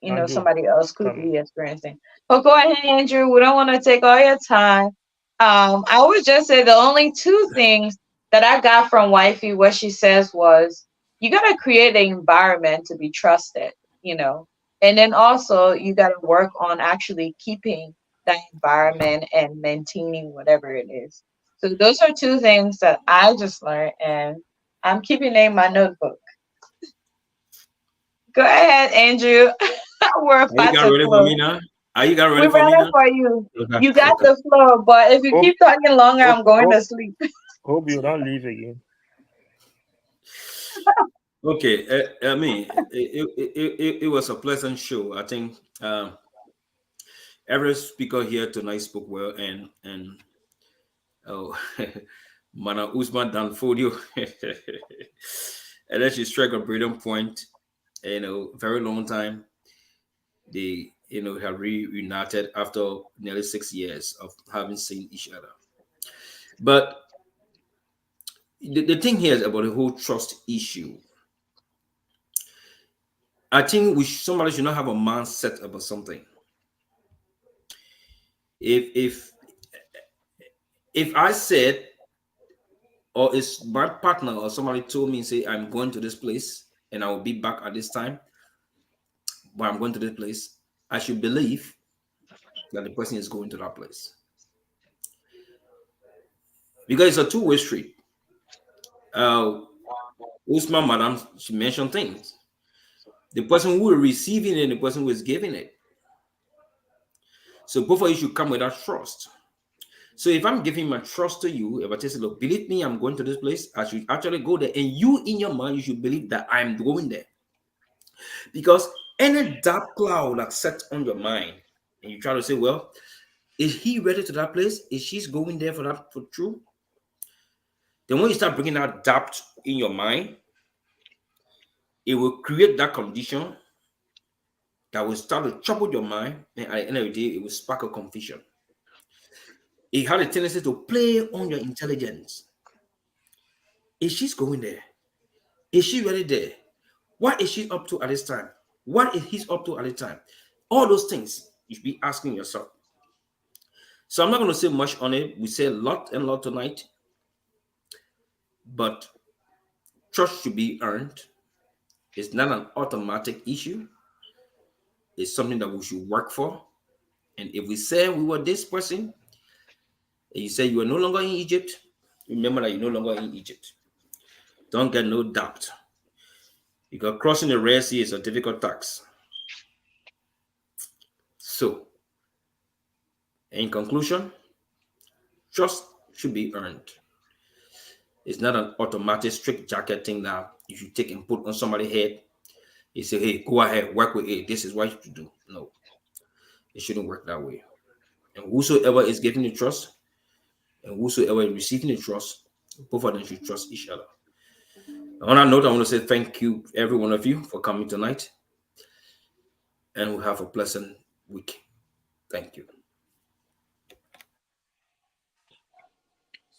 Andrew, somebody else could come. be experiencing. But go ahead, Andrew. We don't want to take all your time. I would just say the only two things that I got from wifey, what she says was, you gotta create an environment to be trusted, you know, and then also you gotta work on actually keeping that environment and maintaining whatever it is. So those are two things that I just learned, and I'm keeping it in my notebook. Go ahead, Andrew. We're Are you about got to ready for close. me now? Are you got We ready for me ready now? for you. Okay. You got Okay. the floor, but if you Hope, keep talking longer, hope, I'm going hope, to sleep. hope you don't leave again. Okay. I mean, it was a pleasant show. I think every speaker here tonight spoke well, and oh, Mana Usman Danfodio, and then she struck a brilliant point. Very long time they have reunited after nearly 6 years of having seen each other. But the thing here is about the whole trust issue. I think somebody should not have a mindset about something. If I said, or if my partner or somebody told me, say, I'm going to this place and I will be back at this time, but I'm going to this place, I should believe that the person is going to that place. Because it's a two-way street. Usman Madam, she mentioned things. The person who is receiving it and the person who is giving it. So both of you should come with that trust. So if I'm giving my trust to you, if I tell you, look, believe me, I'm going to this place, I should actually go there. And you, in your mind, you should believe that I'm going there. Because any dark cloud that sets on your mind, and you try to say, well, is he ready to that place? Is she going there for true? Then when you start bringing that doubt in your mind, it will create that condition that will start to trouble your mind, and at the end of the day, it will spark a confusion. It had a tendency to play on your intelligence. Is she going there? Is she really there? What is she up to at this time? What is he up to at this time? All those things you should be asking yourself. So I'm not going to say much on it. We say a lot and a lot tonight. But trust should be earned. It's not an automatic issue. It's something that we should work for. And if we say we were this person, and you say you are no longer in Egypt, remember that you're no longer in Egypt. Don't get no doubt. Because crossing the Red Sea is a difficult task. So, in conclusion, trust should be earned. It's not an automatic strict jacket thing that you should take and put on somebody's head. You say, hey, go ahead, work with it. This is what you should do. No, it shouldn't work that way. And whosoever is giving the trust and whosoever is receiving the trust, both of them should trust each other. On that note, I want to say thank you, every one of you, for coming tonight. And we'll have a pleasant week. Thank you.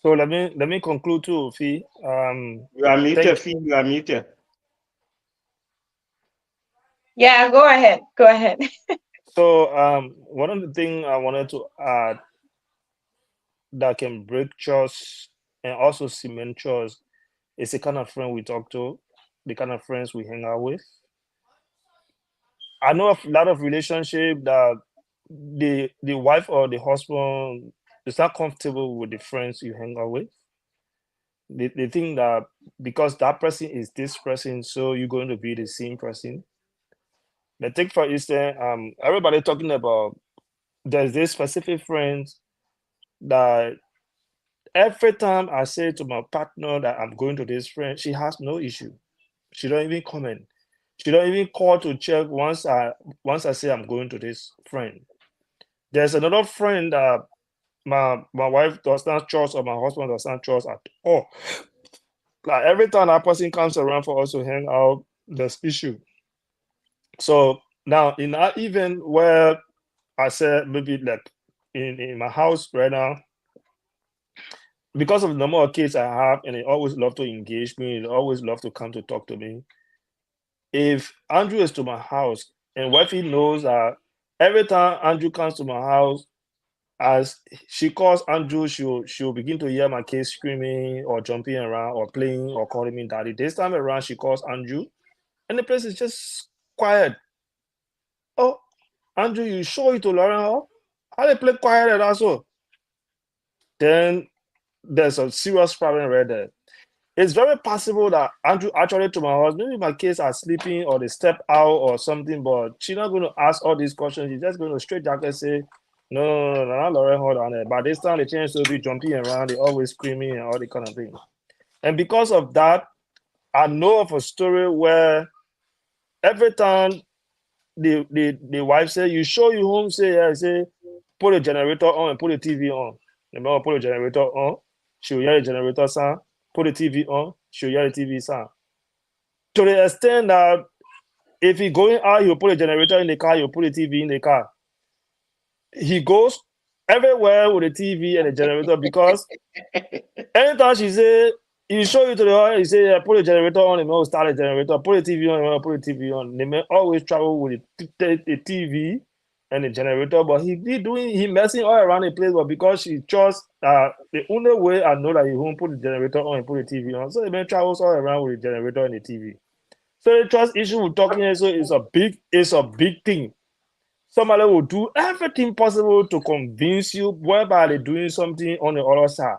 So let me conclude too, Fee. You are muted, Fee. You are muted. Yeah, go ahead. Go ahead. So one of the things I wanted to add that can break trust and also cement trust is the kind of friend we talk to, the kind of friends we hang out with. I know a lot of relationship that the wife or the husband is not comfortable with the friends you hang out with. They think that because that person is this person, so you're going to be the same person. But take for instance, everybody talking about there's this specific friend that every time I say to my partner that I'm going to this friend, she has no issue. She don't even comment. She don't even call to check once I say I'm going to this friend. There's another friend that my wife does not trust or my husband does not trust at all. Like every time that person comes around for us to hang out, there's issue. So now in that event where I said maybe like in my house right now, because of the number of kids I have, and they always love to engage me, they always love to come to talk to me. If Andrew is to my house and wifey knows that every time Andrew comes to my house, as she calls Andrew, she'll begin to hear my kids screaming or jumping around or playing or calling me daddy. This time around, she calls Andrew, and the place is just quiet. Oh, Andrew, you show it to Lauren Hall? How they play quiet also? Then there's a serious problem right there. It's very possible that Andrew actually to my house, maybe my kids are sleeping or they step out or something, but she's not going to ask all these questions. She's just going to straight jacket say, no, not Lauren, hold on there. By this time, they change to be jumping around, they always screaming and all the kind of thing. And because of that, I know of a story where every time the wife say, you show you home, say, yeah, say, put the generator on and put the TV on. The mother put the generator on, she'll hear the generator sound, put the TV on, she'll hear the TV sound. To the extent that if he going out, he'll put a generator in the car, he'll put the TV in the car. He goes everywhere with the TV and the generator because anytime she say, he show you to the house, he say, yeah, put the generator on, and will start the generator, put the TV on, and put the TV on. They may always travel with the TV and the generator, but he messing all around the place, but because she trusts the only way I know that he won't put the generator on and put the TV on, so he may travels all around with the generator and the TV. So the trust issue we're talking here, so it's a big thing. Somebody will do everything possible to convince you whereby they're doing something on the other side.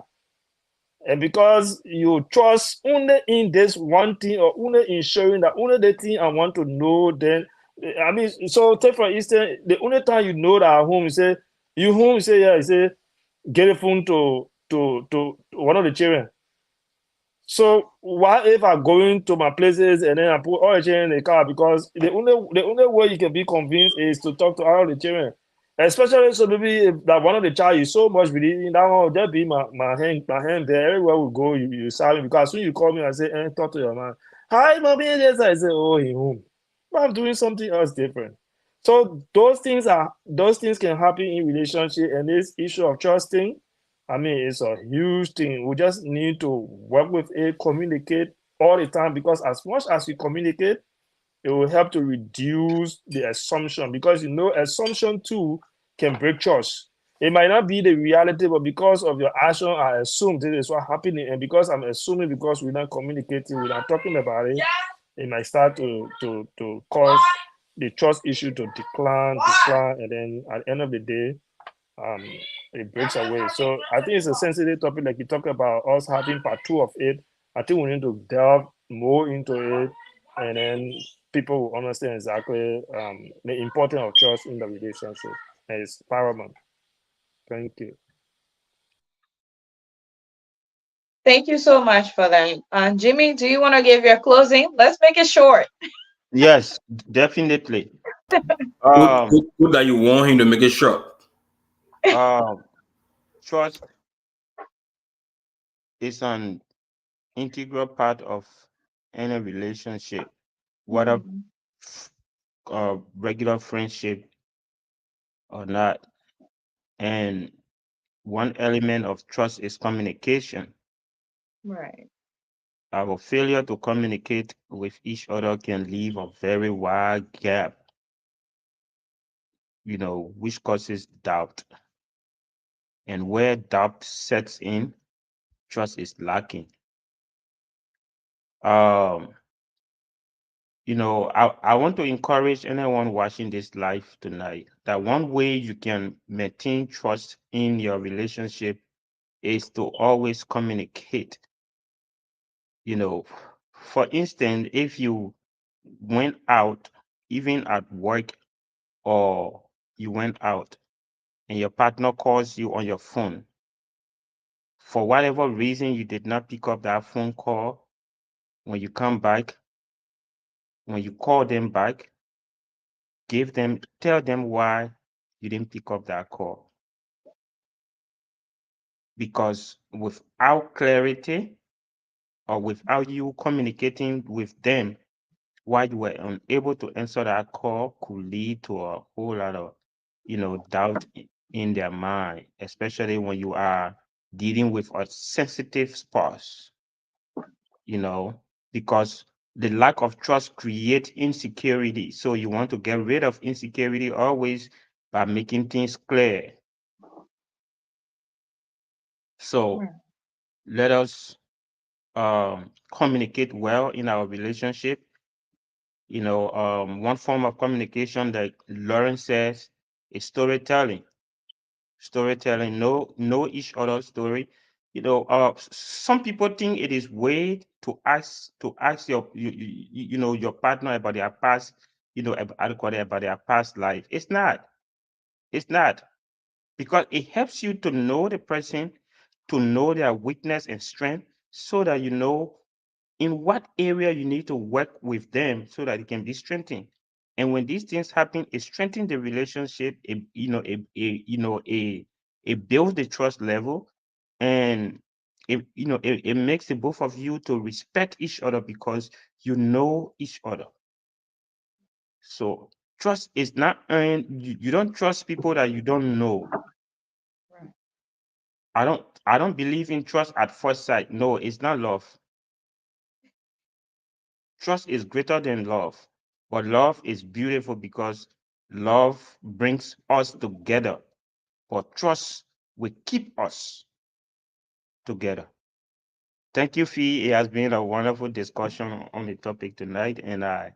And because you trust only in this one thing or only in showing that only the thing I want to know, then I mean, so take for instance, the only time you know that at home, you say, yeah, you say, get a phone to one of the children. So why if I go into my places and then I put all the children in the car because the only way you can be convinced is to talk to all the children. Especially so maybe if that one of the child is so much believing that one just be my hand there. Everywhere we go, you silent because soon you call me and say, talk to your man. Hi, mommy, yes, I say, oh, he home. But I'm doing something else different. So those things can happen in relationship and this issue of trusting I mean, it's a huge thing. We just need to work with it, communicate all the time because as much as we communicate, it will help to reduce the assumption because assumption too can break trust. It might not be the reality, but because of your action, I assume this is what happening. And because I'm assuming because we're not communicating, we're not talking about it, it might start to cause the trust issue to decline, and then at the end of the day, um, it breaks away. So I think it's a sensitive topic, like you talk about us having part two of it. I think we need to delve more into it, and then people will understand exactly the importance of trust in the relationship. And it's paramount. Thank you. Thank you so much for that. Jimmy, do you want to give your closing? Let's make it short. Yes, definitely. Good, Um, good, good that you want him to make it short. um, Trust is an integral part of any relationship, whether Mhm. regular friendship or not. And one element of trust is communication. Right. Our failure to communicate with each other can leave a very wide gap, which causes doubt. And where doubt sets in, trust is lacking. Um, I want to encourage anyone watching this live tonight that one way you can maintain trust in your relationship is to always communicate. For instance, if you went out, even at work, or you went out and your partner calls you on your phone, for whatever reason you did not pick up that phone call, when you come back, when you call them back, tell them why you didn't pick up that call. Because without clarity or without you communicating with them why you were unable to answer that call could lead to a whole lot of, doubt in their mind, especially when you are dealing with a sensitive spouse, because the lack of trust creates insecurity. So you want to get rid of insecurity always by making things clear. So Right. let us communicate well in our relationship. One form of communication that Lauren says is storytelling. Storytelling, know each other's story. Some people think it is weird to ask your partner about their past, about their past life. It's not. It's not, because it helps you to know the person, to know their weakness and strength, so that you know in what area you need to work with them so that it can be strengthened. And when these things happen, it strengthens the relationship. It builds the trust level, and it makes the both of you to respect each other because you know each other. So trust is not earned. You don't trust people that you don't know. I don't believe in trust at first sight. No, it's not love. Trust is greater than love. But love is beautiful because love brings us together. But trust will keep us together. Thank you, Fee. It has been a wonderful discussion on the topic tonight, and I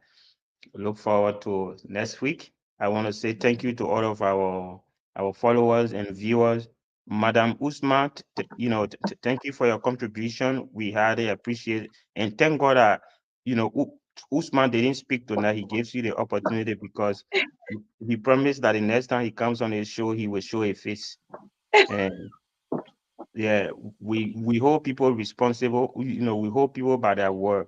look forward to next week. I want to say thank you to all of our followers and viewers. Madam Usman, thank you for your contribution. We highly appreciate it. And thank God that, Usman didn't speak tonight. He gives you the opportunity because he promised that the next time he comes on his show, he will show a face. And yeah, we hold people responsible. We hold people by their word.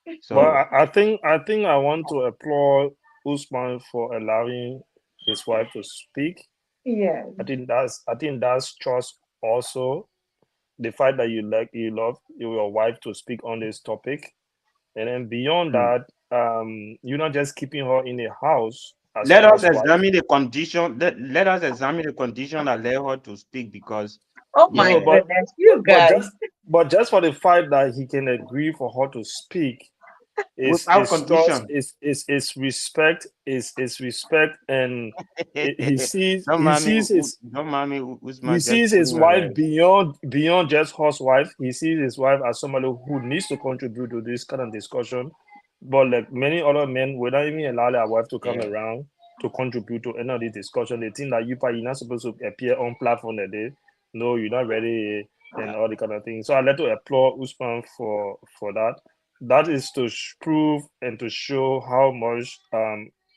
But So I think I want to applaud Usman for allowing his wife to speak. Yeah. I think that's trust also. The fact that you love your wife to speak on this topic, and then beyond mm, that, you're not just keeping her in a house as let your us housewife. examine the condition. Let us examine the condition that led her to speak because Oh my yeah, No, but goodness, but, you but guys. just for the fact that he can agree for her to speak without is trust, condition. is respect, is respect, and he sees Don't he mind me, sees his don't mind me, he Usman just sees pulling his my wife leg. beyond just housewife. He sees his wife as somebody who needs to contribute to this kind of discussion. But like many other men, will not even allow their wife to come Yeah, around to contribute to any of this discussion. They think that you're not supposed to appear on platform that day. No, you're not ready, and all the kind of things. So I'd like to applaud Usman for that. That is to prove and to show how much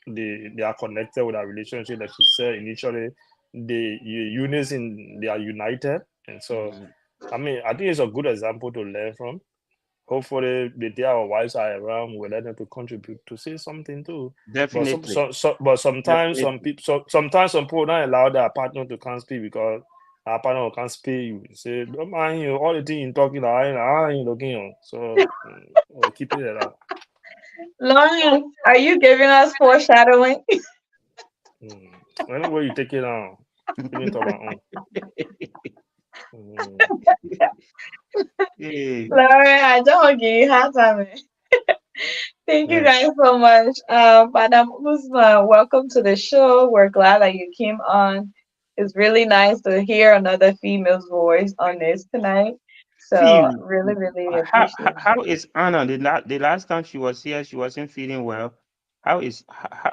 they are connected with our relationship. Like you said initially, the unison, they are united, and so mm, I mean I think it's a good example to learn from. Hopefully the day our wives are around, we'll let them to contribute to say something too. But definitely, but sometimes some definitely. people sometimes some people don't allow their partner to come speak because our partner can't speak. You say, don't mind you, all the things you're talking about, I ain't looking on. So we'll keep it at that. Lawrence, are you giving us foreshadowing? Mm. Anyway, you take it on. Even talk about mm. Yeah, Lauren, I don't give you hard time. Thank you yeah. guys so much. Madam Usman, welcome to the show. We're glad that you came on. It's really nice to hear another female's voice on this tonight. So Fee, really, really how, appreciate how it. how is Anna? The last time she was here, she wasn't feeling well. How is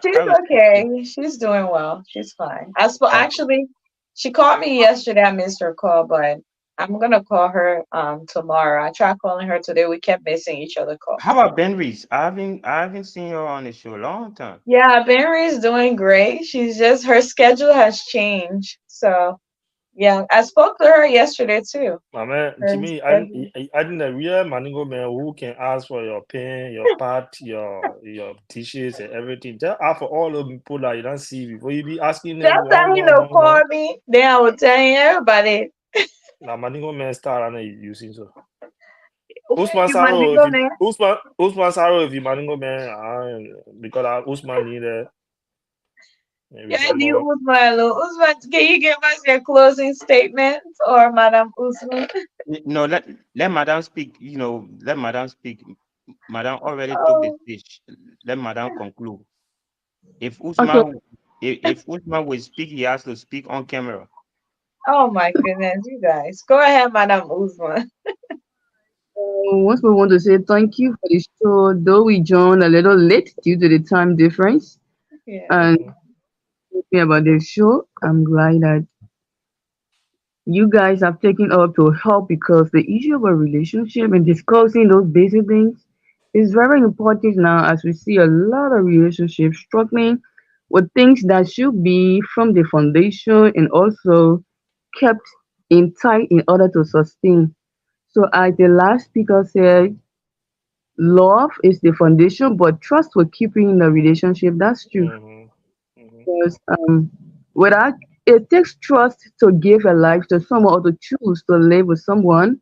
She's how is she? okay. She's doing well. She's fine. I spoke Okay. actually, she called me yesterday. I missed her call, but I'm gonna call her tomorrow. I tried calling her today. We kept missing each other How calls. about Ben Reese? I haven't seen her on the show a long time. Yeah, Barry's doing great. She's just her schedule has changed. So yeah, I spoke to her yesterday too. My man, Her Jimmy, schedule. I think the real Maningo man who can ask for your pen, your part, your dishes and everything. Just ask for all of people that you don't see before you be asking them Just tell him to one. call me. Then I will tell everybody. Now Maningo man start and using so. Where you money go, man? Usman Saro if you Maningo man, because Usman need maybe Yeah, don't you know. Usman. Usman, can you give us your closing statements or Madam Usman? No, let Madam speak. Let Madam speak. Madam already took the Oh, speech. Let Madam conclude. If Okay. Usman, if Usman will speak, he has to speak on camera. oh my goodness, you guys. Go ahead, Madam Usman. Once we want to say thank you for the show, though we joined a little late due to the time difference. Yeah. And Mhm. talking about the show, I'm glad that you guys have taken up to help because the issue of a relationship and discussing those basic things is very important now as we see a lot of relationships struggling with things that should be from the foundation and also kept in tight in order to sustain. So as the last speaker said, love is the foundation, but trust will keep you in the relationship. That's true. Mhm. Mhm. Because without it takes trust to give a life to someone or to choose to live with someone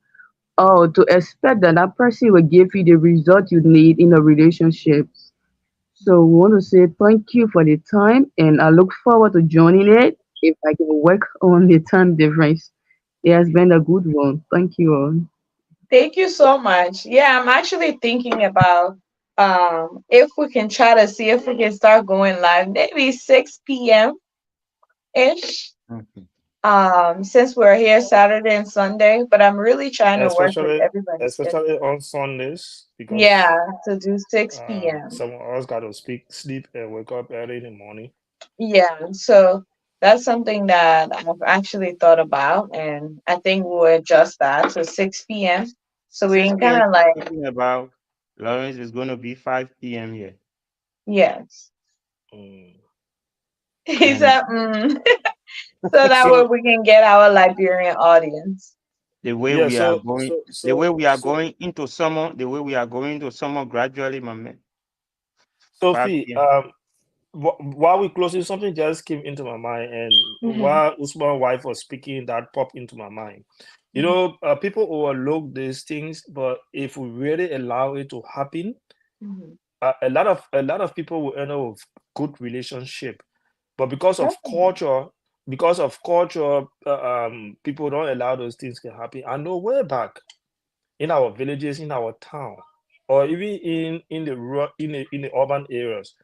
or to expect that that person will give you the result you need in a relationship. So we want to say thank you for the time and I look forward to joining it if I can work on the time difference. It has been a good one. Thank you all. Thank you so much. Yeah, I'm actually thinking about if we can try to see if we can start going live maybe 6 p.m. ish. Mhm. Since we're here Saturday and Sunday, but I'm really trying to work with especially everybody's especially schedule. on Sundays because Yeah, to do 6 p.m. some of us got to sleep and wake up early in the morning. Yeah, so that's something that I've actually thought about, and I think we'll adjust that to 6 p.m. So we 6 can p.m. kind of like, Talking about Lawrence is going to be 5 p.m. here. yes. Mm. He And said, so that way so we can get our Liberian audience. the way Yeah, we are so going, so the way so we are so going into summer, the way we are going into summer gradually, my man. 5 Sophie, p.m. while we closing, something just came into my mind, and Hmm. while Usman's wife was speaking, that popped into my mind. You Hmm. know, people overlook these things, but if we really allow it to happen, Hmm. a lot of people will end up with good relationship, but Definitely. because of culture, people don't allow those things to happen. I know way back in our villages, in our town, or even in the in the urban areas,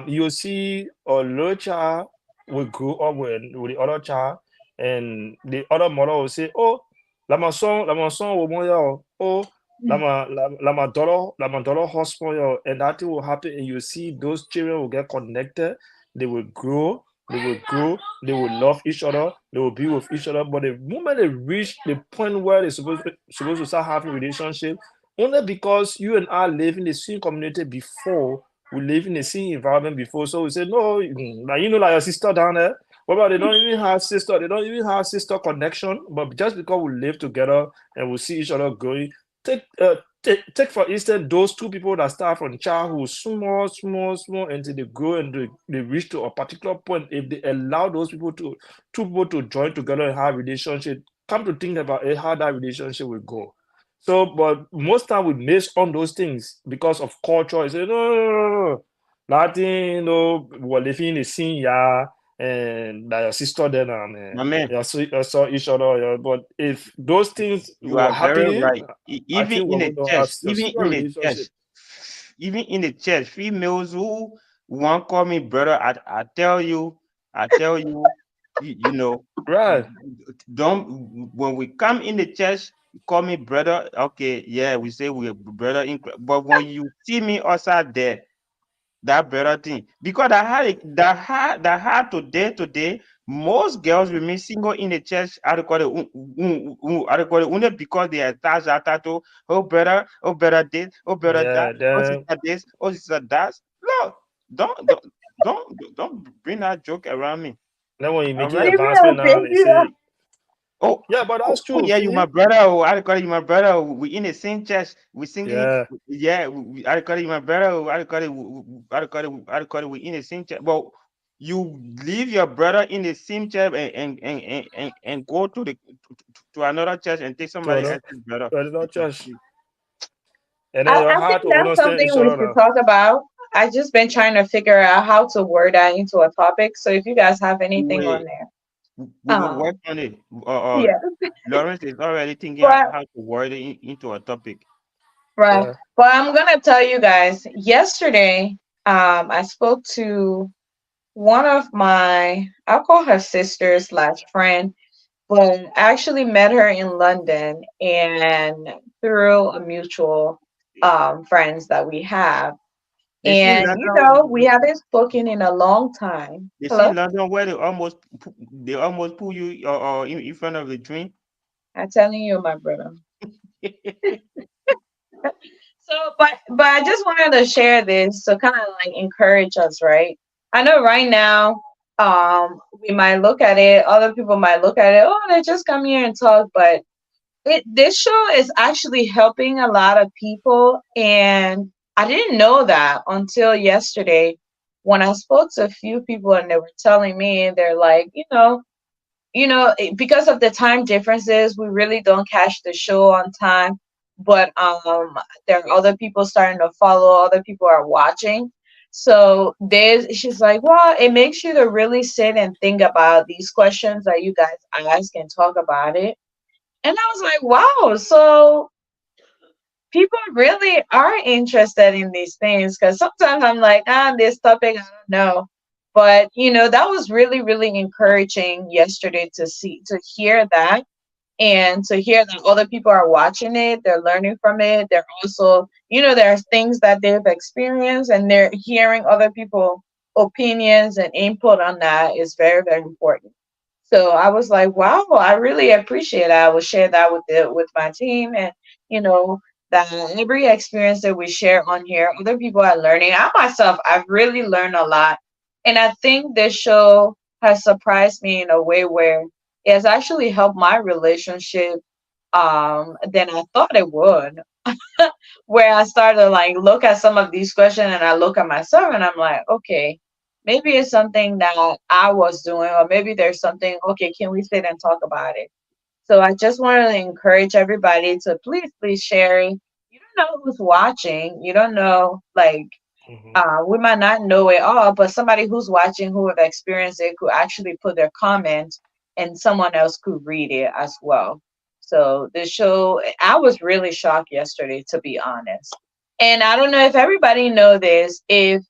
you'll see a little child will grow up with the other child, and the other mother will say, "Oh, la my son, oh, la my daughter husband, yo," and that thing will happen, and you see those children will get connected, they will grow, they will love each other, they will be with each other. But the moment they reach the point where they're supposed to start having relationship, only because you and I live in the same community before, we live in the same environment before. So we say, no, now you know like your sister down there. What about they don't even have sister, they don't even have sister connection, but just because we live together and we see each other growing, take for instance those two people that start from childhood, small until they grow and they reach to a particular point. If they allow those two people to join together and have relationship, come to think about it, how that relationship will go. So, but most time we miss on those things because of culture. You say, no, nothing, we're living in the same year, and that your sister then, My man, you saw each other. Yeah. But if those things you were are very happening, right. I Even think in we're the going to have church, a even serious in the relationship. church, even in the church, females who want call me brother, I tell you, you know, Right. don't when we come in the church, you call me brother. Okay, yeah, we say we're brother but when you see me outside there, that brother thing, because that had today, most girls with me single in the church, I call it I call it only because they attach that tattoo. Oh brother this, oh brother Yeah. that, oh Then sister this, oh sister that. No, don't bring that joke around me. when you All making right. advancement Female, now, thank they you. say, Oh, yeah, but that's oh true. yeah, you my See? brother. Oh, I call you my brother. Oh, we in the same church. We singing. Yeah. Yeah, I call you my brother. Oh, I call it. I call it. We in the same church. But you leave your brother in the same church and go to another church and take To somebody another, else's brother. to another church. See, And then I, you I think have to that's understand something each we other should now. talk about. I just been trying to figure out how to word that into a topic. So if you guys have anything on there, we will work on it. yeah, Lawrence is already thinking but how to word it into a topic. right. Yeah. But I'm gonna tell you guys. Yesterday, I spoke to one of my, I'll call her sister slash friend, but I actually met her in London and through a mutual friends that we have. They see And we London. haven't spoken in a long time. They see Hello? London where they almost pull you in front of the train. I'm telling you, my brother. So, but I just wanted to share this to kind of like encourage us, right? I know right now, we might look at it, other people might look at it, oh, they just come here and talk, but this show is actually helping a lot of people, and I didn't know that until yesterday when I spoke to a few people and they were telling me they're like, because of the time differences, we really don't catch the show on time. But there are other people starting to follow, other people are watching. So she's like, well, it makes you to really sit and think about these questions that you guys ask and talk about it. And I was like, wow, so people really are interested in these things, because sometimes I'm like, this topic, I don't know. But that was really, really encouraging yesterday to hear that, and to hear that other people are watching it, they're learning from it. They're also, there's things that they've experienced, and they're hearing other people opinions and input on that is very, very important. So I was like, wow, I really appreciate it. I will share that with my team, and you know that every experience that we share on here, other people are learning. I myself, I've really learned a lot, and I think this show has surprised me in a way where it has actually helped my relationship than I thought it would. Where I started to like look at some of these questions, and I look at myself and I'm like, okay, maybe it's something that I was doing, or maybe there's something, okay, can we sit and talk about it? So I just wanted to encourage everybody to please share it. You don't know who's watching. You don't know, like, Mhm. we might not know it all, but somebody who's watching who have experienced it could actually put their comment, and someone else could read it as well. So the show, I was really shocked yesterday, to be honest. And I don't know if everybody know this, if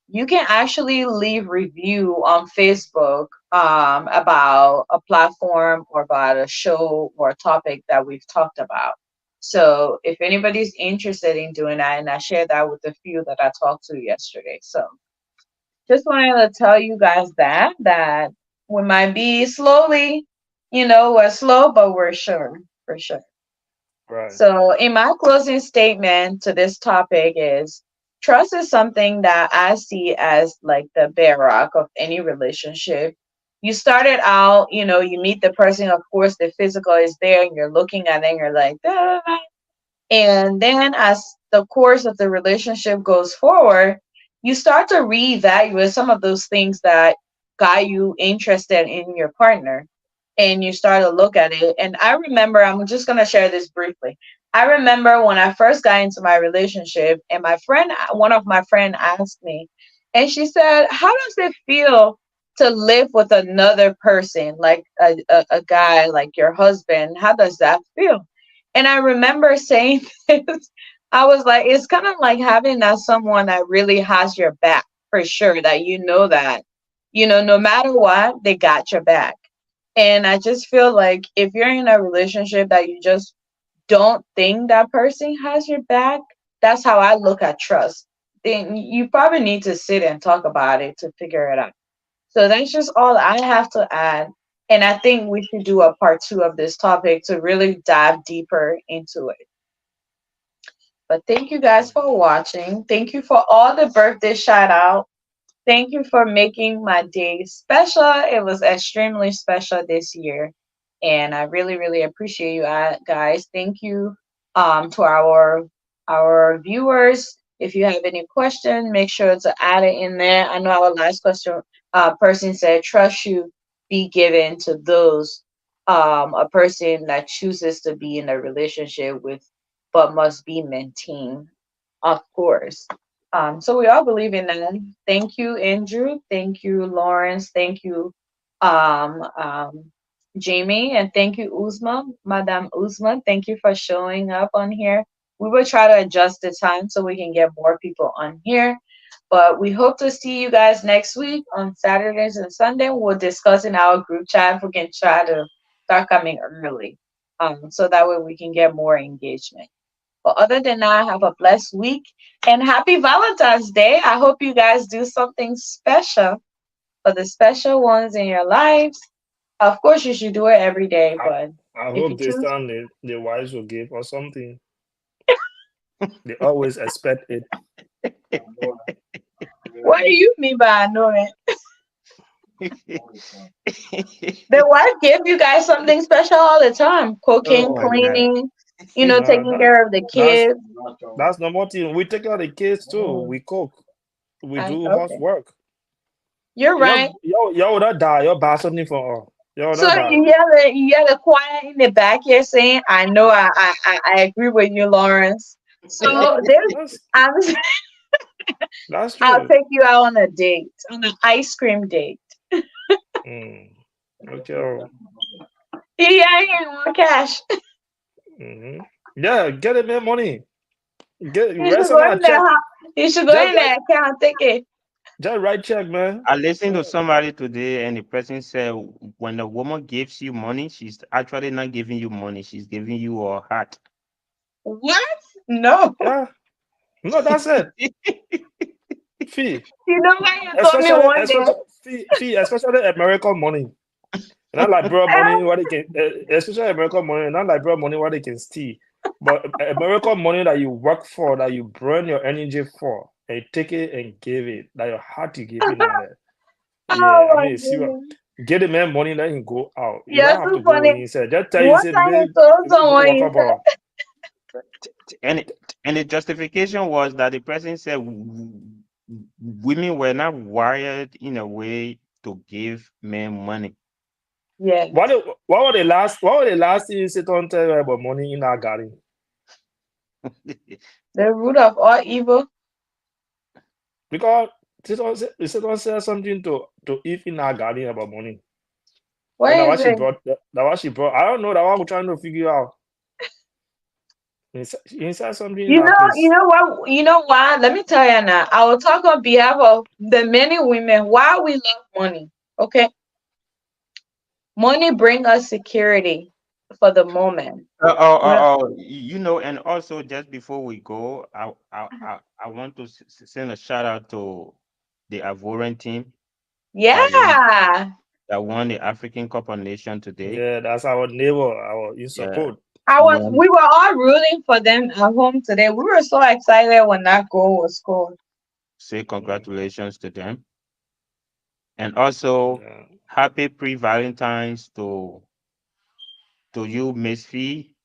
you can actually leave review on Facebook about a platform or about a show or a topic that we've talked about. So if anybody's interested in doing that, and I shared that with a few that I talked to yesterday. So just wanted to tell you guys that we might be slowly, we're slow, but we're sure, for sure. Right. So, in my closing statement to this topic is trust is something that I see as like the bedrock of any relationship. You started out, you meet the person, of course, the physical is there, and you're looking at it, and you're like, "Ah." And then as the course of the relationship goes forward, you start to reevaluate some of those things that got you interested in your partner, and you start to look at it. And I remember, I'm just going to share this briefly. I remember when I first got into my relationship, and one of my friend asked me, and she said, how does it feel to live with another person, like a guy like your husband? How does that feel? And I remember saying this, I was like, it's kind of like having that someone that really has your back, for sure, that that, no matter what, they got your back. And I just feel like if you're in a relationship that you just don't think that person has your back, that's how I look at trust. Then you probably need to sit and talk about it to figure it out. So that's just all I have to add. And I think we should do a part 2 of this topic to really dive deeper into it. But thank you guys for watching. Thank you for all the birthday shout out. Thank you for making my day special. It was extremely special this year. And I really, really appreciate you guys. Thank you to our viewers. If you have any question, make sure to add it in there. I know our last question person said, trust you be given to those a person that chooses to be in a relationship with, but must be maintained, of course. So we all believe in that. Thank you, Andrew. Thank you, Lawrence. Thank you, um, um, Jamie, and thank you, Uzma, Madame Uzma. Thank you for showing up on here. We will try to adjust the time so we can get more people on here. But we hope to see you guys next week on Saturdays and Sunday. We'll discuss in our group chat if we can try to start coming early, so that way we can get more engagement. But other than that, have a blessed week and happy Valentine's Day. I hope you guys do something special for the special ones in your lives. Of course, you should do it every day, I, but I if you hope this choose, time the wives will give or something. They always expect it. what do you mean by I know it? The wife give you guys something special all the time: cooking, Oh my God. cleaning, Nah, taking care of the that's kids. that's normal thing. We take care of the kids too. We cook. We do Okay, housework. you're right. Yo would not die. Yo buy something for her. Yo would So not die. you hear the choir in the back here saying, "I know, I agree with you, Lawrence." So Yeah, there's, that's I'm That's I'll true. take you out on a date, on an ice cream date. Mm. Okay. Yeah, yeah, more cash. Mm-hmm. Yeah, get it, man. Money. Get You should rest go on a in there, check. huh? You should go Just in write, there, account, take it. just write check, man. I listened to somebody today, and the person said when a woman gives you money, she's actually not giving you money; she's giving you her heart. What? No. Yeah. No, that's it. Fee. You know what you told me one day? Especially American money. Not like bro money what they can, especially American money, not like bro money what they can steal. But American money that you work for, that you burn your energy for, and you take it and give it, that your heart you give it now. Oh Yeah, I my mean, see what goodness. get the man money, let him go out. You You're don't have too to go funny. when he said. Just tell you, One say, time he babe, told go someone, walk he up. said, And and the justification was that the person said women were not wired in a way to give men money. yes, What were the last thing you said on tell you about money in our garden? the root of all evil. Because they don't say something to Eve in our garden about money. And What that is what she it? brought. That what she brought. I don't know. That what we're trying to figure out. He said something in You that know, place. you know what? You know why? Let me tell you now. I will talk on behalf of the many women. Why we love money? Okay, money bring us security for the moment. Well, And also just before we go, I want to send a shout out to the Ivorian team that won yeah, the African Cup of Nations today. Yeah, that's our neighbor. Our in Yeah, support. won. we were all rooting for them at home today. We were so excited when that goal was scored. Say congratulations to them, and also Yeah. happy pre-Valentine's to you, Miss Fee,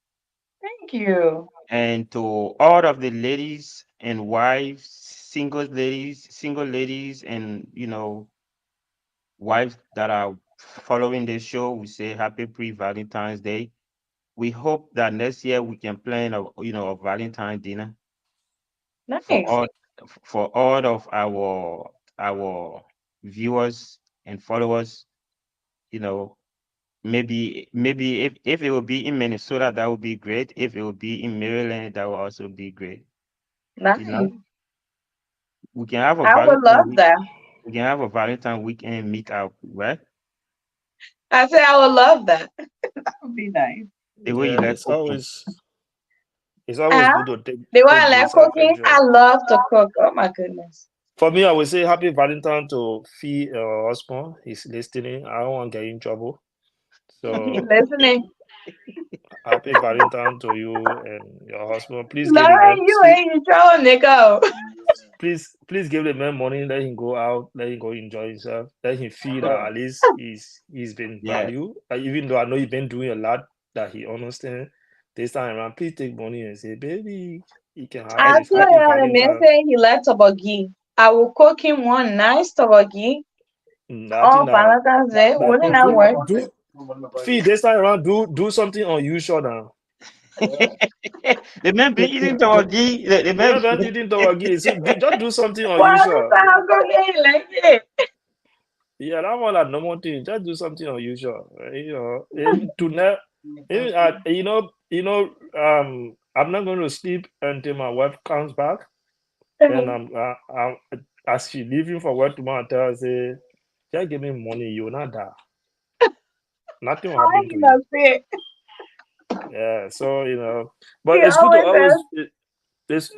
Thank you. and to all of the ladies and wives, single ladies, and wives that are following this show. We say happy pre-Valentine's Day. We hope that next year we can plan a Valentine dinner for Nice. all of our viewers and followers. You know, maybe if it will be in Minnesota, that would be great. If it will be in Maryland, that will also be great. You know, Nice. we can have a I would Valentine love week. that. We can have a Valentine weekend meet up, right? I said I would love that. That would be nice. The way you Yeah, like cooking. it's always Uh, good to the one I take like this cooking, adventure. I love to cook. Oh my goodness. For me, I would say happy Valentine to Fee husband. He's listening. I don't want to get in trouble. He's So listening. happy Valentine to you and your husband. Please give the Lauren, man you ain't in trouble, Nico. please give the man money, let him go out, let him go enjoy himself, let him feel that at least he's been Yeah. valued. Even though I know you've been doing a lot that he understands. This time around, please take money and say, baby, he can have I this tell happy you, the man Valentine. say he likes toboggi. I will cook him one nice toboggi Nothing on that Valentine's Day. but Wouldn't that work? Fee, this time around, do something unusual now. The man been eating turkey. The man. Remember you didn't talk again. So just do something Well, this unusual. time I'm cooking like it. Yeah, that one like normal thing. Just do something unusual. You know, to I'm not going to sleep until my wife comes back. And I'm as she leaving for work tomorrow, I tell her, say, just give me money, you will not die. Nothing will I happen ain't to you. gonna say it. Yeah, so but He it's good to always always says,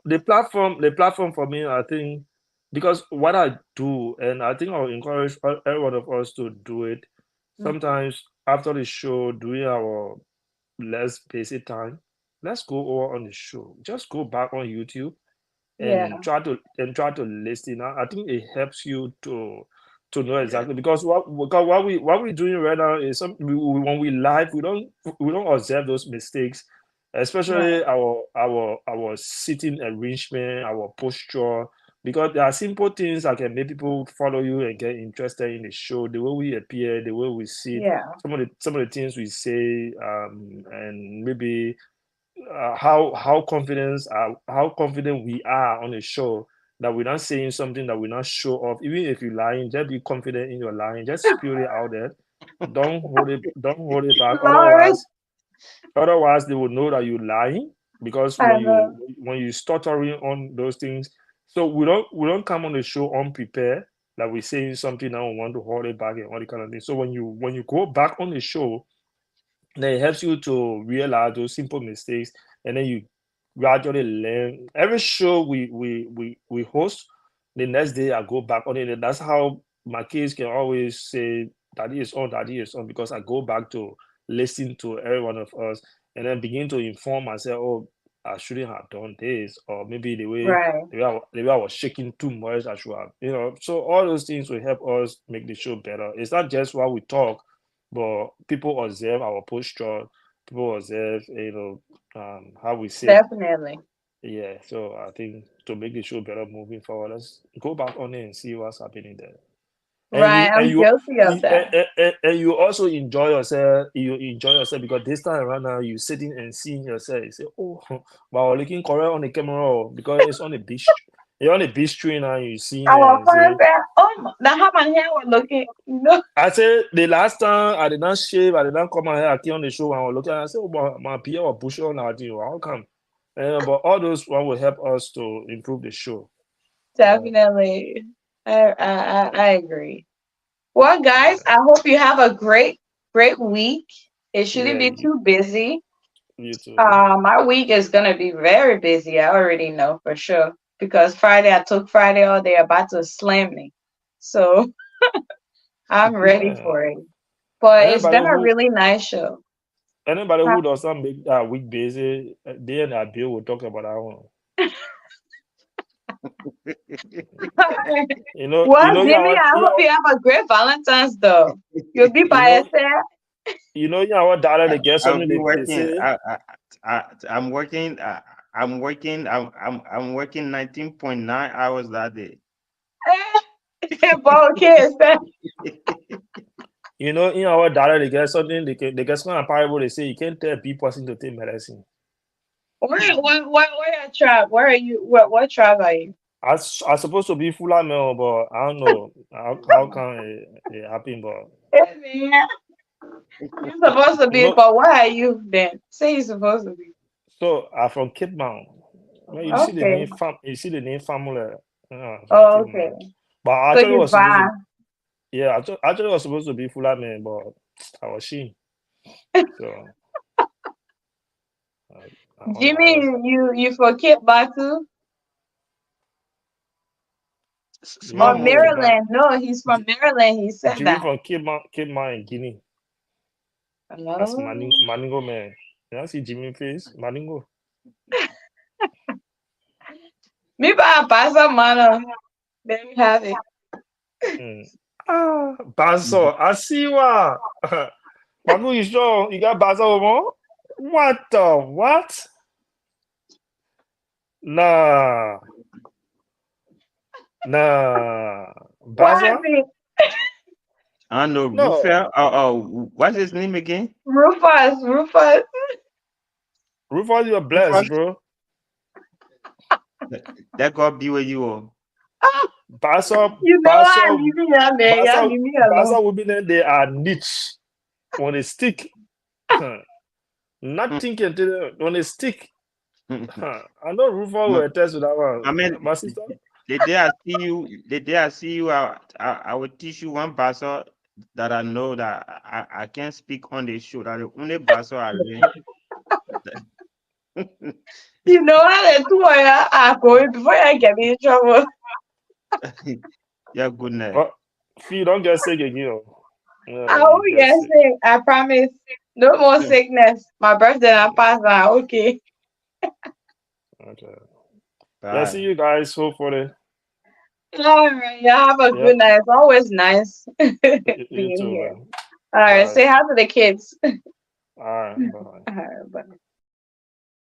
the platform for me, I think, because what I do, and I think I'll encourage every one of us to do it. Sometimes after the show, doing our less basic time, let's go over on the show. Just go back on YouTube yeah, and try to listen. I think it helps you to know Yeah. exactly because what we're doing right now is when we live we don't observe those mistakes, especially our sitting arrangement, our posture, because there are simple things that can make people follow you and get interested in the show, the way we appear, the way we sit, yeah, some of the things we say, and maybe how confident we are on the show that we're not saying something that we're not sure of. Even if you're lying, just be confident in your lying. Just spew it out there. Don't hold it. Don't hold it back. Lawrence, Otherwise, they will know that you're lying because I know. when you stuttering on those things. So we don't come on the show unprepared. That we're saying something and we want to hold it back and all the kind of thing. So when you go back on the show, then it helps you to realize those simple mistakes, and then you gradually learn. Every show we host, the next day I go back on it. And that's how my kids can always say, "Daddy is on, Daddy is on," because I go back to listen to every one of us, and then begin to inform myself. Oh, I shouldn't have done this, or maybe Right. the way I was shaking too much, I should have, So all those things will help us make the show better. It's not just while we talk, but people observe our posture, people observe, how we sit. Definitely. Yeah, so I think to make the show better moving forward, let's go back on it and see what's happening there. And Right. I'm guilty of that. and you also enjoy yourself. You enjoy yourself because this time around now you sitting and seeing yourself. You say, "Oh, wow, looking correct on the camera," because it's on the beach. You're on the beach tree now. You seeing it Our and say, friend said, "Oh, now how my hair was looking." I said the last time I did not shave, I did not come out here. I came on the show and I was looking. I said, "Oh, my Pierre was pushing on our deal. How come?" But all those one will help us to improve the show. Definitely. I agree. Well, guys, I hope you have a great week. It shouldn't Yeah, be too busy. you too. My week is gonna be very busy. I already know for sure because Friday I took Friday all day about to slam me. So I'm ready Yeah. for it. But it's Anybody been a who really nice show. anybody Huh? who doesn't make that week busy, they and that bill will talk about that one. Well, Yeah, Jimmy, what, I hope you have a great Valentine's though. You'll be by yourself. yeah, what dollar they get I'll something be they working. say. I'm working. I'm working. I'm working 19.9 hours that day. But okay, What dollar they get something they get some parable they say you can't tell people to take medicine. where your tribe? Where are you? What tribe are you? I supposed to be full man, but I don't know how can it happen, but Man, you're supposed to you be, know, but where are you then? Say you're supposed to be. so I'm from Cape Mount. When Okay. you see the name family, from Oh, Cape okay. Mount. But I So actually you was supposed far. to, yeah, actually was supposed to be full man, but I was she. So Jimmy, I was you forget Batu Small or Jimmy from Cape movie. Mount. Maryland? No, he's from Maryland. He said Jimmy that. from Cape Mount in Guinea. That's Hello. Maningo man. You see Jimmy face? Maningo. Me by Pasa Mano. There you have it. Basso, I see what. Magu, you sure you got Basso more? What the what? Nah, What Basso? happened? I know No, Rufel. What's his name again? Rufus. Rufus, you're blessed, Rufus. bro. That God be with you all. Basso, You know I Basso, leave me out there. Y'all Basso, leave me alone. Basso women they are niche on a stick. Nothing can tell them on a stick. I know Rufus will attest to that one. I mean, My sister. the day I see you, I will teach you one basso that I know that I can't speak on the show. That the only basso I learned. You know how the two of you are going before I get me in trouble. Yeah, good night. Oh, Fee, don't get sick again. I You hope you get get sick. sick. I promise. No more sickness. My birthday I pass now. Okay. Okay. Bye. Yeah, see you guys hopefully. All right. Y'all have a Yeah, good night. It's always nice you being too, here. man. All right. Bye. Say hi to the kids. All right, bye. All right. Bye.